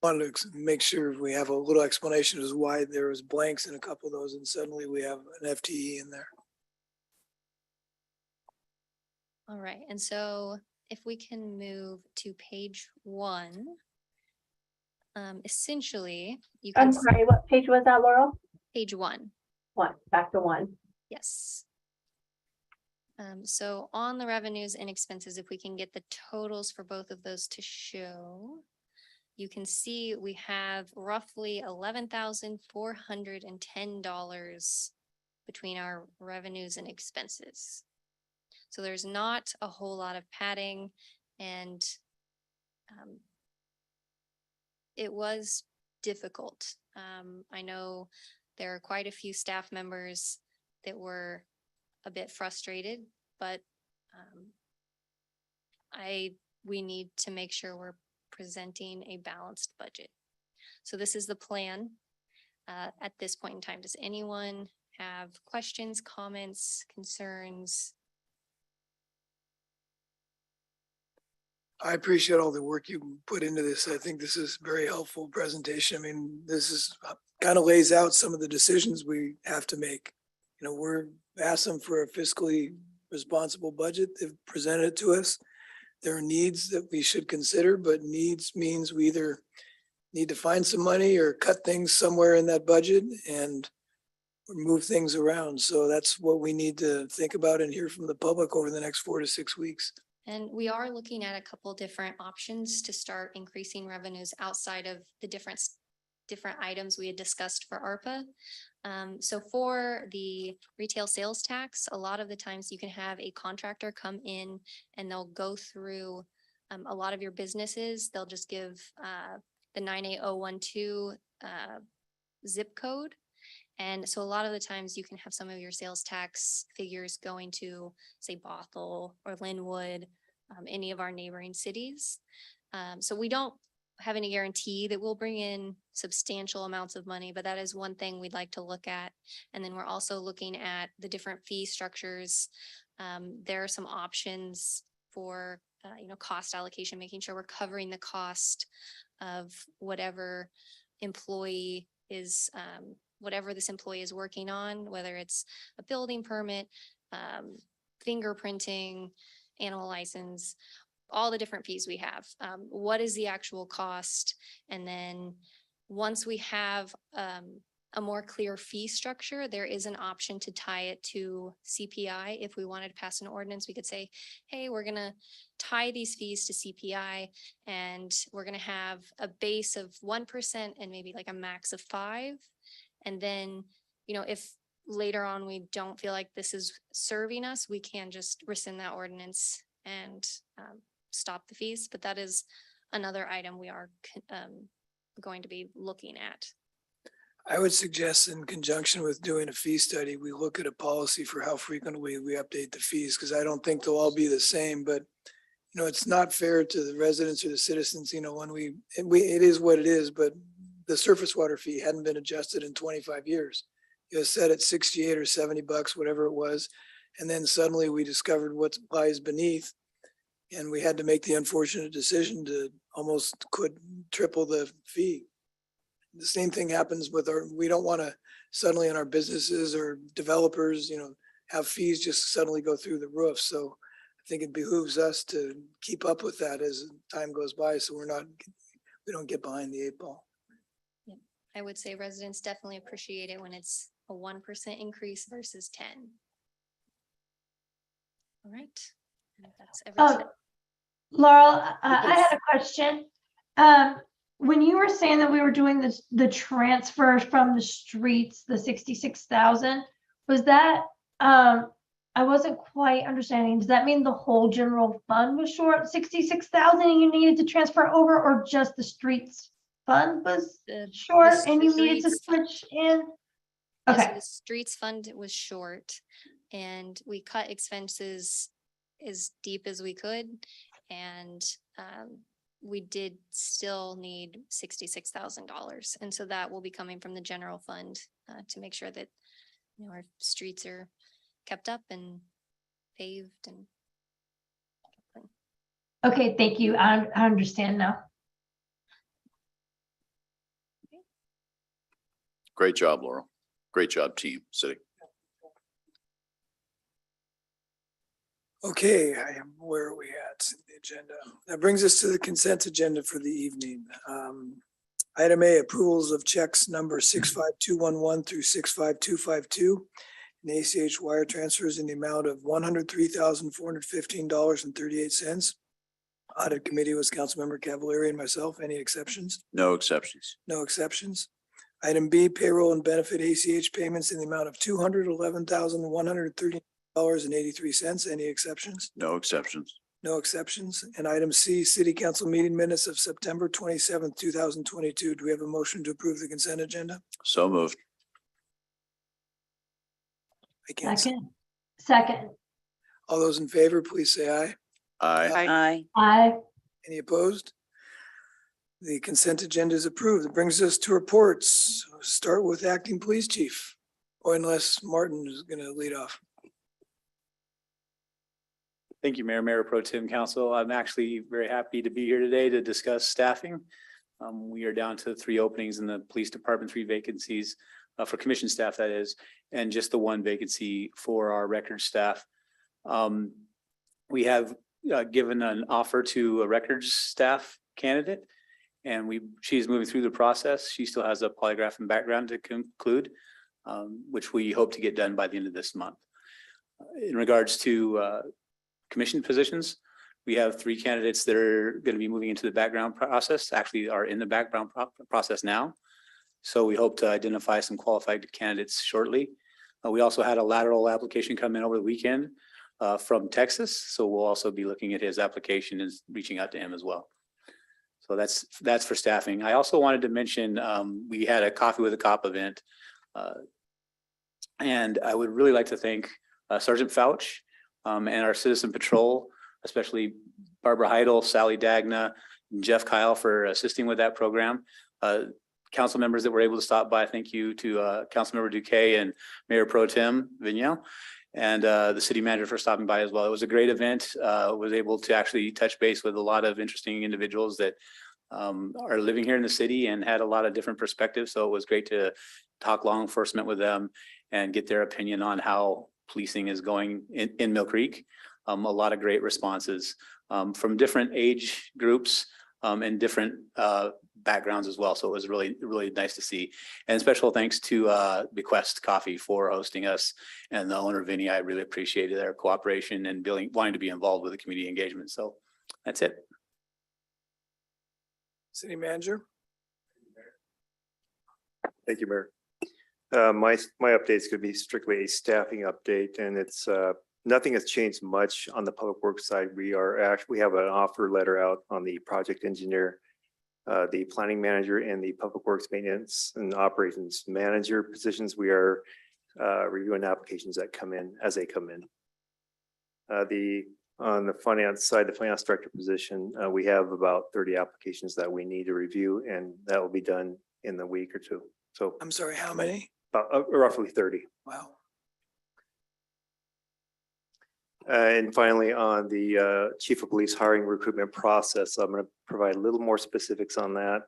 Wanted to make sure we have a little explanation as why there was blanks in a couple of those and suddenly we have an FTE in there. All right, and so if we can move to page 1. Essentially, you can I'm see sorry, what page was that, Laurel? page 1. Back to 1. Yes. So on the revenues and expenses, if we can get the totals for both of those to show, you can see we have roughly $11,410 between our revenues and expenses. So there's not a whole lot of padding and it was difficult. I know there are quite a few staff members that were a bit frustrated, but we need to make sure we're presenting a balanced budget. So this is the plan at this point in time. Does anyone have questions, comments, concerns? I appreciate all the work you put into this. I think this is very helpful presentation. I mean, this is kind of lays out some of the decisions we have to make. You know, we're asking for a fiscally responsible budget. They've presented it to us. There are needs that we should consider, but needs means we either need to find some money or cut things somewhere in that budget and move things around. So that's what we need to think about and hear from the public over the next 4 to 6 weeks. And we are looking at a couple different options to start increasing revenues outside of the different items we had discussed for ARPA. So for the retail sales tax, a lot of the times you can have a contractor come in and they'll go through a lot of your businesses. They'll just give the 98012 zip code. And so a lot of the times you can have some of your sales tax figures going to, say, Bothell or Linwood, any of our neighboring cities. So we don't have any guarantee that we'll bring in substantial amounts of money, but that is one thing we'd like to look at. And then we're also looking at the different fee structures. There are some options for, cost allocation, making sure we're covering the cost of whatever employee is, whatever this employee is working on, whether it's a building permit, fingerprinting, animal license, all the different fees we have. What is the actual cost? And then once we have a more clear fee structure, there is an option to tie it to CPI. If we wanted to pass an ordinance, we could say, hey, we're gonna tie these fees to CPI and we're gonna have a base of 1% and maybe like a max of 5%. And then, if later on we don't feel like this is serving us, we can just rescind that ordinance and stop the fees. But that is another item we are going to be looking at. I would suggest in conjunction with doing a fee study, we look at a policy for how frequently we update the fees, because I don't think they'll all be the same, but it's not fair to the residents or the citizens, when it is what it is, but the surface water fee hadn't been adjusted in 25 years. It was set at 68 or $70, whatever it was. And then suddenly we discovered what lies beneath. And we had to make the unfortunate decision to almost triple the fee. The same thing happens with we don't want to suddenly in our businesses or developers, have fees just suddenly go through the roof. So I think it behooves us to keep up with that as time goes by. So we don't get behind the 8 ball. I would say residents definitely appreciate it when it's a 1% increase versus 10. All right. That's everything. Laurel, I had a question. When you were saying that we were doing the transfer from the streets, the 66,000, was that, I wasn't quite understanding. Does that mean the whole general fund was short 66,000 and you needed to transfer over, or just the streets fund was short and you needed to switch in? Yes, Okay. the streets fund was short and we cut expenses as deep as we could. And we did still need $66,000. And so that will be coming from the general fund to make sure that our streets are kept up and paved and. Okay, thank you. I understand now. Great job, Laurel. Great job, team, city. Okay, where are we at in the agenda? That brings us to the consent agenda for the evening. Item A, approvals of checks number 65211 through 65252. And ACH wire transfers in the amount of $103,415.38. Audit committee was Councilmember Cavallari and myself. Any exceptions? No exceptions. No exceptions. Item B, payroll and benefit ACH payments in the amount of $211,130.83. Any exceptions? No exceptions. No exceptions. And item C, city council meeting minutes of September 27th, 2022. Do we have a motion to approve the consent agenda? So moved. I can't. see. Second. All those in favor, please say aye. Aye. Aye. Any opposed? The consent agenda is approved. It brings us to reports. Start with acting police chief, or unless Martin is going to lead off. Thank you, Mayor, Mayor Pro Tem Council. I'm actually very happy to be here today to discuss staffing. We are down to 3 openings in the police department, 3 vacancies for commission staff, that is, and just the 1 vacancy for our records staff. We have given an offer to a records staff candidate, and she's moving through the process. She still has a polygraph and background to conclude, which we hope to get done by the end of this month. In regards to commission positions, we have 3 candidates that are going to be moving into the background process, actually are in the background process now. So we hope to identify some qualified candidates shortly. We also had a lateral application come in over the weekend from Texas. So we'll also be looking at his application and reaching out to him as well. So that's for staffing. I also wanted to mention, we had a Coffee with a Cop event. And I would really like to thank Sergeant Fouch and our Citizen Patrol, especially Barbara Heidel, Sally Dagna, and Jeff Kyle for assisting with that program. Council members that were able to stop by, thank you to Councilmember Duque and Mayor Pro Tem Vigneault, and the city manager for stopping by as well. It was a great event. Was able to actually touch base with a lot of interesting individuals that are living here in the city and had a lot of different perspectives. So it was great to talk law enforcement with them and get their opinion on how policing is going in Mill Creek. A lot of great responses from different age groups and different backgrounds as well. So it was really, really nice to see. And special thanks to Bequest Coffee for hosting us, and the owner Vinny. I really appreciated their cooperation and wanting to be involved with the community engagement. So that's it. City manager? Thank you, Mayor. My updates could be strictly a staffing update, and it's nothing has changed much on the public works side. We have an offer letter out on the project engineer, the planning manager, and the public works maintenance and operations manager positions. We are reviewing applications that come in as they come in. On the finance side, the finance director position, we have about 30 applications that we need to review, and that will be done in the week or 2. So I'm sorry, how many? roughly 30. Wow. And finally, on the chief of police hiring recruitment process, I'm going to provide a little more specifics on that.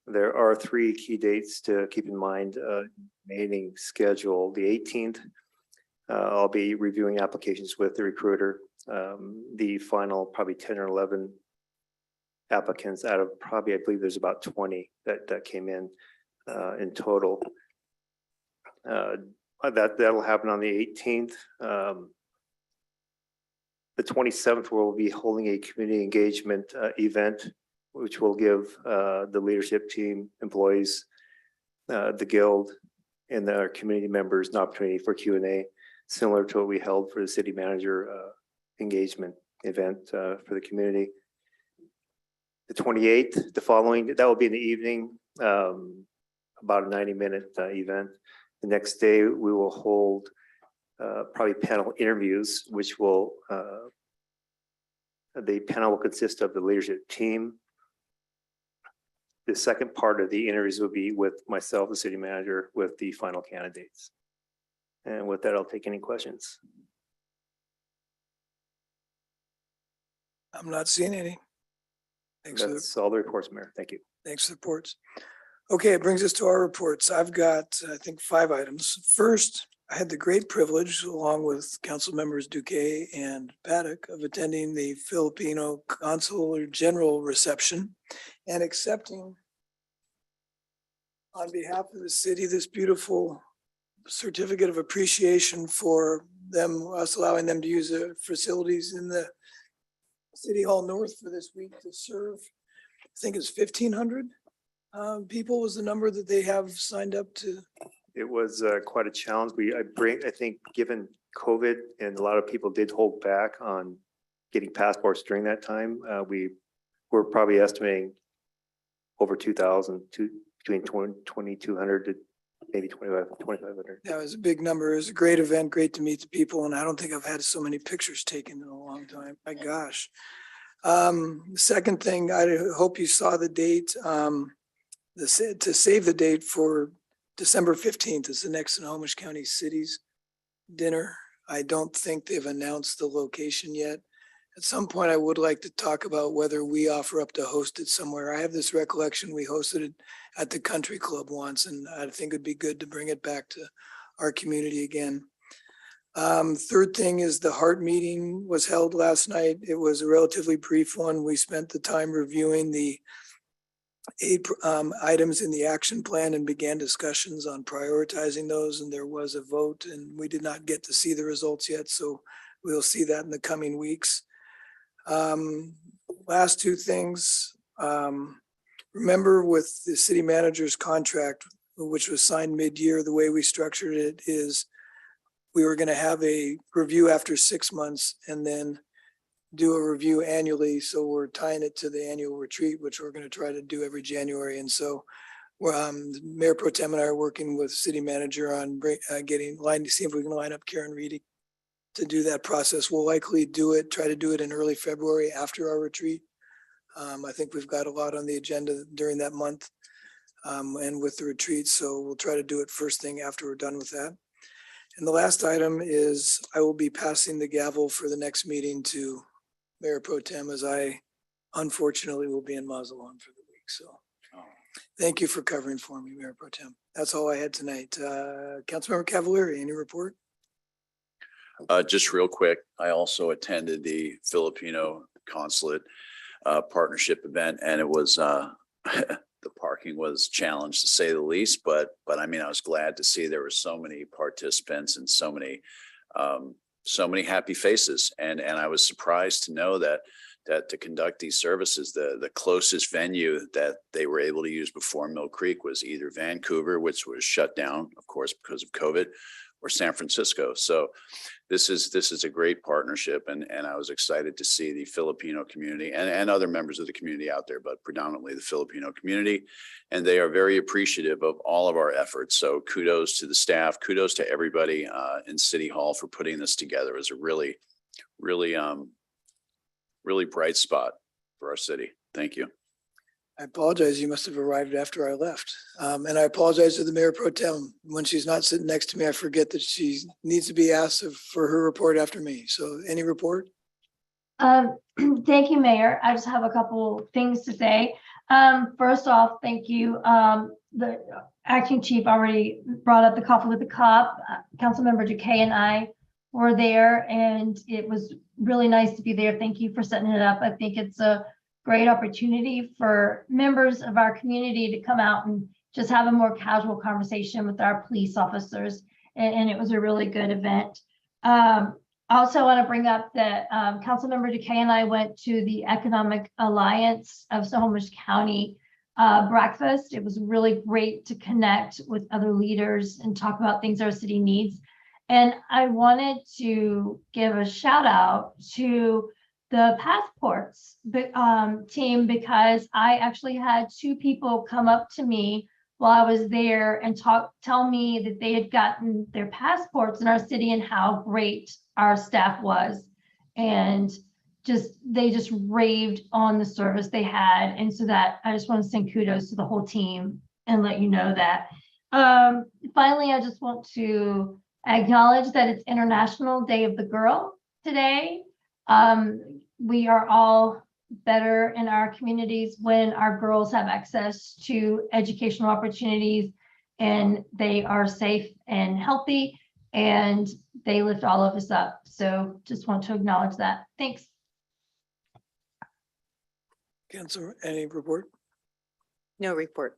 There are 3 key dates to keep in mind. Remaining schedule, the 18th, I'll be reviewing applications with the recruiter. The final probably 10 or 11 applicants out of probably, I believe there's about 20 that came in total. That'll happen on the 18th. The 27th, we'll be holding a community engagement event, which will give the leadership team, employees, the guild, and our community members an opportunity for Q&A, similar to what we held for the city manager engagement event for the community. The 28th, the following, that will be in the evening, about a 90-minute event. The next day, we will hold probably panel interviews, which will, the panel will consist of the leadership team. The second part of the interviews will be with myself, the city manager, with the final candidates. And with that, I'll take any questions. I'm not seeing any. Thanks for the That's all the reports, Mayor. Thank you. Thanks for the reports. Okay, it brings us to our reports. I've got, I think, 5 items. First, I had the great privilege, along with council members Duque and Paddock, of attending the Filipino Consular General reception and accepting on behalf of the city this beautiful certificate of appreciation for us allowing them to use the facilities in the City Hall North for this week to serve. I think it's 1,500 people was the number that they have signed up to. It was quite a challenge. I think given COVID and a lot of people did hold back on getting passports during that time, we were probably estimating over 2,000 to between 2,200 to maybe 2,500. That was a big number. It was a great event, great to meet the people, and I don't think I've had so many pictures taken in a long time. My gosh. Second thing, I hope you saw the date, to save the date for December 15th is the next Snohomish County Cities dinner. I don't think they've announced the location yet. At some point, I would like to talk about whether we offer up to host it somewhere. I have this recollection, we hosted it at the country club once, and I think it'd be good to bring it back to our community again. Third thing is the heart meeting was held last night. It was a relatively brief one. We spent the time reviewing the 8 items in the action plan and began discussions on prioritizing those, and there was a vote, and we did not get to see the results yet, so we'll see that in the coming weeks. Last 2 things. Remember with the city manager's contract, which was signed mid-year, the way we structured it is we were going to have a review after 6 months and then do a review annually. So we're tying it to the annual retreat, which we're going to try to do every January. And so Mayor Pro Tem and I are working with city manager on getting line to see if we can line up Karen Reedy to do that process. We'll likely try to do it in early February after our retreat. I think we've got a lot on the agenda during that month and with the retreat. So we'll try to do it first thing after we're done with that. And the last item is I will be passing the gavel for the next meeting to Mayor Pro Tem, as I unfortunately will be in Mazatlan for the week. So thank you for covering for me, Mayor Pro Tem. That's all I had tonight. Councilmember Cavalieri, any report? Just real quick, I also attended the Filipino consulate partnership event, and it was the parking was challenged to say the least, but I mean, I was glad to see there were so many participants and so many happy faces. And I was surprised to know that to conduct these services, the closest venue that they were able to use before Mill Creek was either Vancouver, which was shut down, of course, because of COVID, or San Francisco. So this is a great partnership, and I was excited to see the Filipino community and other members of the community out there, but predominantly the Filipino community. And they are very appreciative of all of our efforts. So kudos to the staff, kudos to everybody in City Hall for putting this together. It was a really bright spot for our city. Thank you. I apologize. You must have arrived after I left. And I apologize to the Mayor Pro Tem. When she's not sitting next to me, I forget that she needs to be asked for her report after me. So any report? Thank you, Mayor. I just have a couple things to say. First off, thank you. The acting chief already brought up the coffee with the cop. Councilmember Decay and I were there, and it was really nice to be there. Thank you for setting it up. I think it's a great opportunity for members of our community to come out and just have a more casual conversation with our police officers. And it was a really good event. I also want to bring up that Councilmember Decay and I went to the Economic Alliance of Snohomish County breakfast. It was really great to connect with other leaders and talk about things our city needs. And I wanted to give a shout out to the passports team, because I actually had 2 people come up to me while I was there and tell me that they had gotten their passports in our city and how great our staff was. And they just raved on the service they had. And so that I just want to send kudos to the whole team and let you know that. Finally, I just want to acknowledge that it's International Day of the Girl today. We are all better in our communities when our girls have access to educational opportunities and they are safe and healthy, and they lift all of us up. So just want to acknowledge that. Thanks. Councilor, any report? No report.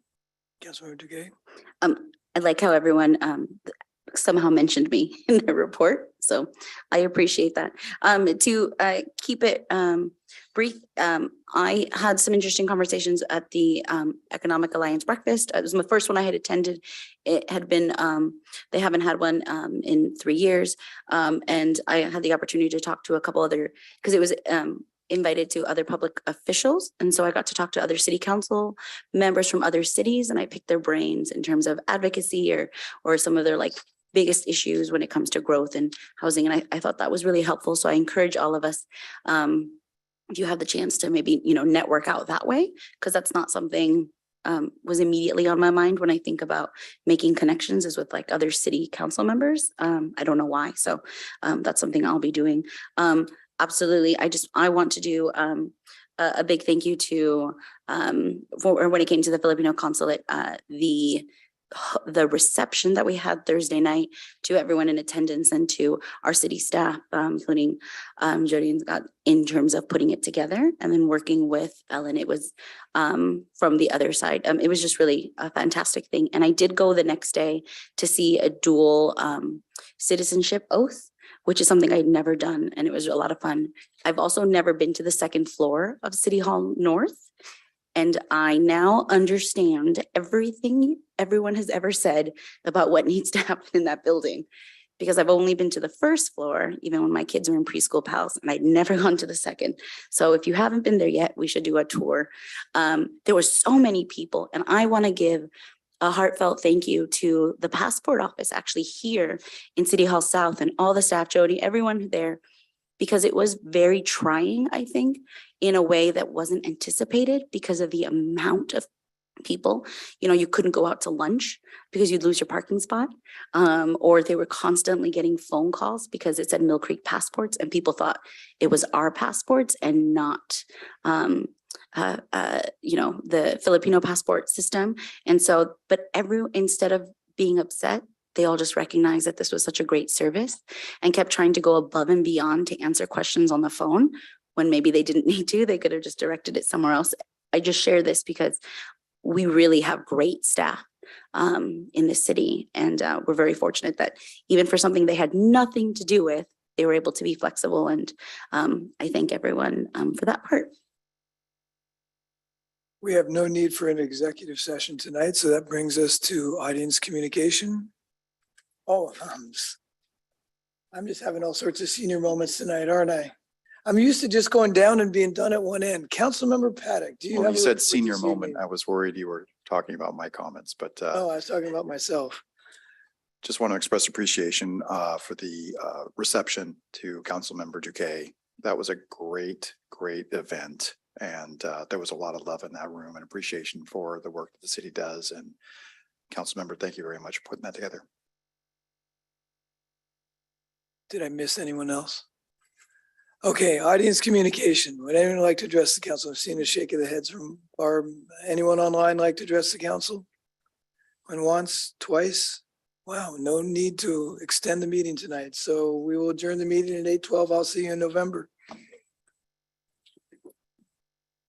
Councilmember Decay? I like how everyone somehow mentioned me in the report, so I appreciate that. To keep it brief, I had some interesting conversations at the Economic Alliance breakfast. It was the first one I had attended. It had been, they haven't had one in 3 years, and I had the opportunity to talk to a couple other, because it was invited to other public officials. And so I got to talk to other city council members from other cities, and I picked their brains in terms of advocacy or some of their biggest issues when it comes to growth and housing. And I thought that was really helpful. So I encourage all of us, if you have the chance to maybe, network out that way, because that's not something was immediately on my mind when I think about making connections is with other city council members. I don't know why. So that's something I'll be doing. Absolutely. I want to do a big thank you to for when it came to the Filipino consulate, the reception that we had Thursday night, to everyone in attendance and to our city staff, including Jody and Scott, in terms of putting it together and then working with Ellen. It was from the other side. It was just really a fantastic thing. And I did go the next day to see a dual citizenship oath, which is something I'd never done, and it was a lot of fun. I've also never been to the second floor of City Hall North, and I now understand everything everyone has ever said about what needs to happen in that building, because I've only been to the first floor, even when my kids were in preschool pals, and I'd never gone to the second. So if you haven't been there yet, we should do a tour. There were so many people, and I want to give a heartfelt thank you to the passport office actually here in City Hall South and all the staff, Jody, everyone there, because it was very trying, I think, in a way that wasn't anticipated because of the amount of people. You know, you couldn't go out to lunch because you'd lose your parking spot, or they were constantly getting phone calls because it said Mill Creek passports and people thought it was our passports and not the Filipino passport system. And so, but instead of being upset, they all just recognized that this was such a great service and kept trying to go above and beyond to answer questions on the phone when maybe they didn't need to. They could have just directed it somewhere else. I just share this because we really have great staff in the city. And we're very fortunate that even for something they had nothing to do with, they were able to be flexible. And I thank everyone for that part. We have no need for an executive session tonight, so that brings us to audience communication. Oh, I'm just having all sorts of senior moments tonight, aren't I? I'm used to just going down and being done at one end. Councilmember Paddock, do you When have? you a said report senior this moment, evening? I was worried you were talking about my comments, but Oh, I was talking about myself. just want to express appreciation for the reception to Councilmember Duque. That was a great event. And there was a lot of love in that room and appreciation for the work that the city does. And Councilmember, thank you very much for putting that together. Did I miss anyone else? Okay, audience communication. Would anyone like to address the council? I've seen a shake of the heads from Barb. Anyone online like to address the council? Going once, twice? Wow, no need to extend the meeting tonight. So we will adjourn the meeting at 8:12. I'll see you in November.